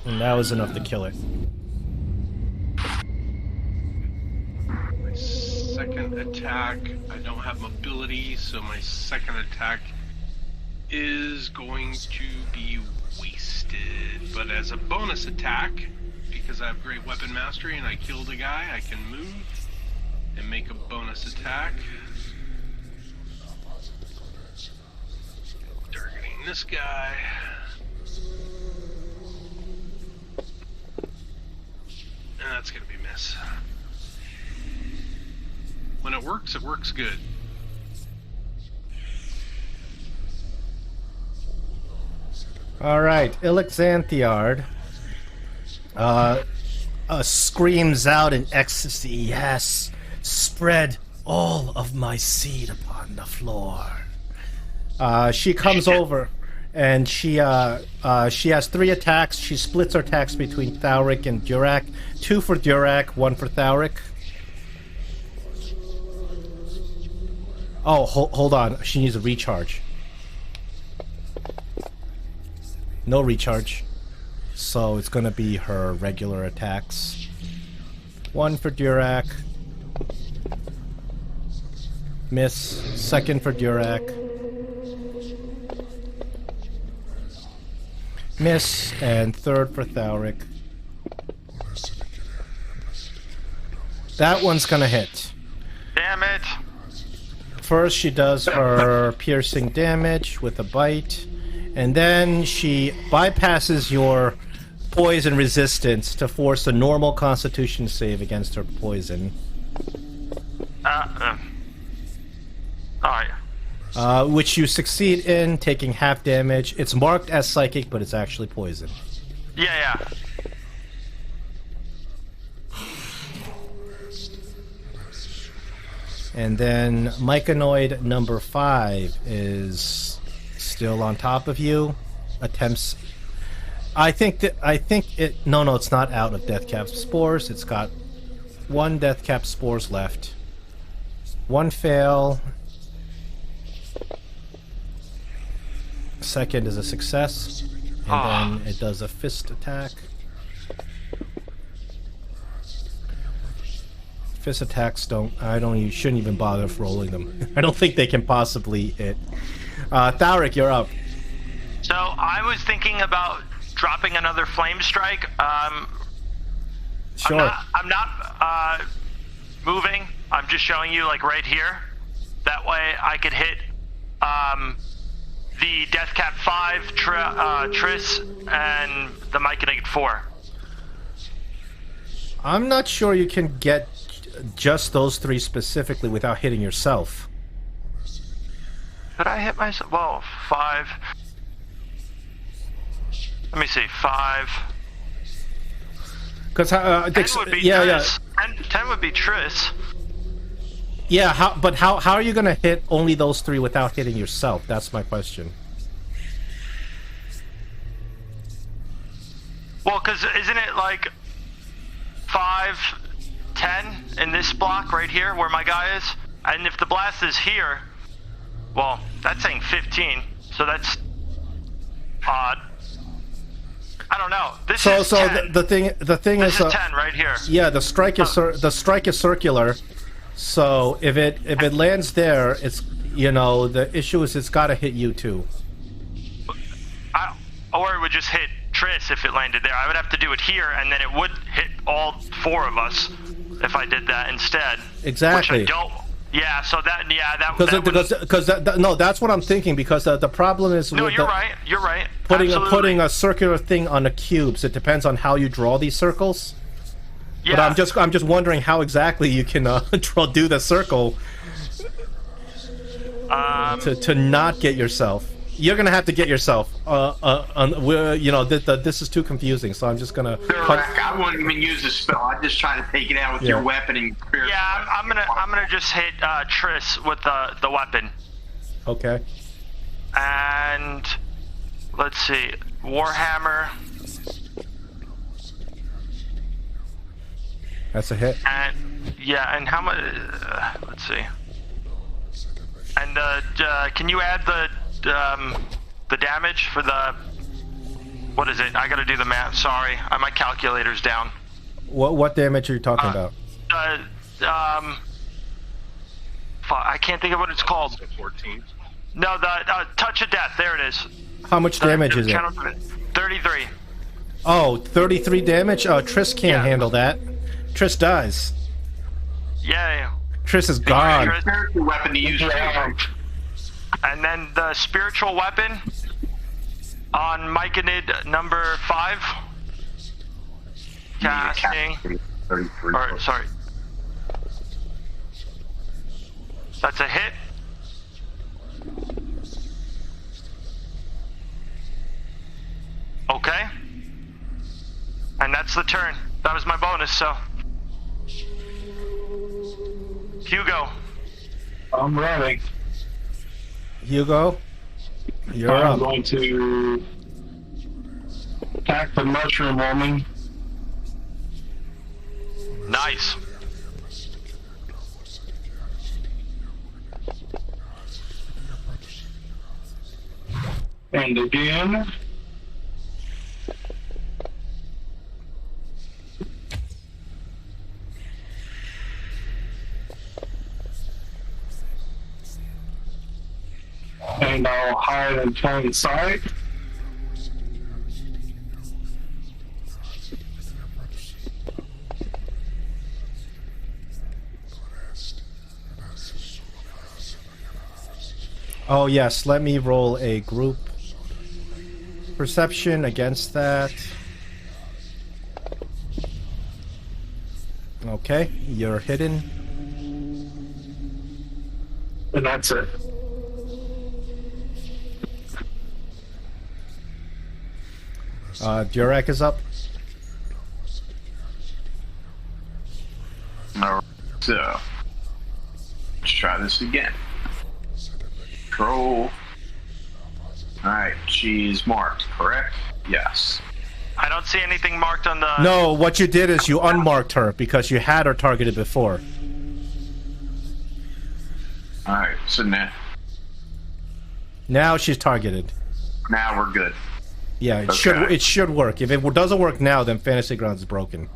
And that was enough to kill it.
My second attack, I don't have mobility, so my second attack is going to be wasted. But as a bonus attack, because I have great weapon mastery and I killed a guy, I can move and make a bonus attack. Targeting this guy. And that's gonna be miss. When it works good.
Alright, Ilxanthiard screams out in ecstasy, yes, spread all of my seed upon the floor. She comes over and she has 3 attacks. She splits her attacks between Thalric and Durak. 2 for Durak, 1 for Thalric. Oh, hold on. She needs a recharge. No recharge. So it's gonna be her regular attacks. 1 for Durac. Miss. 2nd for Durac. Miss. And 3rd for Thauric. That one's gonna hit.
Damn it.
First, she does her piercing damage with a bite, and then she bypasses your poison resistance to force a normal Constitution save against her poison.
Alright.
Which you succeed in, taking half damage. It's marked as psychic, but it's actually poison.
Yeah.
And then Myconoid number 5 is still on top of you. Attempts. I think it. No, it's not out of Deathcap spores. It's got 1 Deathcap spores left. 1 fail. 2nd is a success, and then it does a fist attack. Fist attacks you shouldn't even bother rolling them. I don't think they can possibly hit. Thauric, you're up.
So I was thinking about dropping another flame strike.
Sure.
I'm not moving. I'm just showing you like right here. That way I could hit the Deathcap 5, Triss, and the Myconid 4.
I'm not sure you can get just those 3 specifically without hitting yourself.
Could I hit myself? Well, 5. Let me see. 5.
Because
10 would be Triss. 10 would be Triss.
Yeah, how are you gonna hit only those 3 without hitting yourself? That's my question.
Well, because isn't it like 5, 10 in this block right here where my guy is? And if the blast is here, well, that's saying 15, so that's odd. I don't know. This is 10.
the thing
This
is
is 10 right here.
Yeah, the strike is circular. So if it lands there, it's the issue is it's got to hit you too.
Or it would just hit Triss if it landed there. I would have to do it here, and then it would hit all 4 of us if I did that instead.
Exactly.
Which I don't. Yeah. So that. Yeah.
No, that's what I'm thinking. Because the problem is.
No, you're right. You're right.
Putting a circular thing on the cubes. It depends on how you draw these circles.
Yeah.
But I'm just wondering how exactly you can do the circle to not get yourself. You're gonna have to get yourself. This is too confusing. So I'm just gonna.
I wouldn't even use the spell. I'd just try to take it out with your weapon and.
Yeah, I'm gonna just hit Triss with the weapon.
Okay.
And let's see, Warhammer.
That's a hit.
And how much? Let's see. And can you add the damage for the? What is it? I gotta do the math. Sorry, my calculator's down.
What damage are you talking about?
I can't think of what it's called.
14.
No, the touch of death. There it is.
How much damage is it?
33.
Oh, 33 damage? Oh, Triss can't handle that. Triss dies.
Yay.
Triss is gone.
Spiritual weapon to use.
And then the spiritual weapon on Myconid number 5. Casting.
33.
Or, sorry. That's a hit. Okay. And that's the turn. That was my bonus, so. Hugo.
I'm ready.
Hugo, you're
I'm
up.
going to attack the mushroom woman.
Nice.
And again. And I'll hide in plain sight.
Oh yes, let me roll a group perception against that. Okay, you're hidden.
And that's it.
Durek is up.
Alright, so let's try this again. Control. Alright, she's marked, correct? Yes.
I don't see anything marked on the...
No, what you did is you unmarked her because you had her targeted before.
Alright, so
Now she's targeted.
now we're good.
Yeah,
Okay.
it should work. If it doesn't work now, then Fantasy Grounds is broken.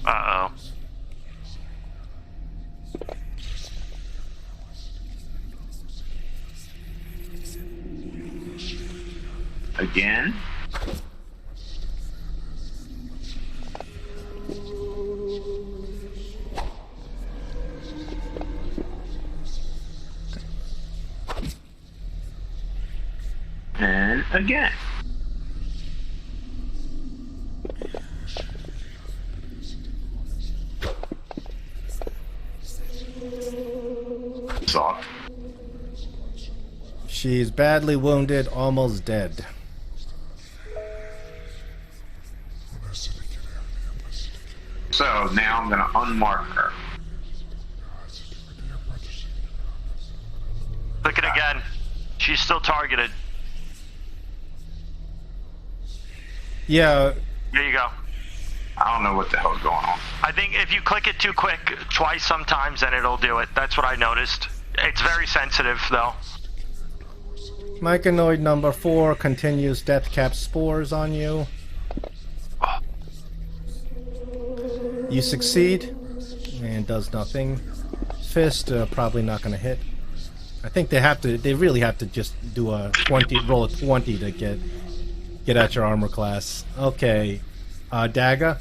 Uh-oh.
Again. And again. Suck.
She's badly wounded, almost dead.
So now I'm going to unmark her.
Click it again. She's still targeted.
Yeah,
There you go.
I don't know what the hell's going on.
I think if you click it too quick, twice sometimes, then it'll do it. That's what I noticed. It's very sensitive, though.
Myconoid number 4 continues death cap spores on you.
Oh,
You succeed, and does nothing. Fist, probably not going to hit. I think they really have to just do a 20, roll a 20 to get at your armor class. Okay, Dagger.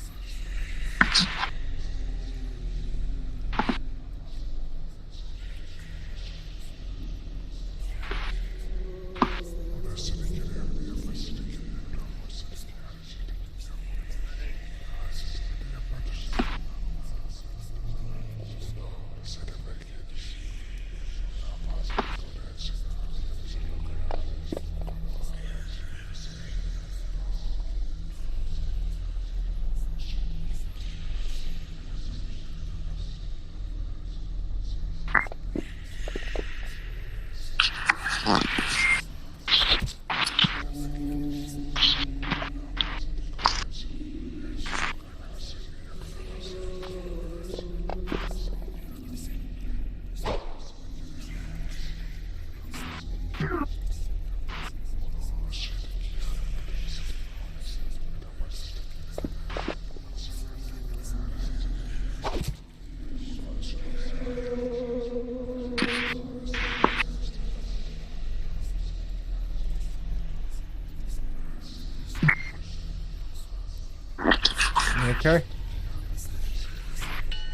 Okay.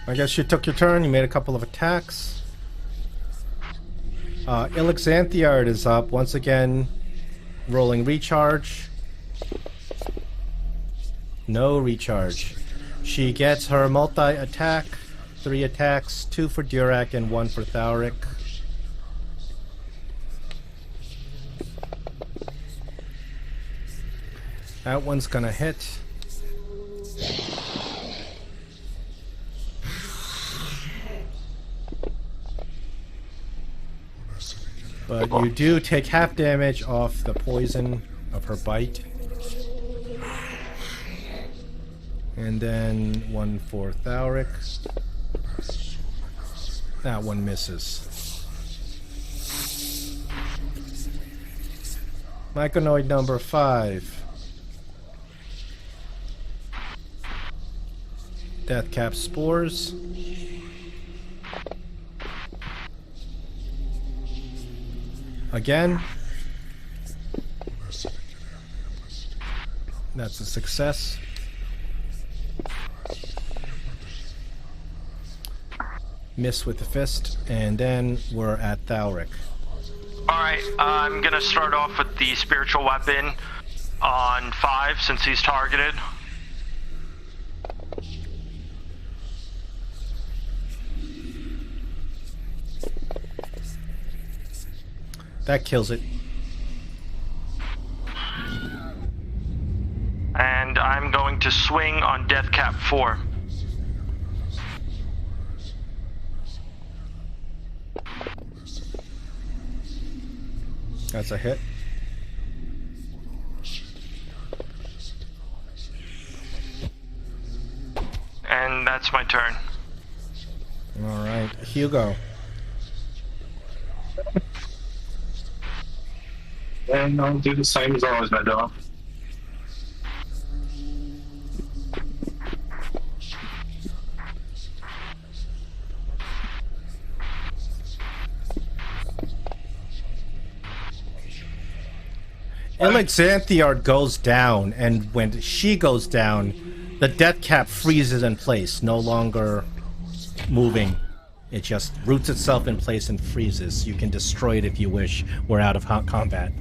I guess you took your turn. You made a couple of attacks. Ilxanthiard is up. Once again, rolling recharge. No recharge. She gets her multi-attack. 3 attacks. 2 for Durak and 1 for Thauric. That one's gonna hit. But you do take half damage off the poison of her bite. And then 1 for Thauric. That one misses. Myconoid number 5. Deathcap spores. Again. That's a success. Miss with the fist, and then we're at Thalric.
Alright, I'm gonna start off with the spiritual weapon on 5 since he's targeted.
That kills it.
And I'm going to swing on Deathcap 4.
That's a hit.
And that's my turn.
Alright, Hugo.
And I'll do the same as always, my dog.
Ilxanthiard goes down, and when she goes down, the death cap freezes in place, no longer moving. It just roots itself in place and freezes. You can destroy it if you wish. We're out of combat.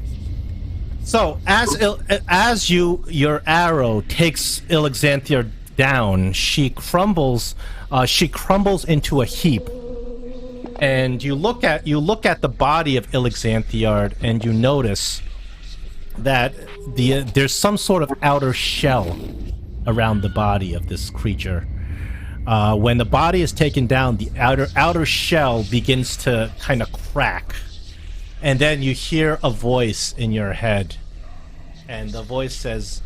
So, as your arrow takes Ilxanthiard down, she crumbles into a heap. And you look at the body of Ilxanthiard, and you notice that there's some sort of outer shell around the body of this creature. When the body is taken down, the outer shell begins to kind of crack, and then you hear a voice in your head, and the voice says,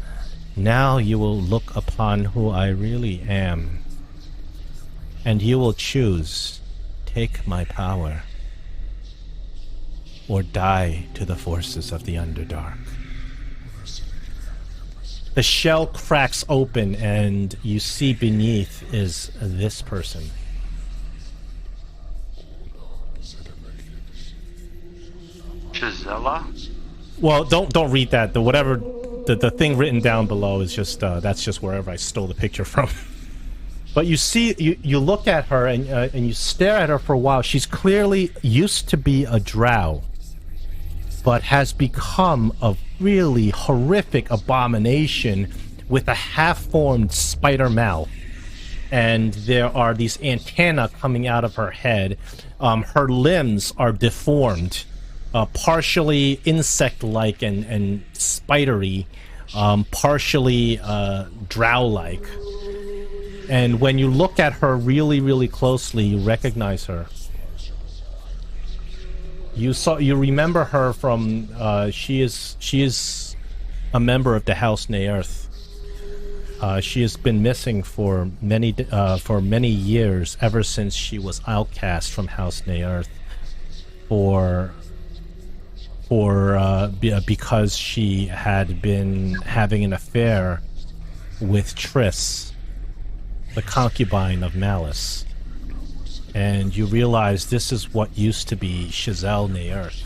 "Now you will look upon who I really am, and you will choose, take my power, or die to the forces of the Underdark." The shell cracks open, and you see beneath is this person.
Gisela?
Well, don't read that. The thing written down below is just that's just wherever I stole the picture from. But you see, you look at her and you stare at her for a while. She's clearly used to be a drow, but has become a really horrific abomination with a half-formed spider mouth. And there are these antennae coming out of her head. Her limbs are deformed, partially insect-like and spidery, partially drow-like. And when you look at her really, really closely, you recognize her. You remember her from she is a member of the House Nearth. She has been missing for many years, ever since she was outcast from House Nearth because she had been having an affair with Triss, the concubine of Malice. And you realize this is what used to be Chazelle Nearth.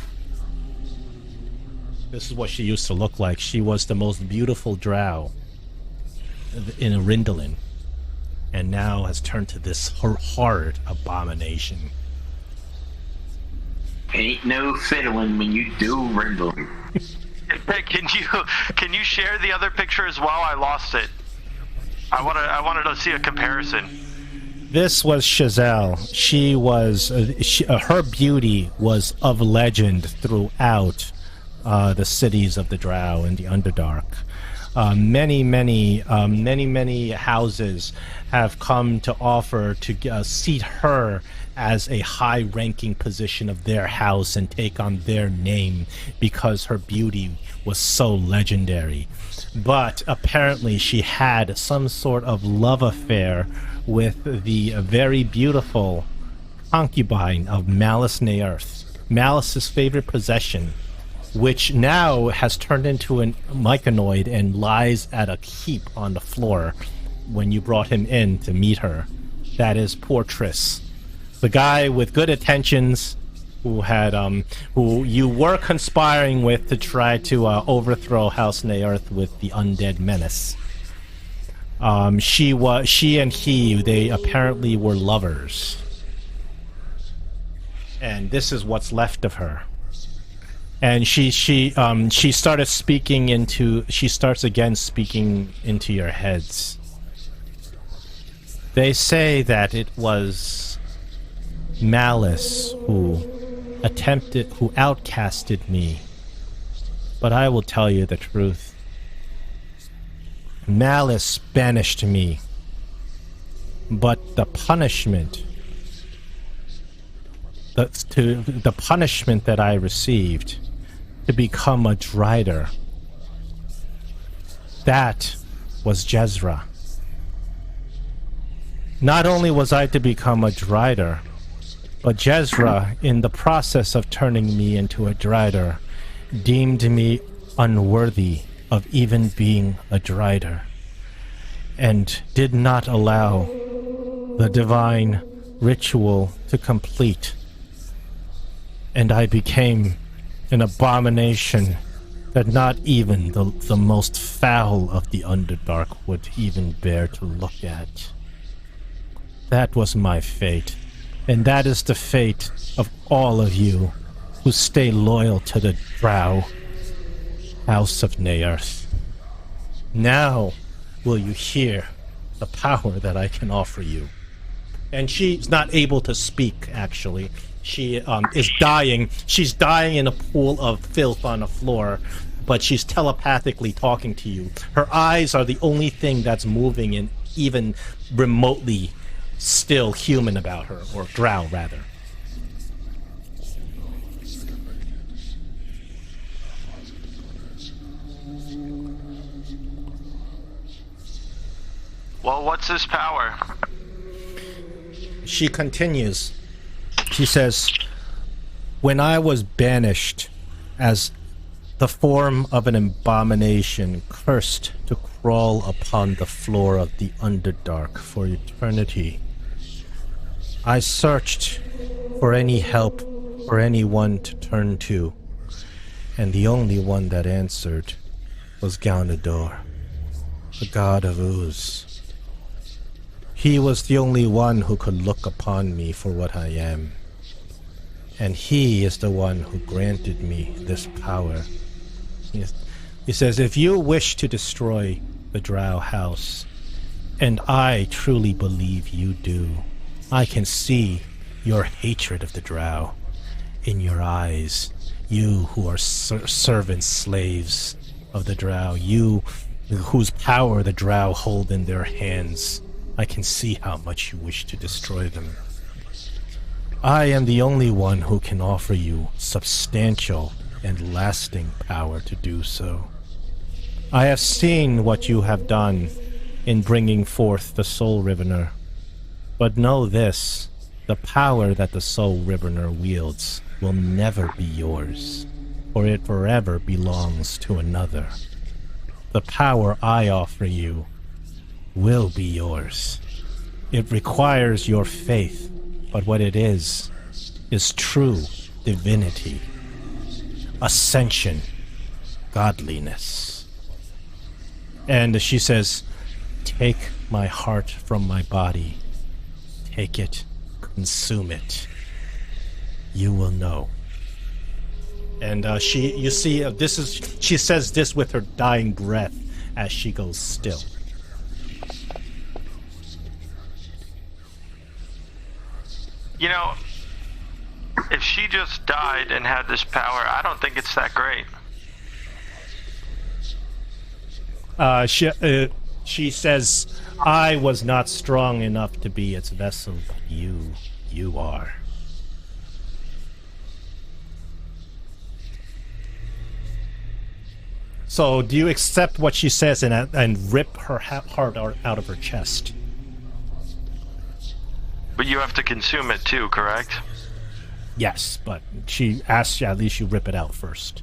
This is what she used to look like. She was the most beautiful drow in Arindolin, and now has turned to this horrid abomination.
Ain't no fiddling when you do Rindling.
Can you share the other picture as well? I lost it. I wanted to see a comparison.
This was Chazelle. Her beauty was of legend throughout the cities of the Drow and the Underdark. Many houses have come to offer to seat her as a high-ranking position of their house and take on their name because her beauty was so legendary. But apparently she had some sort of love affair with the very beautiful concubine of Malice Nearth, Malice's favorite possession. which now has turned into a myconoid and lies at a heap on the floor when you brought him in to meet her. That is poor Triss. The guy with good intentions who you were conspiring with to try to overthrow House Nearth with the undead menace. She and he, they apparently were lovers. And this is what's left of her. And she starts again speaking into your heads. They say that it was Malice who outcasted me. But I will tell you the truth. Malice banished me. But the punishment that I received to become a Drider, that was Jezra. Not only was I to become a Drider, but Jezra, in the process of turning me into a Drider, deemed me unworthy of even being a Drider, and did not allow the divine ritual to complete. And I became an abomination that not even the most foul of the Underdark would even bear to look at. That was my fate, and that is the fate of all of you who stay loyal to the Drow House of Nearth. Now will you hear the power that I can offer you. And she's not able to speak, actually. She is dying. She's dying in a pool of filth on the floor, but she's telepathically talking to you. Her eyes are the only thing that's moving and even remotely still human about her, or Drow, rather.
Well, what's his power?
She continues. She says, when I was banished as the form of an abomination, cursed to crawl upon the floor of the Underdark for eternity, I searched for any help or anyone to turn to, and the only one that answered was Gaunador, the god of ooze. He was the only one who could look upon me for what I am. And he is the one who granted me this power. He says, if you wish to destroy the Drow house, and I truly believe you do, I can see your hatred of the Drow in your eyes. You who are servants, slaves of the Drow, you whose power the Drow hold in their hands. I can see how much you wish to destroy them. I am the only one who can offer you substantial and lasting power to do so. I have seen what you have done in bringing forth the Soul Rivener, but know this, the power that the Soul Rivener wields will never be yours, for it forever belongs to another. The power I offer you will be yours. It requires your faith, but what it is true divinity, ascension, godliness. And she says, take my heart from my body. Take it, consume it. You will know. And she says this with her dying breath as she goes still.
You know, if she just died and had this power, I don't think it's that great.
She says, I was not strong enough to be its vessel, but you are. So, do you accept what she says and rip her heart out of her chest?
But you have to consume it too, correct?
Yes, but she asks you at least you rip it out first.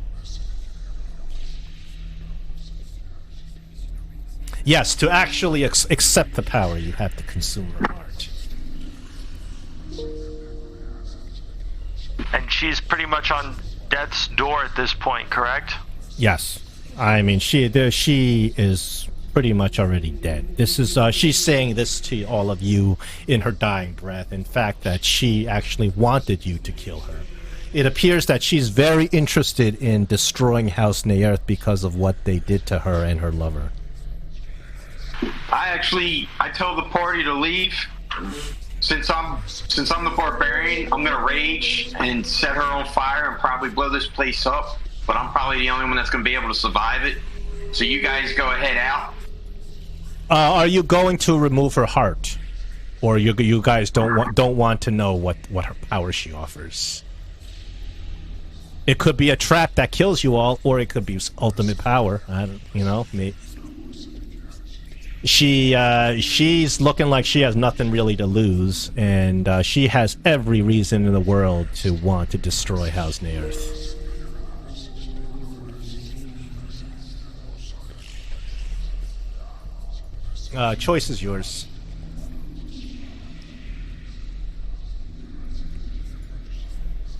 Yes, to actually accept the power, you have to consume her heart.
And she's pretty much on death's door at this point, correct?
Yes. I mean, she is pretty much already dead. This is she's saying this to all of you in her dying breath. In fact, that she actually wanted you to kill her. It appears that she's very interested in destroying House Neerth because of what they did to her and her lover.
I told the party to leave. Since I'm the barbarian, I'm gonna rage and set her on fire and probably blow this place up. But I'm probably the only one that's gonna be able to survive it. So you guys go ahead out.
Are you going to remove her heart, or you guys don't want to know what her power she offers? It could be a trap that kills you all, or it could be ultimate power. She's looking like she has nothing really to lose, and she has every reason in the world to want to destroy House Neerth. Choice is yours.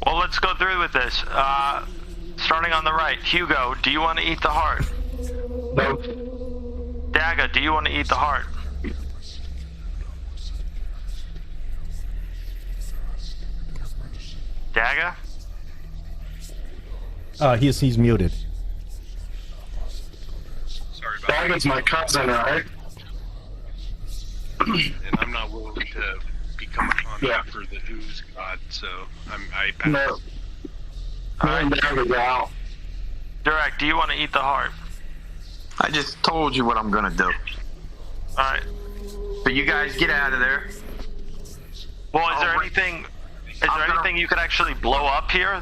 Well, let's go through with this. Starting on the right, Hugo, do you want to eat the heart?
No.
Daga, do you want to eat the heart? Daga?
He's muted.
Sorry about that.
Dagon's my cousin, right?
And I'm not willing to become a contact for the Ooze God, so I pass.
No. I'm Dagon's out.
Direct, do you want to eat the heart?
I just told you what I'm gonna do.
Alright.
But you guys get out of there.
Well, is there anything you could actually blow up here?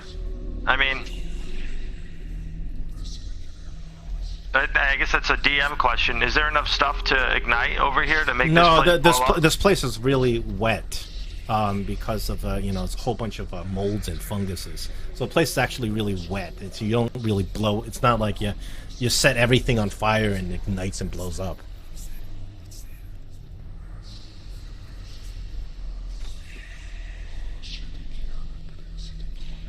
I mean, I guess that's a DM question. Is there enough stuff to ignite over here to make
this place is really wet because of it's a whole bunch of molds and funguses. So the place is actually really wet. You don't really blow. It's not like you set everything on fire and it ignites and blows up.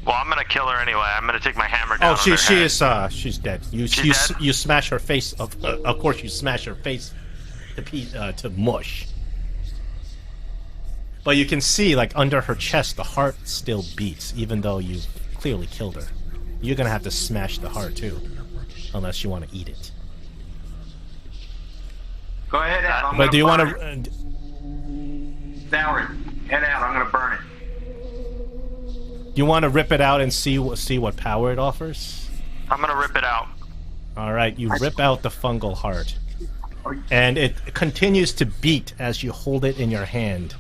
Well, I'm gonna kill her anyway. I'm gonna take my hammer down.
Oh, she's dead. You smash her face. Of course, you smash her face to mush. But you can see, like, under her chest, the heart still beats, even though you clearly killed her. You're gonna have to smash the heart too, unless you want to eat it.
Go ahead out.
But do you want to?
Darren, head out. I'm gonna burn it.
You want to rip it out and see what power it offers?
I'm gonna rip it out.
All right, you rip out the fungal heart, and it continues to beat as you hold it in your hand.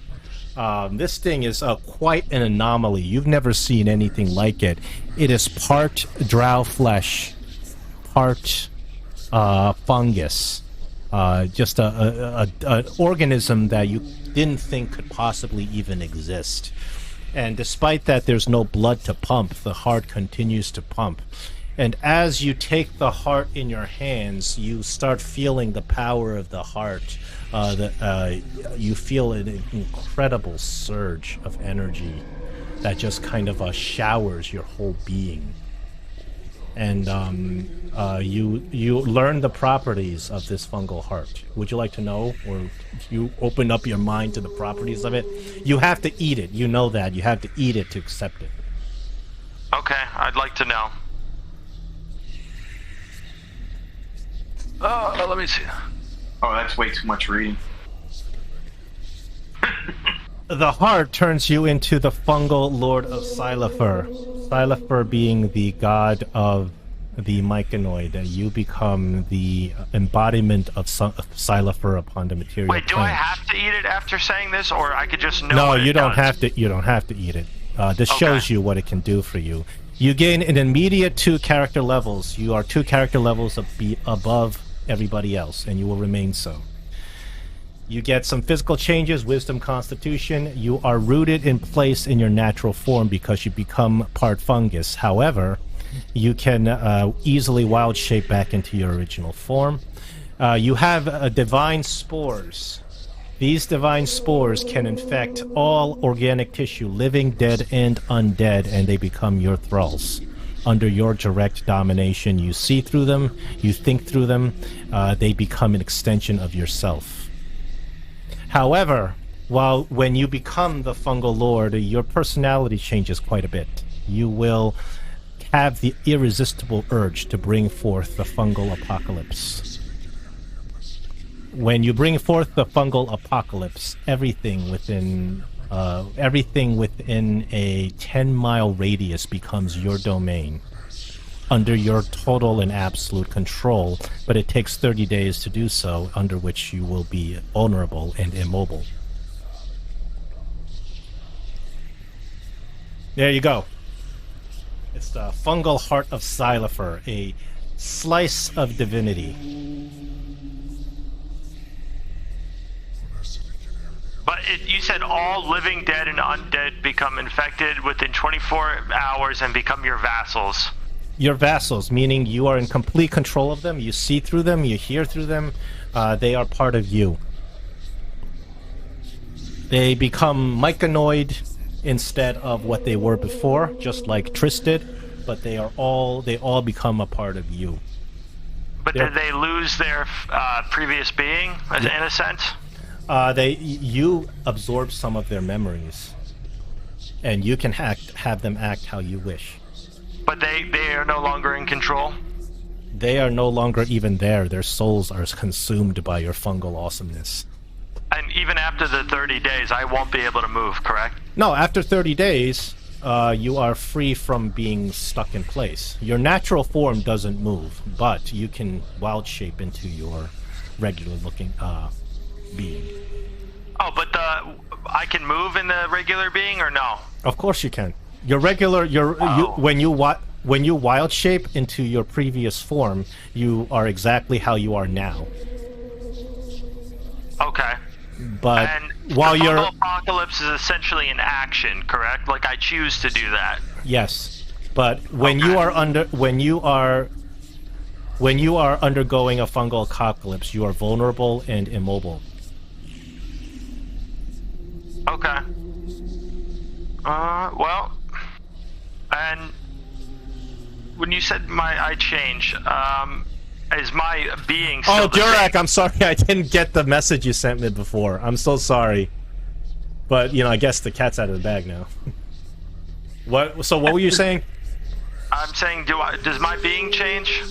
This thing is quite an anomaly. You've never seen anything like it. It is part drow flesh, part fungus. Just an organism that you didn't think could possibly even exist. And despite that, there's no blood to pump. The heart continues to pump. And as you take the heart in your hands, you start feeling the power of the heart. You feel an incredible surge of energy that just kind of showers your whole being. And you learn the properties of this fungal heart. Would you like to know, or you open up your mind to the properties of it? You have to eat it. You know that. You have to eat it to accept it.
Okay, I'd like to know. Let me see.
Oh, that's way too much reading.
The heart turns you into the fungal lord of Silafur. Silafur being the god of the myconoid, and you become the embodiment of Silafur upon the material
Wait, do
plane.
I have to eat it after saying this, or I could just know?
No,
what
you
it
don't
does?
have to. You don't have to eat it. This shows you what it can do for you. You gain an immediate 2 character levels. You are 2 character levels above everybody else, and you will remain so. You get some physical changes, wisdom, constitution. You are rooted in place in your natural form because you become part fungus. However, you can easily wild shape back into your original form. You have divine spores. These divine spores can infect all organic tissue, living, dead, and undead, and they become your thralls. Under your direct domination, you see through them, you think through them, they become an extension of yourself. However, when you become the fungal lord, your personality changes quite a bit. You will have the irresistible urge to bring forth the fungal apocalypse. When you bring forth the fungal apocalypse, everything within a 10-mile radius becomes your domain, under your total and absolute control, but it takes 30 days to do so, under which you will be vulnerable and immobile. There you go. It's the fungal heart of Xylophur, a slice of divinity.
But you said all living, dead, and undead become infected within 24 hours and become your vassals.
Your vassals, meaning you are in complete control of them, you see through them, you hear through them, they are part of you. They become myconoid instead of what they were before, just like Triss did, but they all become a part of you.
But did they lose their previous being, in a sense?
You absorb some of their memories, and you can have them act how you wish.
But they are no longer in control?
They are no longer even there. Their souls are consumed by your fungal awesomeness.
And even after the 30 days, I won't be able to move, correct?
No, after 30 days, you are free from being stuck in place. Your natural form doesn't move, but you can wild shape into your regular-looking being.
Oh, but I can move in the regular being, or no?
Of course you can. Your regular, when you wild shape into your previous form, you are exactly how you are now.
Okay.
But
and
while
the
you're
fungal apocalypse is essentially an action, correct? Like I choose to do that.
Yes, but when you are undergoing a fungal apocalypse, you are vulnerable and immobile.
Okay. Well, and when you said I change, is my being still the
Durak,
same?
I'm sorry, I didn't get the message you sent me before. I'm so sorry. But, I guess the cat's out of the bag now. So what were you saying?
I'm saying, does my being change?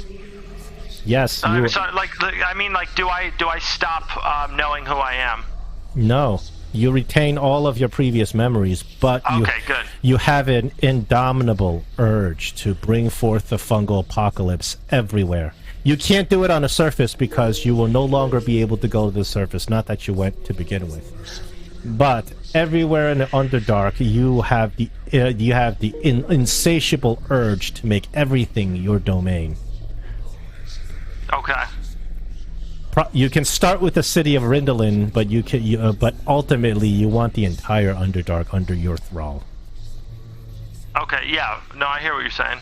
Yes.
Do I stop knowing who I am?
No. You retain all of your previous memories, but
good.
You have an indomitable urge to bring forth the fungal apocalypse everywhere. You can't do it on the surface because you will no longer be able to go to the surface, not that you went to begin with. But everywhere in the Underdark, you have the insatiable urge to make everything your domain.
Okay.
You can start with the city of Rindalin, but but ultimately you want the entire Underdark under your thrall.
Okay, yeah. No, I hear what you're saying.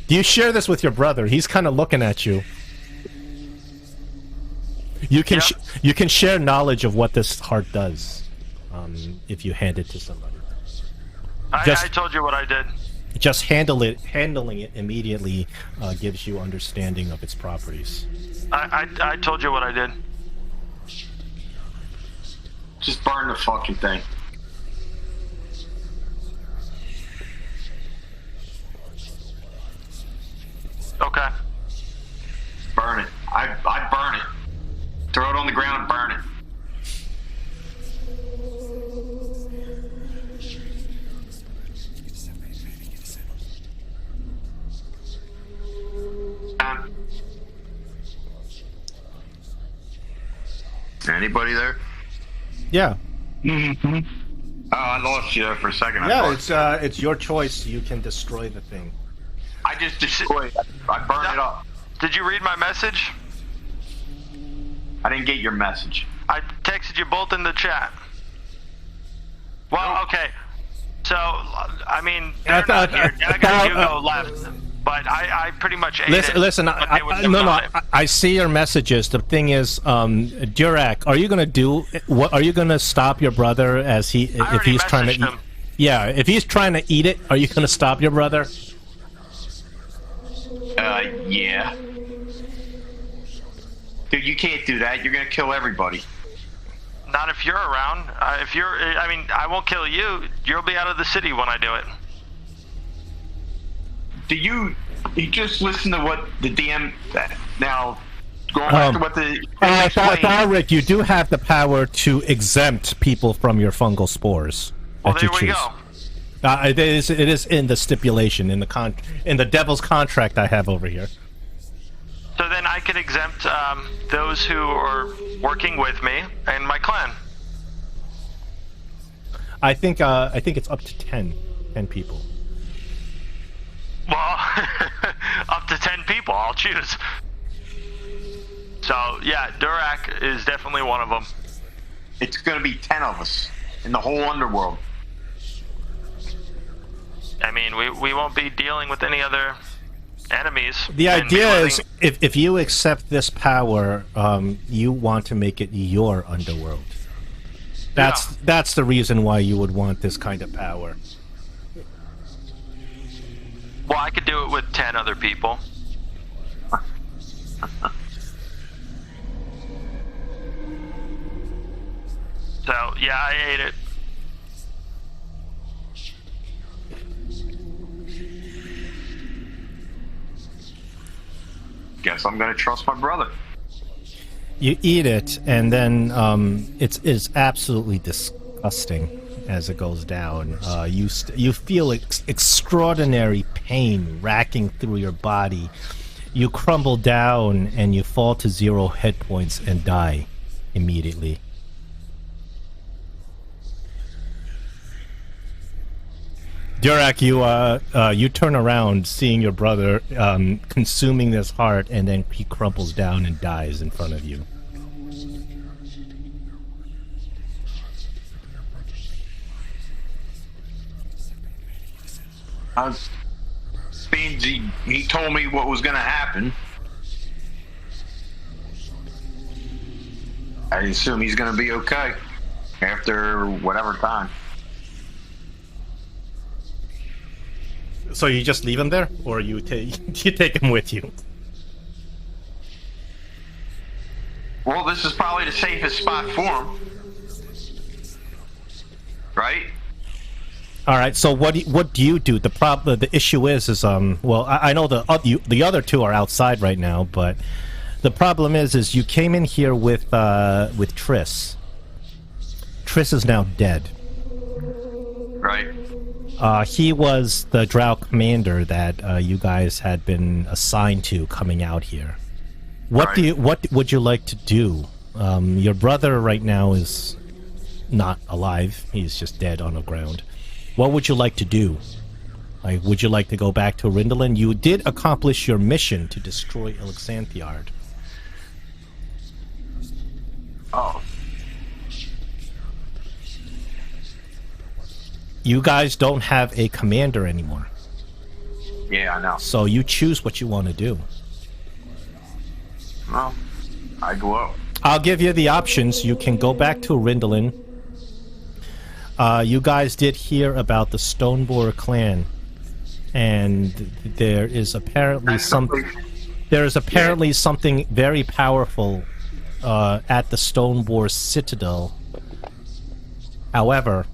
Do you share this with your brother? He's kind of looking at you. You can you can share knowledge of what this heart does, if you hand it to somebody.
I told you what I did.
Just handling it immediately gives you understanding of its properties.
I told you what I did.
Just burn the fucking thing.
Okay.
Burn it. I burn it. Throw it on the ground and burn it. Anybody there?
Yeah.
Mm-hmm.
Oh, I lost you there for a second.
It's your choice. You can destroy the thing.
I just destroyed it. I burned it up.
Did you read my message?
I didn't get your message.
I texted you both in the chat. Well, okay. So, I mean, they're not here. Jack and Hugo left. But I pretty much ate
Listen,
it.
listen.
but they wouldn't have
No,
done it.
I see your messages. The thing is, Durak, are you gonna do? What are you gonna stop your brother as he if
already
he's trying to?
messaged him.
Yeah, if he's trying to eat it, are you gonna stop your brother?
Yeah. Dude, you can't do that. You're gonna kill everybody.
Not if you're around. I mean, I won't kill you. You'll be out of the city when I do it.
Do you just listen to what the DM now going back to what the explained,
Rick, you do have the power to exempt people from your fungal spores
Well,
that you
there we
choose.
go.
It is in the stipulation in the devil's contract I have over here.
So then I could exempt those who are working with me and my clan.
I think it's up to 10 people.
Well, up to 10 people, I'll choose. So, yeah, Durak is definitely one of them.
it's gonna be 10 of us in the whole underworld.
I mean, we won't be dealing with any other enemies.
The
and
idea
be
is,
living-
if you accept this power, you want to make it your underworld. That's the reason why you would want this kind of power.
Well, I could do it with 10 other people. So, yeah, I ate it.
Guess I'm gonna trust my brother.
You eat it, and then it's absolutely disgusting as it goes down. You feel extraordinary pain racking through your body. You crumble down, and you fall to 0 hit points and die immediately. Durak, you turn around, seeing your brother consuming this heart, and then he crumples down and dies in front of you.
Means he told me what was gonna happen. I assume he's gonna be okay after whatever time.
So you just leave him there, or you take him with you?
Well, this is probably the safest spot for him, right?
All right. So what do you do? The issue is well, I know the other two are outside right now, but the problem is you came in here with Triss. Triss is now dead.
Right.
He was the Drow commander that you guys had been assigned to coming out here. What would you like to do? Your brother right now is not alive. He's just dead on the ground. What would you like to do? Like, would you like to go back to Rindolin? You did accomplish your mission to destroy Ilxanthiard.
Oh.
You guys don't have a commander anymore.
Yeah, I know.
So you choose what you want to do.
Well, I go up.
I'll give you the options. You can go back to Rindolin. You guys did hear about the Stoneboar clan, and there is apparently something very powerful at the Stoneboar Citadel. However,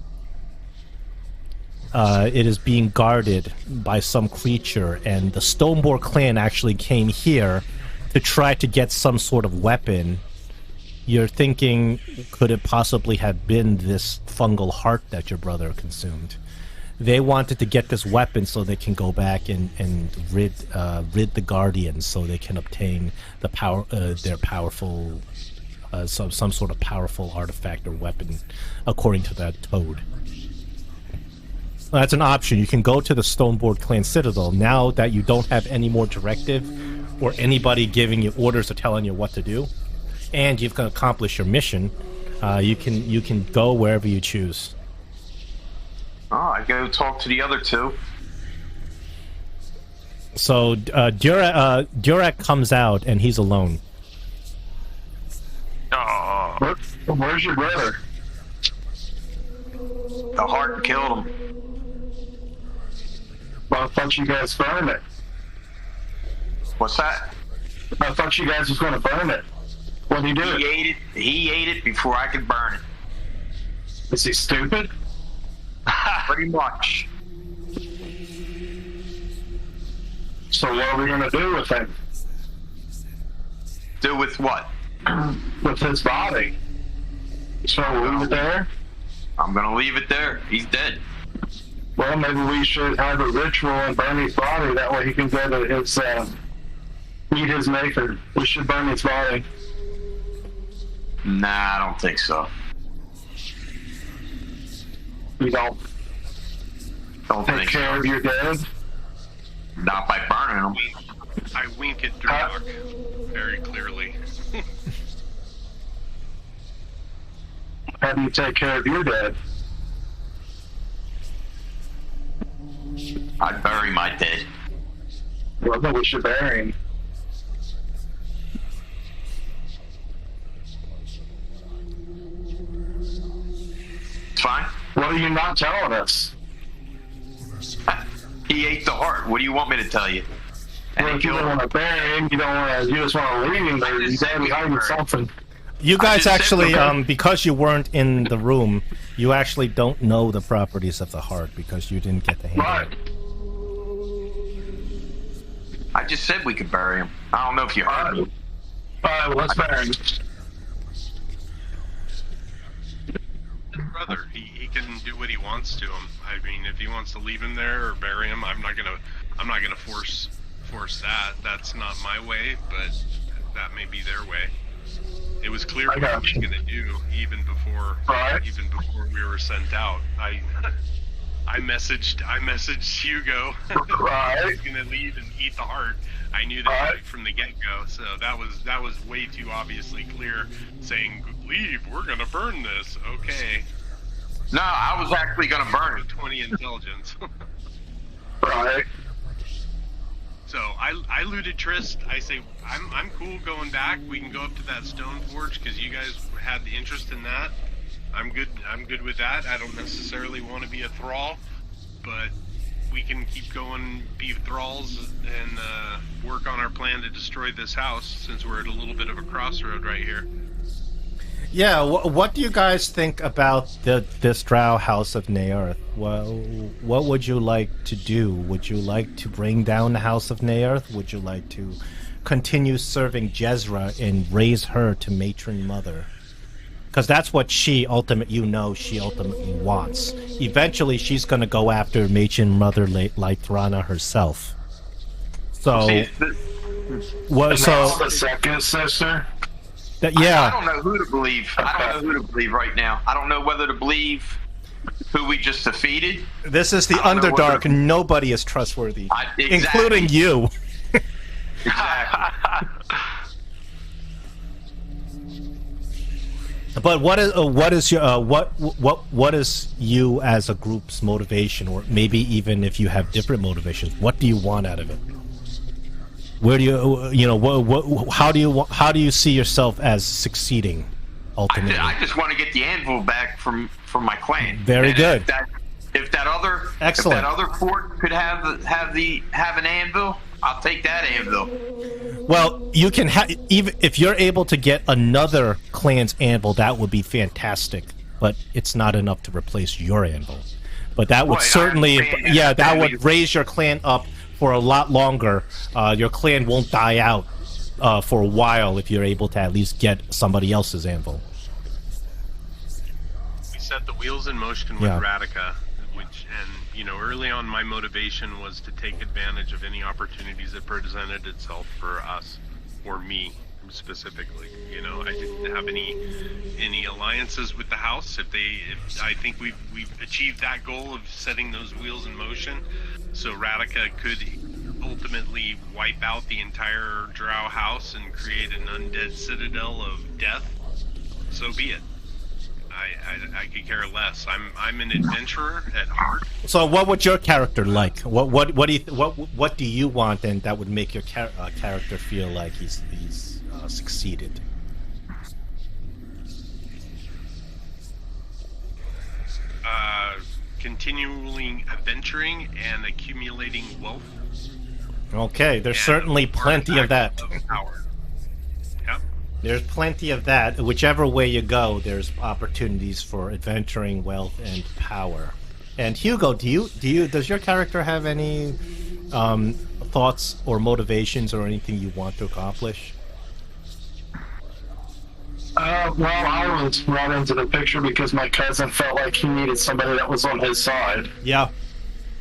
it is being guarded by some creature, and the Stoneboar clan actually came here to try to get some sort of weapon. You're thinking, could it possibly have been this fungal heart that your brother consumed? They wanted to get this weapon so they can go back and rid the Guardians, so they can obtain the power, their powerful, some sort of powerful artifact or weapon, according to that toad. That's an option. You can go to the Stoneboard Clan Citadel now that you don't have any more directive or anybody giving you orders or telling you what to do, and you've accomplished your mission. You can go wherever you choose.
Oh, I go talk to the other two.
So Durek comes out and he's alone.
Oh,
Where's your brother?
The heart killed him.
Well, I thought you guys burned it.
What's that?
I thought you guys was going to burn it. What did he do?
He ate it before I could burn it.
Is he stupid?
Pretty much.
So what are we going to do with him?
Do with what?
With his body? So we'll leave it there?
I'm gonna leave it there. He's dead.
Well, maybe we should have a ritual and burn his body. That way he can go to his, meet his maker. We should burn his body.
Nah, I don't think so.
You don't
Don't
take
think
care
so.
of your dead?
Not by burning them.
I wink at Durok very clearly.
How do you take care of your dead?
I'd bury my dead.
Well, then we should bury him.
It's fine.
What are you not telling us?
He ate the heart. What do you want me to tell you? And
Well,
he
if you
killed
don't
him.
want to bury him, you don't want to. You just want to leave him there. You
just
got
said
to
we
be hiding
could bury him.
something.
You guys
just said
actually,
okay.
because you weren't in the room, you actually don't know the properties of the heart because you didn't get the hang
Right.
of it.
I just said we could bury him. I don't know if you heard me.
All right, well, let's bury him.
His brother, he can do what he wants to him. I mean, if he wants to leave him there or bury him, I'm not gonna force that. That's not my way, but that may be their way. It was clear
I
what
got
I was
you.
gonna do even before we were sent out. I messaged Hugo.
Right.
He's gonna leave and eat the heart. I knew that
Right.
right from the get-go, so that was way too obviously clear. Saying leave, we're gonna burn this. Okay,
No, I was actually gonna burn it.
20 intelligence.
Right.
So I looted Trist. I say I'm cool going back. We can go up to that stone forge because you guys had the interest in that. I'm good with that. I don't necessarily want to be a thrall, but we can keep going, be thralls, and work on our plan to destroy this house since we're at a little bit of a crossroad right here.
Yeah, what do you guys think about this Drow House of Nearth? Well, what would you like to do? Would you like to bring down the House of Nearth? Would you like to continue serving Jezra and raise her to matron mother? Because that's what she ultimately wants. Eventually, she's going to go after matron mother Lythrana herself. So,
See,
That's the second sister.
yeah.
I don't know who to believe. I don't know who to believe right now. I don't know whether to believe who we just defeated.
This is the
I don't know
Underdark,
whether-
and nobody is trustworthy,
Exactly.
including you.
Exactly.
But what is you as a group's motivation, or maybe even if you have different motivations, what do you want out of it? Where do how do you see yourself as succeeding ultimately?
I just want to get the anvil back from my clan.
Very
And
good.
If that other
Excellent.
If that other fort could have an anvil, I'll take that anvil.
Well, you can even if you're able to get another clan's anvil, that would be fantastic. But it's not enough to replace your anvil. But that would
Right, I
certainly,
understand.
yeah, that
Maybe-
would raise your clan up for a lot longer. Your clan won't die out for a while if you're able to at least get somebody else's anvil.
We set the wheels in motion with
Yeah.
Radica, early on my motivation was to take advantage of any opportunities that presented itself for us, or me specifically. I didn't have any alliances with the house. I think we've achieved that goal of setting those wheels in motion, so Radica could ultimately wipe out the entire Drow house and create an undead citadel of death. So be it. I could care less. I'm an adventurer at heart.
So, what would your character like? What do you want, and that would make your character feel like he's succeeded?
Continuing adventuring and accumulating wealth.
Okay, there's certainly plenty of that.
Power. Yep.
There's plenty of that. Whichever way you go, there's opportunities for adventuring, wealth, and power. And Hugo, does your character have any thoughts or motivations or anything you want to accomplish?
Well, I was brought into the picture because my cousin felt like he needed somebody that was on his side.
Yeah,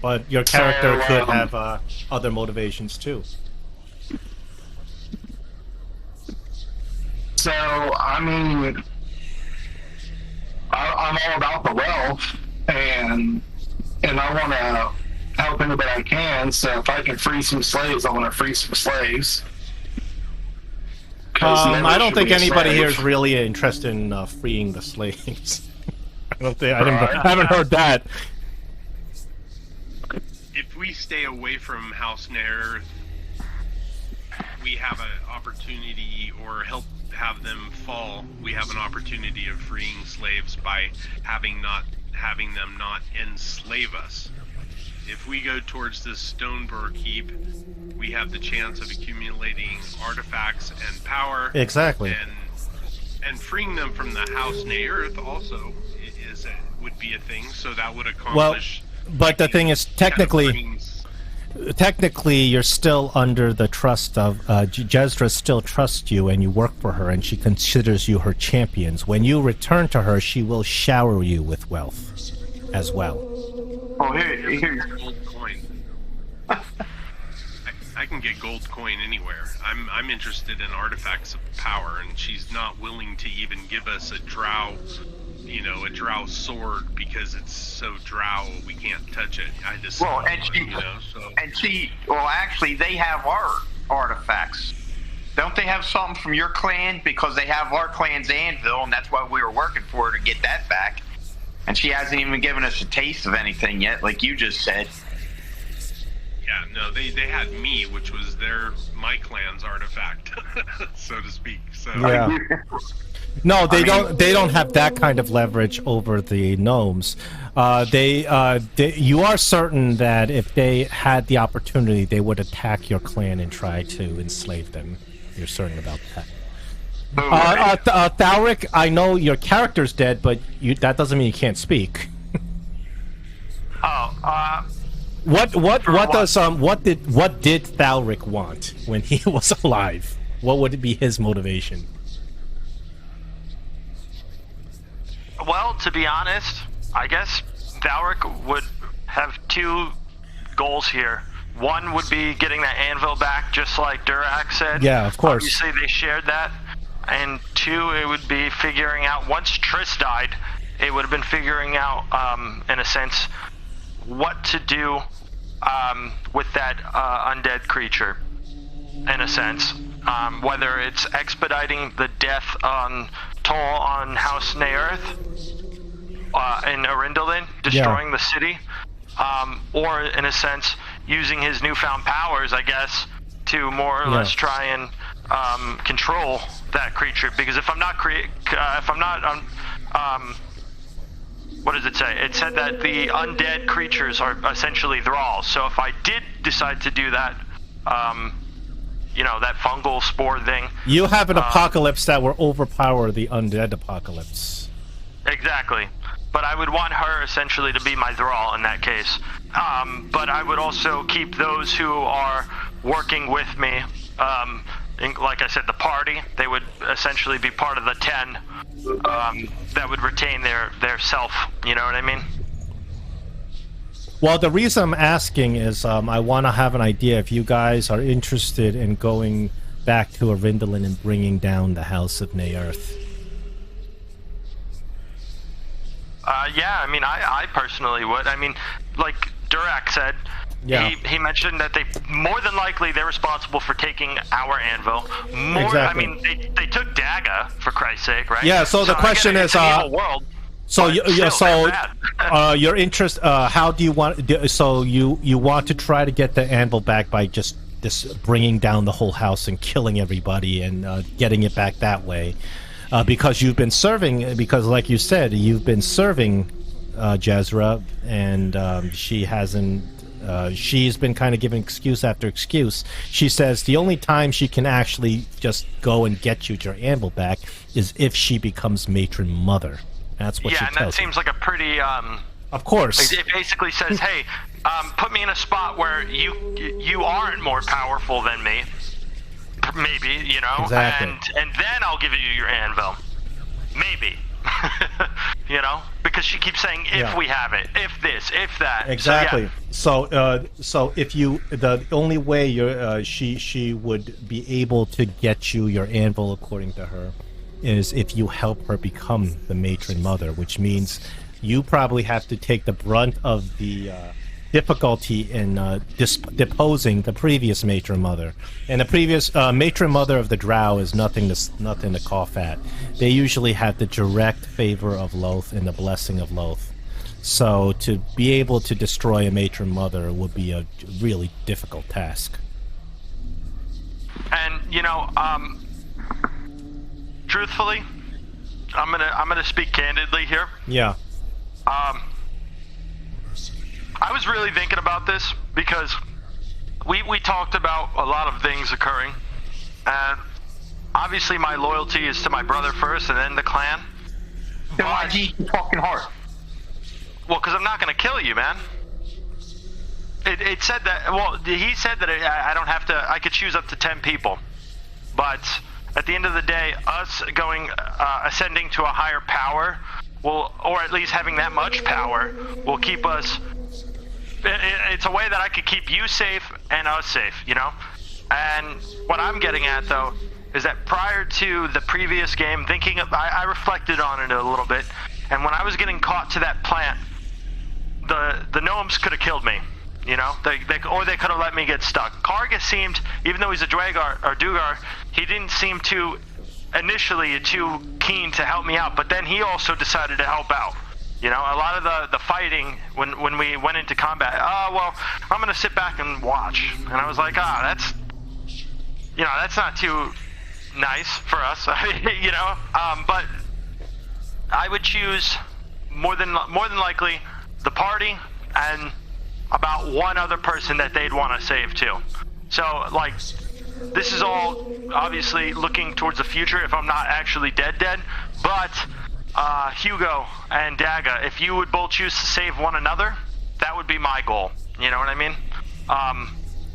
but your character could have other motivations too.
So, I mean, I'm all about the wealth, and I want to help anybody I can. So, if I can free some slaves, I want to free some slaves.
I don't think anybody here is really interested in freeing the slaves. I haven't heard that.
If we stay away from House Nair, we have an opportunity, or help have them fall. We have an opportunity of freeing slaves by having them not enslave us. If we go towards this Stoneberg heap, we have the chance of accumulating artifacts and power.
Exactly.
And freeing them from the House Naearth also would be a thing. So that would accomplish.
Well, but the thing is, technically, you're still under the trust of Jezra. Still trusts you, and you work for her, and she considers you her champions. When you return to her, she will shower you with wealth as well.
Oh, here.
Gold coin. I can get gold coin anywhere. I'm interested in artifacts of power, and she's not willing to even give us a drow sword because it's so drow we can't touch it.
Actually, they have our artifacts. Don't they have something from your clan? Because they have our clan's anvil, and that's why we were working for her to get that back. And she hasn't even given us a taste of anything yet, like you just said.
Yeah, no, they had me, which was my clan's artifact, so to speak. So
yeah. No, they don't have that kind of leverage over the gnomes. You are certain that if they had the opportunity, they would attack your clan and try to enslave them. You're certain about that. Thalric, I know your character's dead, but that doesn't mean you can't speak. What did Thalric want when he was alive? What would be his motivation?
Well, to be honest, I guess Thalric would have two goals here. One would be getting that anvil back, just like Durak said.
Yeah, of course.
Obviously, they shared that. And two, it would be figuring out, once Triss died, it would have been figuring out, in a sense, what to do with that undead creature, in a sense. Whether it's expediting the death on Toll on House Naearth in Arindolin, destroying the city, or, in a sense, using his newfound powers, I guess, to more or less try and control that creature. Because if I'm not what does it say? It said that the undead creatures are essentially thralls. So if I did decide to do that, that fungal spore thing,
you have an apocalypse that will overpower the undead apocalypse.
Exactly. But I would want her essentially to be my thrall in that case. But I would also keep those who are working with me, like I said, the party. They would essentially be part of the 10 that would retain their self. You know what I mean?
Well, the reason I'm asking is I want to have an idea if you guys are interested in going back to Arindolin and bringing down the House of Naearth.
Yeah, I mean, I personally would. I mean, like Durak said, he mentioned that more than likely they're responsible for taking our anvil.
Exactly.
I mean, they took Daga, for Christ's sake, right?
Yeah, so the question is,
evil world.
So
Still, they're bad.
your interest. How do you want? So you want to try to get the anvil back by just bringing down the whole house and killing everybody and getting it back that way, because you've been serving. Because like you said, you've been serving Jezra, and she hasn't. She's been kind of giving excuse after excuse. She says the only time she can actually just go and get you your anvil back is if she becomes matron mother. That's what she tells
and that seems like a pretty.
Of course.
It basically says, "Hey, put me in a spot where you aren't more powerful than me, maybe, you know,
Exactly.
and then I'll give you your anvil, maybe." You know, because she keeps saying if we have it, if this, if that.
Exactly.
So,
So if you, the only way she would be able to get you your anvil, according to her, is if you help her become the matron mother, which means you probably have to take the brunt of the difficulty in deposing the previous matron mother. And the previous matron mother of the Drow is nothing to cough at. They usually have the direct favor of Loth and the blessing of Loth. So to be able to destroy a matron mother would be a really difficult task.
and you know, truthfully, I'm gonna speak candidly here.
Yeah.
I was really thinking about this because we talked about a lot of things occurring, and obviously my loyalty is to my brother first and then the clan.
Then why'd you eat your fucking heart?
Well, because I'm not going to kill you, man. It said that, well, he said that I don't have to, I could choose up to 10 people. But at the end of the day, us going, ascending to a higher power will, or at least having that much power, will keep us, it's a way that I could keep you safe and us safe, you know? And what I'm getting at, though, is that prior to the previous game, I reflected on it a little bit, and when I was getting caught to that plant, the gnomes could have killed me, you know? Or they could have let me get stuck. Karga seemed, even though he's a Dwagar, or Dugar, he didn't seem initially too keen to help me out, but then he also decided to help out. You know, a lot of the fighting, when we went into combat, well, I'm going to sit back and watch. And I was like, that's, you know, that's not too nice for us, you know? But I would choose more than likely the party and about one other person that they'd want to save too. So, like, this is all obviously looking towards the future if I'm not actually dead, but Hugo and Daga, if you would both choose to save one another, that would be my goal. You know what I mean?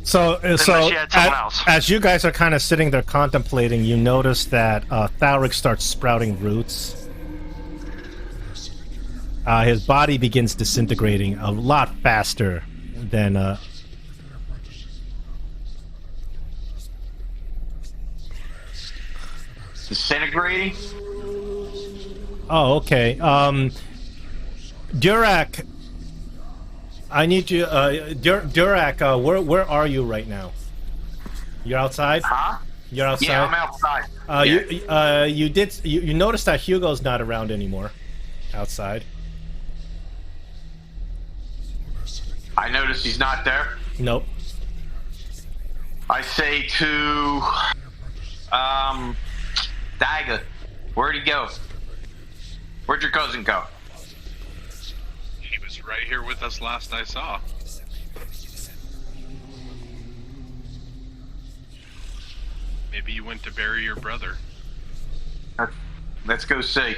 So
she had someone else.
As you guys are kind of sitting there contemplating, you notice that Thalric starts sprouting roots. His body begins disintegrating a lot faster than...
Disintegrating?
Oh, okay. Durak, I need you... Durak, where are you right now? You're outside?
Huh?
You're outside?
Yeah, I'm outside.
You noticed that Hugo's not around anymore. Outside.
I noticed he's not there.
Nope.
I say to Daga, where'd he go? Where'd your cousin go?
He was right here with us last I saw. Maybe you went to bury your brother.
Let's go see.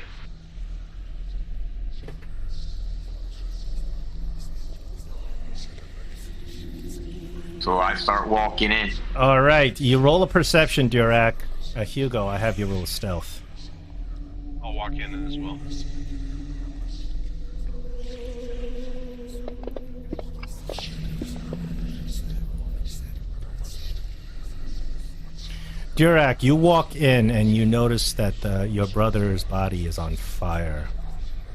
So I start walking in.
All right, you roll a perception, Durak. Hugo, I have you roll stealth.
I'll walk in as well.
Durak, you walk in and you notice that your brother's body is on fire,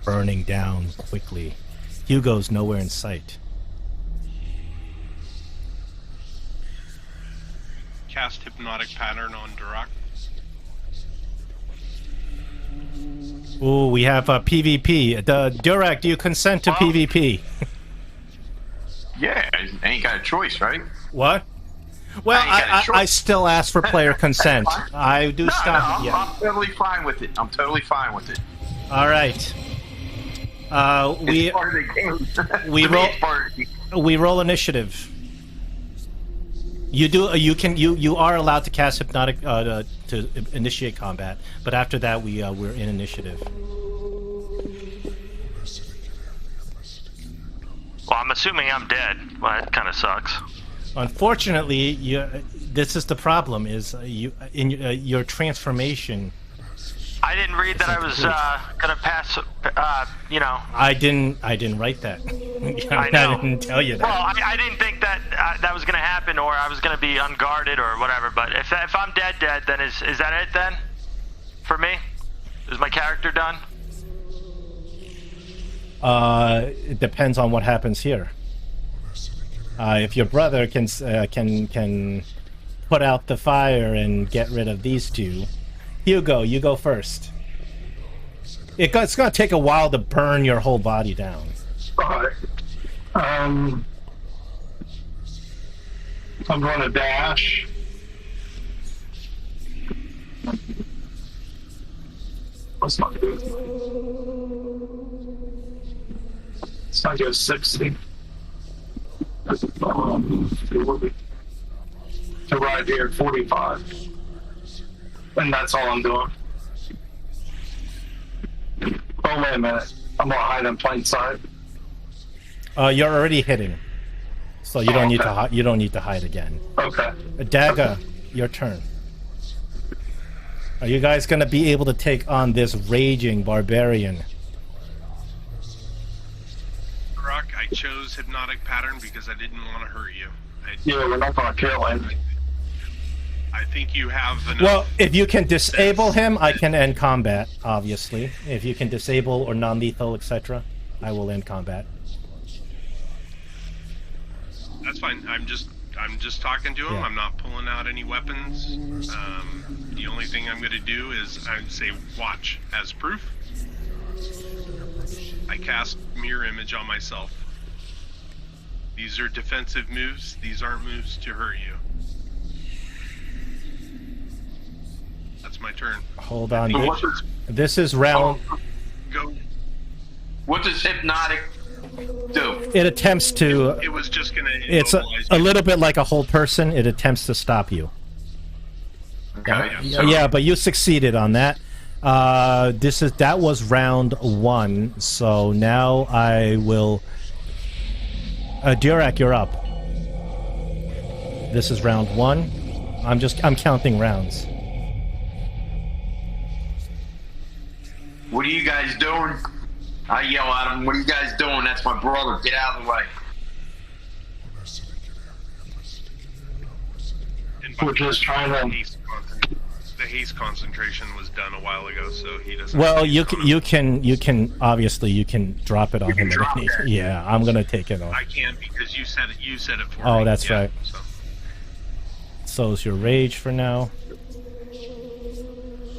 burning down quickly. Hugo's nowhere in sight.
Cast hypnotic pattern on Durak.
Ooh, we have PvP. Durak, do you consent to PvP?
Yeah, I ain't got a choice, right?
What? Well,
I ain't got a choice.
I still ask for player consent. I do stop.
No,
Yeah.
I'm totally fine with it. I'm totally fine with it.
All right.
It's part of the game.
we
To me,
roll-
it's part of the-
We roll initiative. You do. You are allowed to cast hypnotic to initiate combat, but after that, we're in initiative.
Well, I'm assuming I'm dead. Well, that kind of sucks.
Unfortunately, this is the problem: is your transformation.
I didn't read that I was gonna pass.
I didn't write that.
I know.
I didn't tell you that.
Well, I didn't think that that was gonna happen, or I was gonna be unguarded, or whatever. But if I'm dead, then is that it then? For me, is my character done?
It depends on what happens here. If your brother can put out the fire and get rid of these two, Hugo, you go first. It's gonna take a while to burn your whole body down.
Alright. I'm going to dash. Let's not do it. Let's not go 60. To right here, 45. And that's all I'm doing. Oh, wait a minute. I'm gonna hide in plain sight.
You're already hitting, so you don't need to
Okay.
you don't need to hide again.
Okay.
Daga, your turn. Are you guys gonna be able to take on this raging barbarian?
Rock, I chose hypnotic pattern because I didn't want to hurt you.
Yeah, we're not gonna kill him.
I think you have enough.
Well, if you can disable him, I can end combat, obviously. If you can disable or non-lethal, etc., I will end combat.
That's fine. I'm just talking to him.
Yeah.
I'm not pulling out any weapons. The only thing I'm going to do is I would say watch as proof. I cast mirror image on myself. These are defensive moves. These aren't moves to hurt you. That's my turn.
Hold on.
So what does,
This is round...
Go.
what does hypnotic do?
It attempts to...
It was just going to
It's
immobilize
a
you.
little bit like a whole person. It attempts to stop you.
Okay.
Yeah, but you succeeded on that. That was round 1. So now I will. Durak, you're up. This is round 1. I'm counting rounds.
What are you guys doing? I yell at him. What are you guys doing? That's my brother. Get out of the way.
And by
We're just trying to-
the haste concentration was done a while ago, so he doesn't.
Well,
have to
you
use it on him.
can obviously you can drop it on him.
can drop it.
Yeah, I'm gonna take it off.
I can't because you said it. You said it for me.
Oh, that's
Yeah,
right.
So.
So is your rage for now.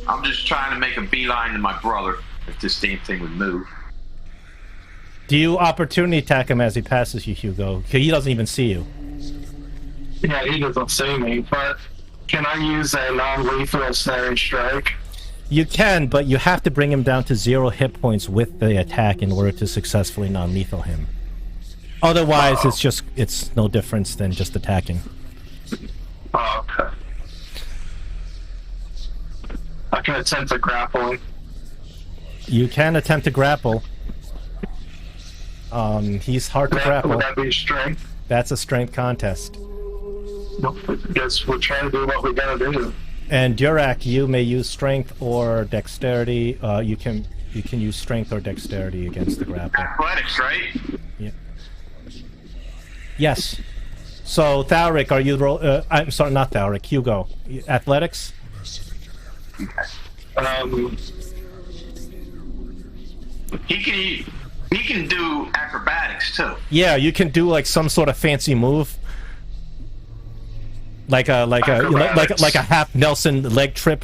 I'm just trying to make a beeline to my brother. If this damn thing would move.
Do you opportunity attack him as he passes you, Hugo? 'Cause he doesn't even see you.
Yeah, he doesn't see me, but can I use a non-lethal snaring strike?
You can, but you have to bring him down to 0 hit points with the attack in order to successfully non-lethal him. Otherwise, it's no difference than just attacking.
Oh, okay. I can attempt to grapple him.
You can attempt to grapple. He's hard to grapple.
Would that be strength?
That's a strength contest.
I guess we're trying to do what we gotta do.
And Durak, you may use strength or dexterity. You can use strength or dexterity against the grapple.
Athletics, right?
Yeah. Yes. So Thalric, are you I'm sorry, not Thalric. Hugo, athletics.
He can do acrobatics too.
Yeah, you can do like some sort of fancy move, like a half Nelson leg trip.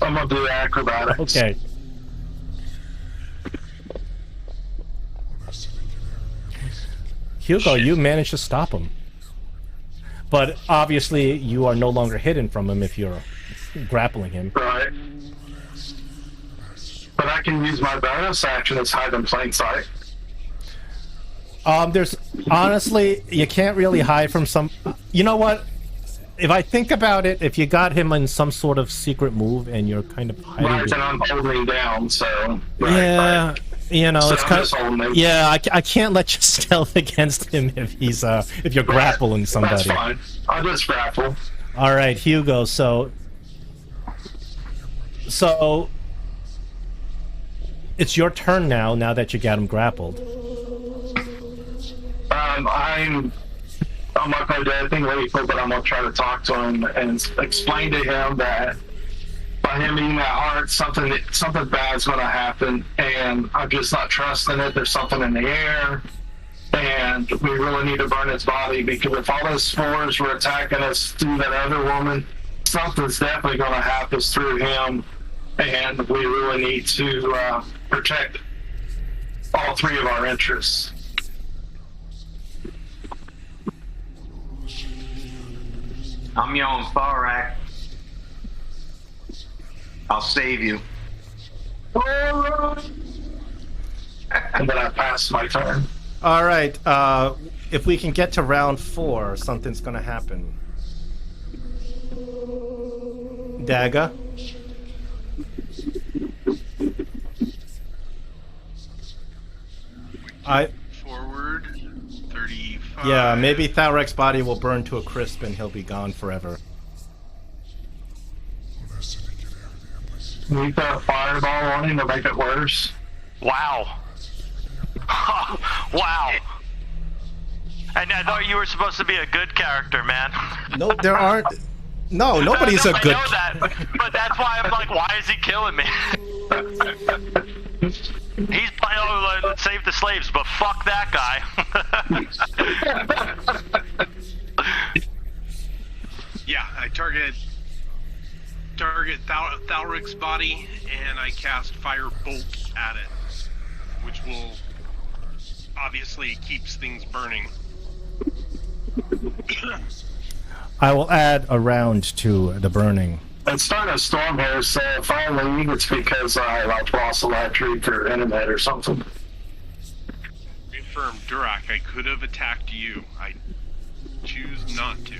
I'm gonna do acrobatics.
Okay. Hugo,
Shit.
you managed to stop him. But obviously, you are no longer hidden from him if you're grappling him.
Right. But I can use my bonus action as hide in plain sight.
There's honestly, you can't really hide from some. You know what? If I think about it, if you got him in some sort of secret move and you're kind of hiding,
Right, and I'm holding down, so.
yeah,
Right.
you know,
So
it's
I'm
kind
just holding
of.
him.
Yeah, I can't let you stealth against him if he's if you're grappling somebody.
That's fine. I'll just grapple.
All right, Hugo. So it's your turn now. Now that you got him grappled.
I'm not going to do anything lethal, but I'm going to try to talk to him and explain to him that by him eating that heart, something bad's going to happen, and I'm just not trusting it. There's something in the air, and we really need to burn his body, because if all those spores were attacking us through that other woman, something's definitely going to happen through him, and we really need to protect all three of our interests.
I'm yelling, Tharak. I'll save you.
And then I pass my turn.
All right. If we can get to round 4, something's going to happen. Daga.
Forward 35.
Yeah, maybe Thalrek's body will burn to a crisp and he'll be gone forever.
We put a fireball on him to make it worse.
Wow. Wow. And I thought you were supposed to be a good character, man.
No, there aren't. No, nobody's a good.
I know that, but that's why I'm like, why is he killing me? He's playing, oh, let's save the slaves, but fuck that guy.
Yeah, I target Thalric's body, and I cast Fire Bolt at it, which will obviously keeps things burning.
I will add a round to the burning.
It's starting to storm here, so if I leave, it's because I lost electric or internet or something.
Confirm, Durak, I could have attacked you. I choose not to.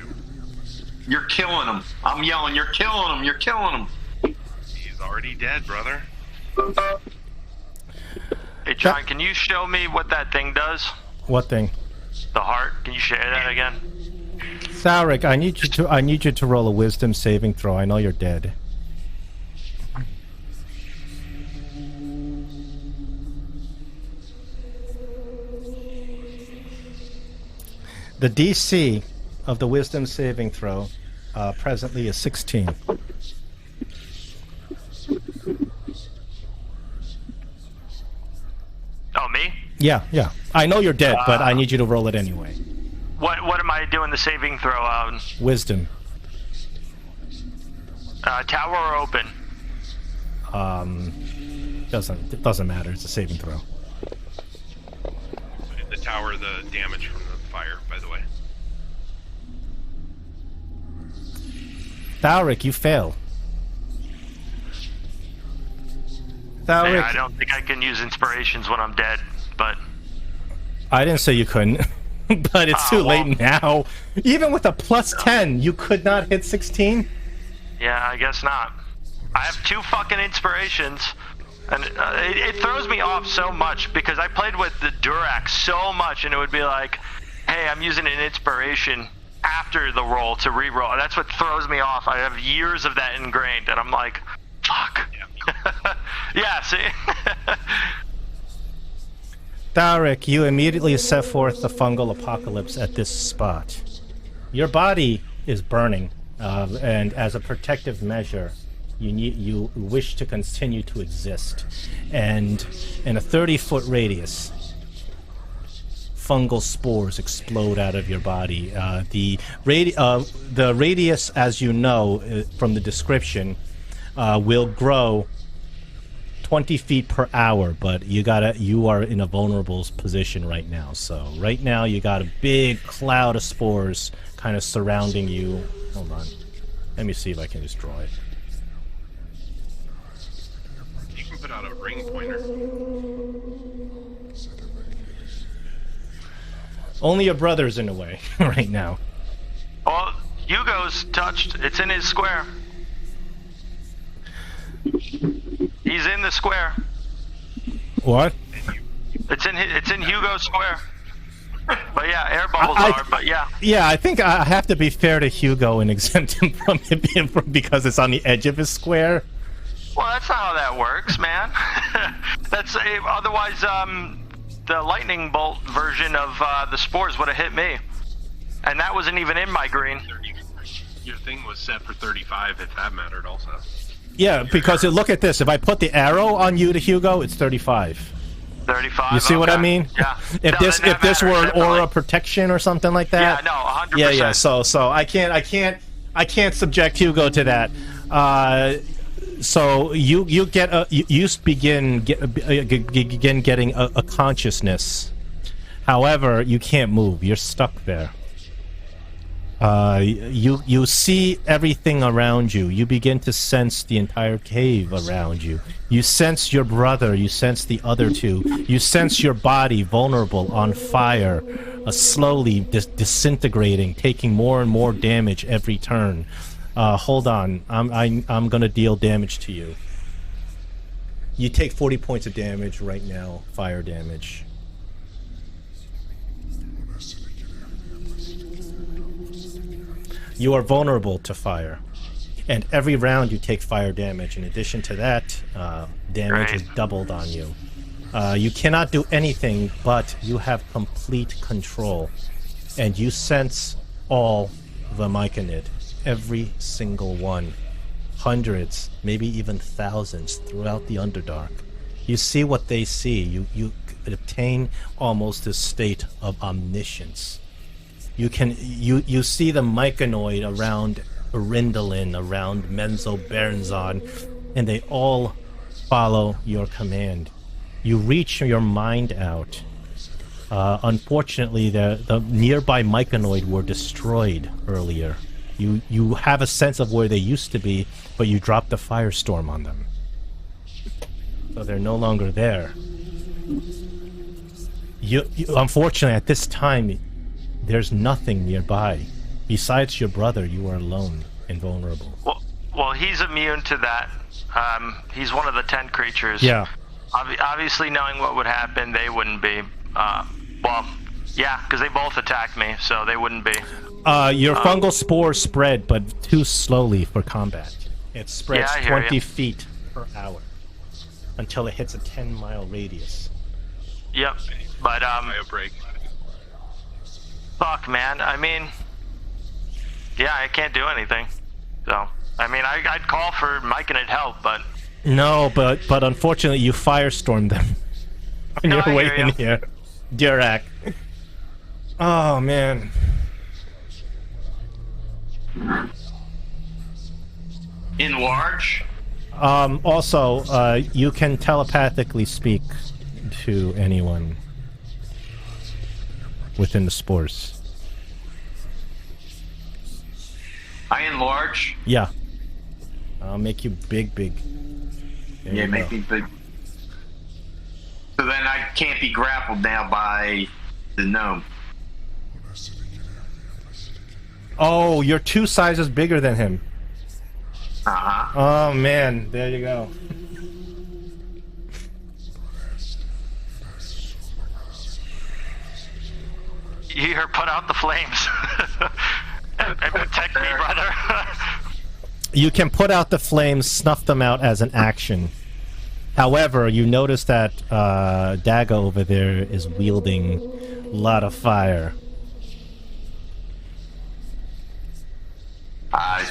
You're killing him. I'm yelling, you're killing him. You're killing him.
He's already dead, brother.
Hey, John, can you show me what that thing does?
What thing?
The heart? Can you share that again?
Thalrik, I need you to roll a wisdom saving throw. I know you're dead. The DC of the wisdom saving throw presently is 16.
Oh, me?
Yeah. I know you're dead, but I need you to roll it anyway.
What am I doing the saving throw on?
Wisdom.
Tower or open?
It doesn't matter. It's a saving throw.
The tower, the damage from the fire, by the way.
Thalrik, you fail. Thalrik,
Hey, I don't think I can use inspirations when I'm dead, but...
I didn't say you couldn't, but it's too late now. Even with a plus 10, you could not hit 16?
Yeah, I guess not. I have 2 fucking inspirations, and it throws me off so much because I played with the Durak so much, and it would be like, hey, I'm using an inspiration after the roll to re-roll. That's what throws me off. I have years of that ingrained, and I'm like, fuck. Yeah, see?
Thalrik, you immediately set forth the fungal apocalypse at this spot. Your body is burning, and as a protective measure, you wish to continue to exist. And in a 30-foot radius, fungal spores explode out of your body. The radius, as you know from the description, will grow 20 feet per hour, but you are in a vulnerable position right now. So right now you got a big cloud of spores kind of surrounding you. Hold on. Let me see if I can just draw it.
You can put out a ring pointer.
Only your brother's in the way right now.
Well, Hugo's touched. It's in his square. He's in the square.
What?
It's in Hugo's square. But yeah, air bubbles are. But yeah.
Yeah, I think I have to be fair to Hugo and exempt him from it because it's on the edge of his square.
Well, that's not how that works, man. That's otherwise the lightning bolt version of the spores would have hit me, and that wasn't even in my green.
Your thing was set for 35, if that mattered, also.
Yeah, because look at this. If I put the arrow on you to Hugo, it's 35.
35.
You see what I mean?
Yeah.
If this were an aura protection or something like that.
Yeah, no, 100%.
Yeah. So I can't subject Hugo to that. So you begin getting a consciousness. However, you can't move. You're stuck there. You see everything around you. You begin to sense the entire cave around you. You sense your brother. You sense the other two. You sense your body vulnerable, on fire, slowly disintegrating, taking more and more damage every turn. Hold on. I'm gonna deal damage to you. You take 40 points of damage right now, fire damage. You are vulnerable to fire, and every round you take fire damage. In addition to that, damage is doubled on you. You cannot do anything, but you have complete control, and you sense all the Myconid, every single one, hundreds, maybe even thousands throughout the Underdark. You see what they see. You obtain almost a state of omniscience. You see the Myconoid around Arindalin, around Menzo Bernzon, and they all follow your command. You reach your mind out. Unfortunately, the nearby Myconoid were destroyed earlier. You have a sense of where they used to be, but you dropped a firestorm on them. So they're no longer there. You unfortunately, at this time, there's nothing nearby. Besides your brother, you are alone and vulnerable.
Well, he's immune to that. He's one of the 10 creatures.
Yeah.
Obviously, knowing what would happen, they wouldn't be. Well, yeah, because they both attacked me, so they wouldn't be.
Your fungal spores spread, but too slowly for combat. It spreads 20 feet per hour until it hits a 10-mile radius.
Yep, but
break.
Fuck, man. I mean, yeah, I can't do anything. So, I mean, I'd call for Myconid help, but
no, but unfortunately, you firestormed them on your way in here, Dirac. Oh man.
Enlarge.
Also, you can telepathically speak to anyone within the spores.
I enlarge.
Yeah. I'll make you big. There
Yeah,
you
make
go.
me big. So then I can't be grappled now by the gnome.
Oh, you're 2 sizes bigger than him.
Uh-huh.
Oh man, there you go.
you hear put out the flames and protect me, brother.
You can put out the flames, snuff them out as an action. However, you notice that Daga over there is wielding a lot of fire.
I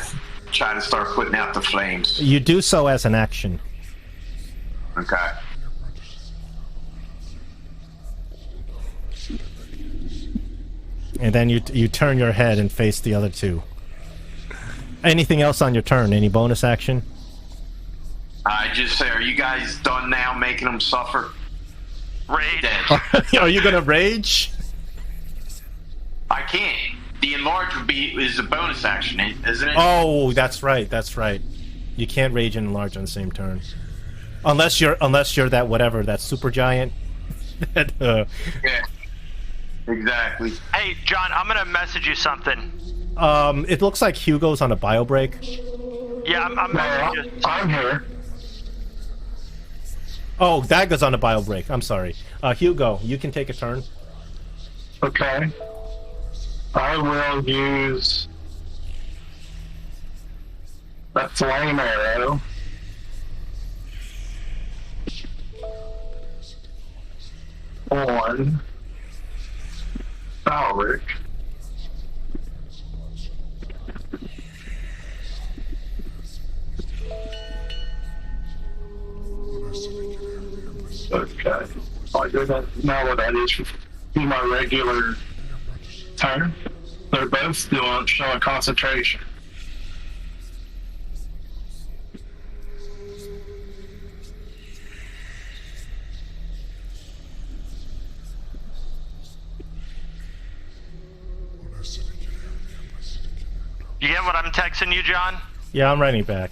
try to start putting out the flames.
You do so as an action.
Okay.
And then you turn your head and face the other two. Anything else on your turn? Any bonus action?
I just say, are you guys done now making them suffer?
Rage.
Dead.
Are you gonna rage?
I can't. The enlarge is a bonus action, isn't it?
Oh, that's right. That's right. You can't rage and enlarge on the same turn, unless you're that whatever, that super giant.
Yeah. Exactly.
Hey, John, I'm gonna message you something.
It looks like Hugo's on a bio break.
Yeah, I'm messaging you.
I'm here.
Oh, Dagga's on a bio break. I'm sorry. Hugo, you can take a turn.
Okay. I will use that flame arrow. On Alric. Okay. I do not know what that is. Be my regular turn. They're both showing concentration.
You get what I'm texting you, John?
Yeah, I'm writing back.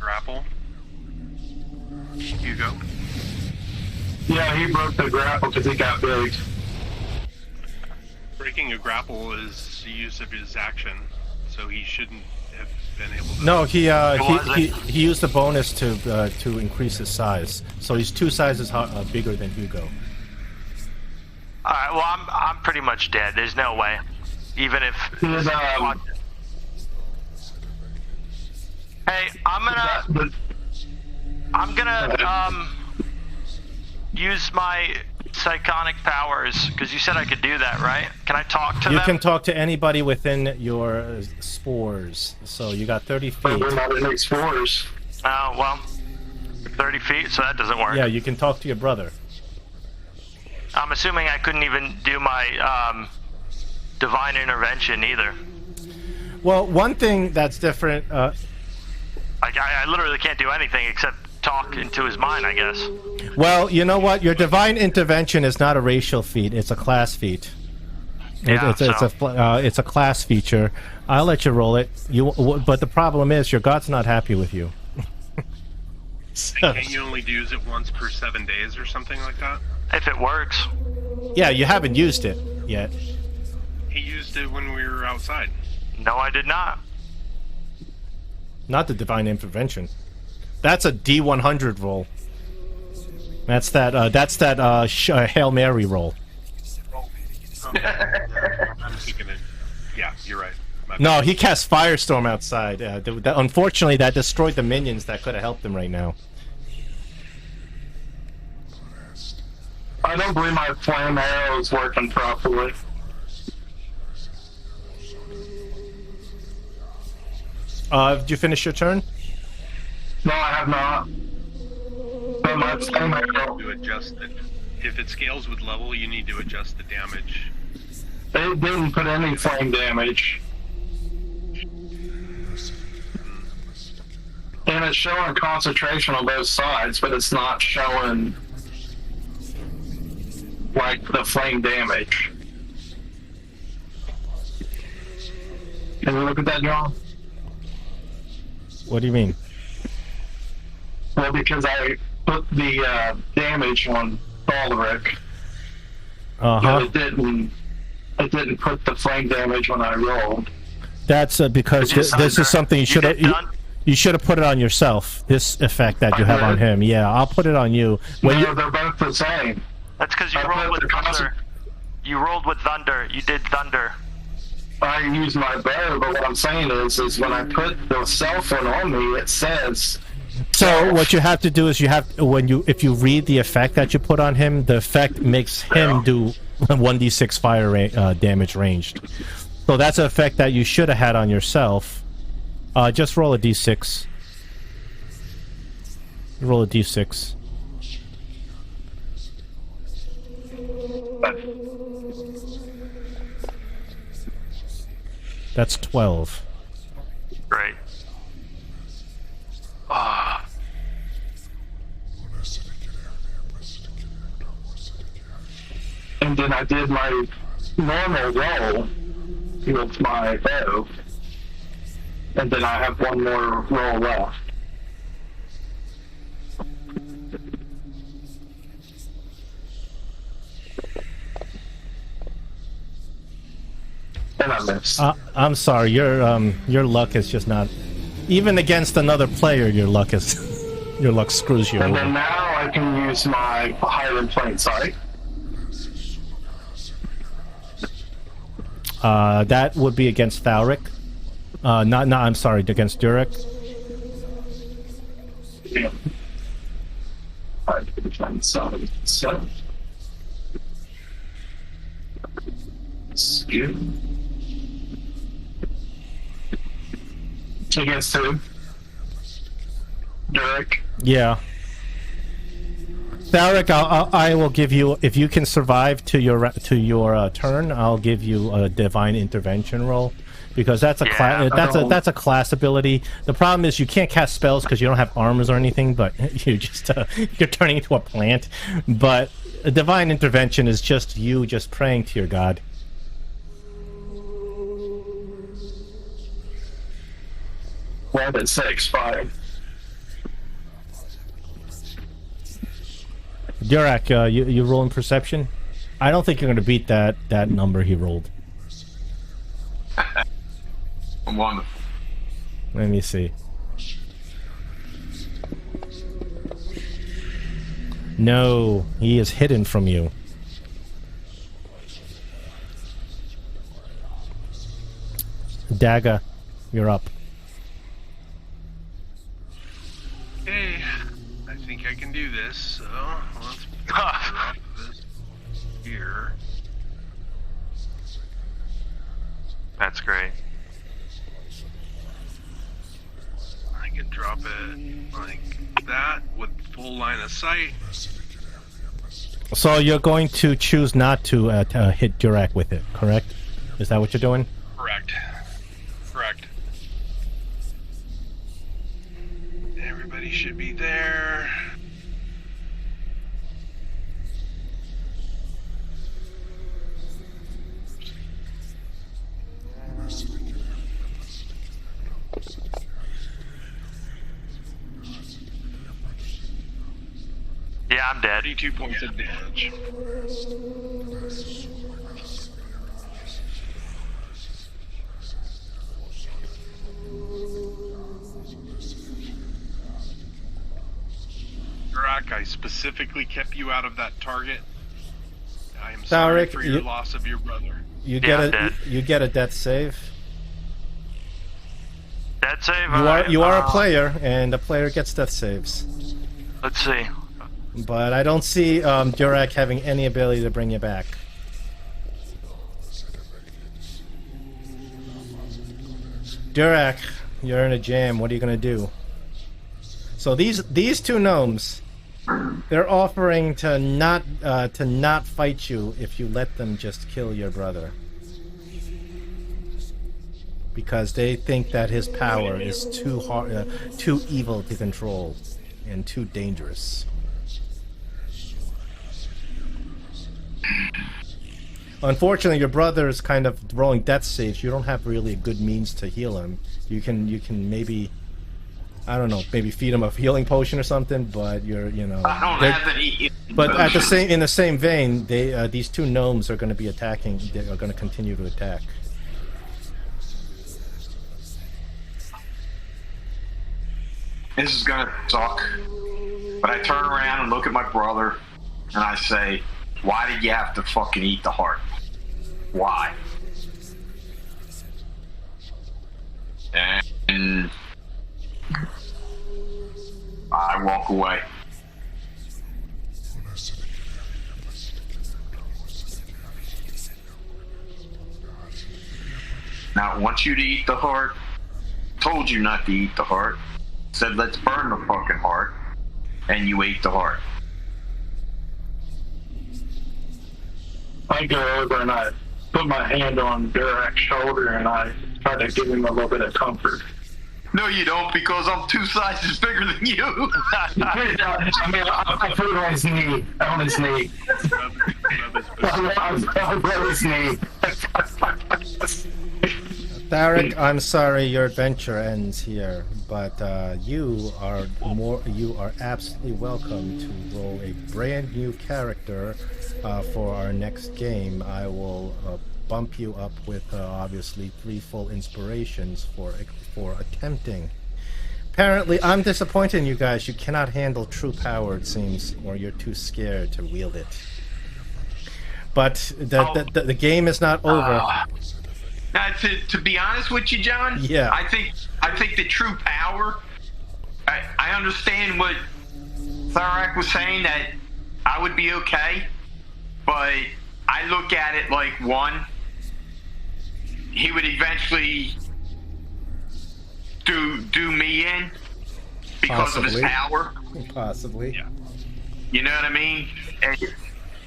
Grapple. Hugo.
Yeah, he broke the grapple because he got big.
Breaking a grapple is the use of his action, so he shouldn't have been able to.
No, he
wasn't.
he used a bonus to increase his size, so he's 2 sizes bigger than Hugo.
All right. Well, I'm pretty much dead. There's no way. Even if.
His,
Hey, I'm gonna use my psionic powers because you said I could do that, right? Can I talk to
You
them?
can talk to anybody within your spores, so you got 30 feet.
we're not in these fours.
Oh well, 30 feet, so that doesn't work.
Yeah, you can talk to your brother.
I'm assuming I couldn't even do my divine intervention either.
Well, one thing that's different.
I literally can't do anything except talk into his mind, I guess.
Well, you know what? Your divine intervention is not a racial feat; it's a class feat.
Yeah,
It's a class feature. I'll let you roll it. But the problem is your god's not happy with you.
Can't you only use it once per 7 days or something like that?
If it works.
Yeah, you haven't used it yet.
He used it when we were outside.
No, I did not.
Not the divine intervention. That's a D100 roll. That's that Hail Mary roll.
I'm thinking it. Yeah, you're right.
No, he cast Firestorm outside. Unfortunately, that destroyed the minions that could have helped him right now.
I don't believe my flame arrow is working properly.
Did you finish your turn?
No, I have not. But my flame arrow,
To adjust it. If it scales with level, you need to adjust the damage.
it didn't put any flame damage. And it's showing concentration on both sides, but it's not showing like the flame damage. Can you look at that, John?
What do you mean?
Well, because I put the damage on Baldric, but it didn't put the flame damage when I rolled.
That's because this is something you should have. You should have put it on yourself. This effect that you have on him. Yeah, I'll put it on you.
They're both the same.
That's because you
I
rolled
put
with
the
thunder. You rolled with thunder. You did thunder.
I use my bow, but what I'm saying is when I put the cell phone on me, it says.
So what you have to do is if you read the effect that you put on him, the effect makes him do 1d6 fire damage ranged. So that's an effect that you should have had on yourself. Just roll a d6. Roll a d6. That's 12.
Great. Ah.
And then I did my normal roll with my bow. And then I have one more roll left. And I missed.
I'm sorry, your luck is just not. Even against another player, your luck screws you
And
over.
then now I can use my hide in plain sight.
That would be against Thalric. I'm sorry, against Durek.
Yeah. Hide in plain sight. So. Skew. Against who? Derek.
Yeah. Thalric, I will give you, if you can survive to your turn, I'll give you a divine intervention roll, because that's a that's a class ability. The problem is you can't cast spells because you don't have armors or anything, but you just you're turning into a plant. But a divine intervention is just you just praying to your god.
Well, that say expired.
Durak, you rolling perception? I don't think you're going to beat that number he rolled.
Wonderful.
Let me see. No, he is hidden from you. Daga, you're up.
Okay, I think I can do this, so let's drop this here.
That's great.
I can drop it like that with full line of sight.
So you're going to choose not to hit Durak with it, correct? Is that what you're doing?
Correct. Correct. Everybody should be there.
Yeah, I'm dead.
32 points of damage. Durak, I specifically kept you out of that target. I am sorry
Thalric,
for your loss of your brother.
You
Yeah,
get you get a death save.
Dead save?
You are a player, and the player gets death saves.
Let's see.
But I don't see Durak having any ability to bring you back. Durak, you're in a jam. What are you gonna do? So these two gnomes, they're offering to not fight you if you let them just kill your brother, because they think that his power is too evil to control, and too dangerous. Unfortunately, your brother is kind of rolling death saves. You don't have really a good means to heal him. You can maybe, I don't know, maybe feed him a healing potion or something. But
I don't have any.
But in the same vein, these two gnomes are going to be attacking. They are going to continue to attack.
This is gonna suck. But I turn around and look at my brother, and I say, "Why did you have to fucking eat the heart? Why?" And I walk away. Now, I want you to eat the heart. Told you not to eat the heart. Said, let's burn the fucking heart. And you ate the heart.
I go over and I put my hand on Durak's shoulder and I try to give him a little bit of comfort.
No, you don't, because I'm 2 sizes bigger than you.
I put it on his knee. On his knee. I rub his knee.
Tharic, I'm sorry your adventure ends here, but you are absolutely welcome to roll a brand new character for our next game. I will bump you up with obviously 3 full inspirations for attempting. Apparently, I'm disappointed in you guys. You cannot handle true power, it seems, or you're too scared to wield it. But the game is not over.
Now, to be honest with you, John,
yeah,
I think the true power. I understand what Tharic was saying, that I would be okay, but I look at it like, one, he would eventually do me in because of his power.
Possibly.
Yeah.
You know what I mean? And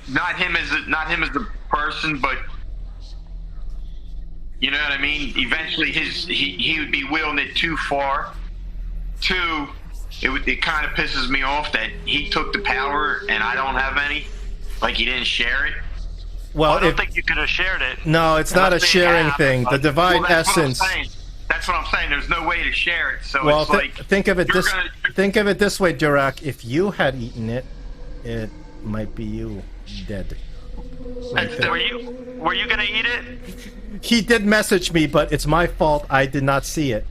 not him as a person, but you know what I mean? Eventually he would be wielding it too far. 2, it kind of pisses me off that he took the power and I don't have any. Like, he didn't share it.
Well,
I don't think you could have shared it.
No, it's not a sharing thing. The divine essence.
That's what I'm saying. There's no way to share it. So
well,
it's like,
think of it this way, Durak. If you had eaten it, it might be you dead.
Were you gonna eat it?
He did message me, but it's my fault. I did not see it.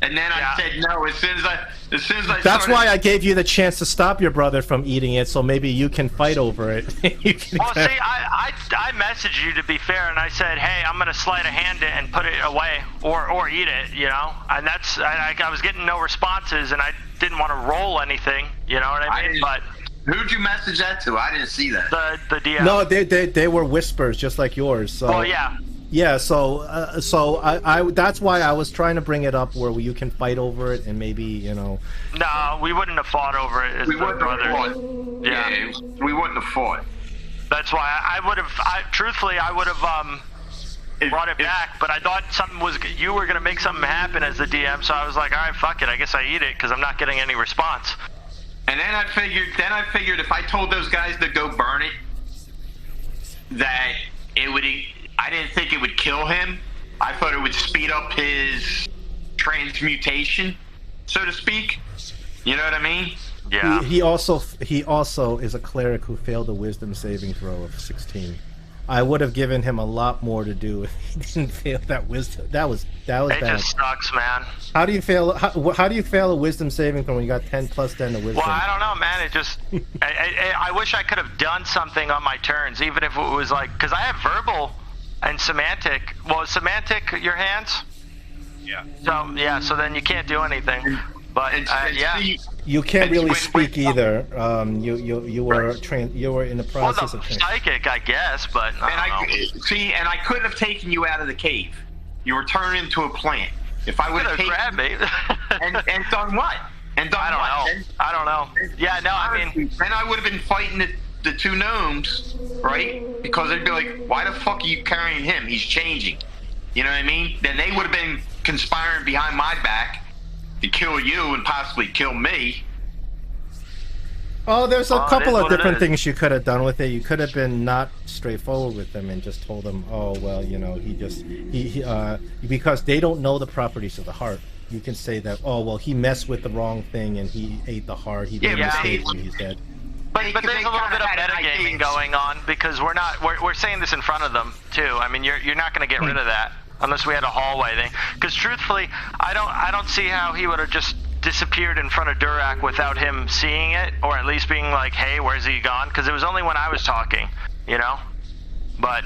And then I said no as soon as I.
That's why I gave you the chance to stop your brother from eating it, so maybe you can fight over it.
Well, see, I messaged you, to be fair, and I said, hey, I'm gonna sleight of hand it and put it away, or eat it, you know. And that's I was getting no responses, and I didn't want to roll anything, you know what I mean? But
who'd you message that to? I didn't see that.
The DM.
No, they were whispers, just like yours. So.
Well, yeah.
Yeah, so I that's why I was trying to bring it up where you can fight over it and maybe, you know.
No, we wouldn't have fought over it as
we
the
wouldn't
brothers.
have fought. Yeah, we wouldn't have fought.
That's why I would have. Truthfully, I would have brought it back. But I thought you were gonna make something happen as the DM, so I was like, all right, fuck it. I guess I eat it because I'm not getting any response.
And then I figured if I told those guys to go burn it, that it would. I didn't think it would kill him. I thought it would speed up his transmutation, so to speak. You know what I mean?
Yeah.
He also is a cleric who failed a wisdom saving throw of 16. I would have given him a lot more to do if he didn't fail that wisdom. That was
it
bad.
It just sucks, man.
How do you fail? How do you fail a wisdom saving throw when you got 10 plus 10 to wisdom?
Well, I don't know, man. It just I wish I could have done something on my turns, even if it was like, because I have verbal and semantic. Well, is semantic your hands?
Yeah.
So then you can't do anything. But yeah.
You can't really speak either. You were in the process of
psychic, I guess, but
I couldn't have taken you out of the cave. You were turned into a plant. If I would have
grabbed me
and done what? And done
I don't know. Yeah, no, I mean,
then I would have been fighting the 2 gnomes, right? Because they'd be like, why the fuck are you carrying him? He's changing. You know what I mean? Then they would have been conspiring behind my back to kill you and possibly kill me.
Oh, there's a couple of different things you could have done with it. You could have been not straightforward with them and just told them, oh, well, you know, he because they don't know the properties of the heart. You can say that, oh, well, he messed with the wrong thing and he ate the heart. He made a mistake and he's dead.
But there's a little bit of metagaming going on because we're saying this in front of them too. I mean, you're not going to get rid of that unless we had a hallway thing. Because truthfully, I don't see how he would have just disappeared in front of Durak without him seeing it, or at least being like, hey, where's he gone? Because it was only when I was talking, you know. But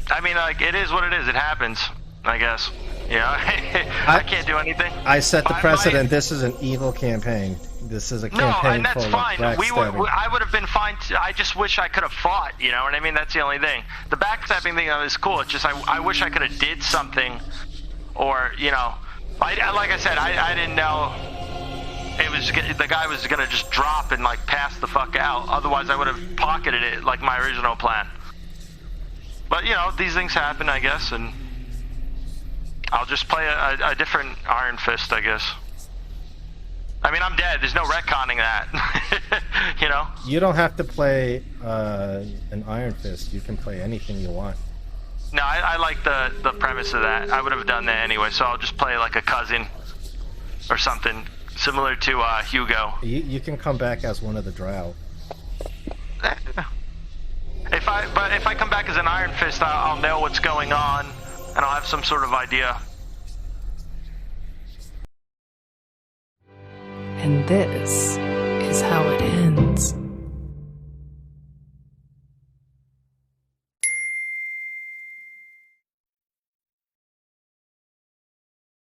I mean, like, it is what it is. It happens, I guess. I can't do anything.
I set the precedent. This is an evil campaign. This is a
No,
campaign
and that's
full
fine.
of backstabbing.
I would have been fine. I just wish I could have fought. You know what I mean? That's the only thing. The backstabbing thing is cool. It's just I wish I could have did something, or you know, like I said, I didn't know it was the guy was gonna just drop and like pass the fuck out. Otherwise, I would have pocketed it like my original plan. But you know, these things happen, I guess, and I'll just play a different Iron Fist, I guess. I mean, I'm dead. There's no retconning that. You know?
You don't have to play an Iron Fist. You can play anything you want.
No, I like the premise of that. I would have done that anyway, so I'll just play like a cousin or something similar to Hugo.
You can come back as one of the Drow.
If I come back as an Iron Fist, I'll know what's going on, and I'll have some sort of idea.
And this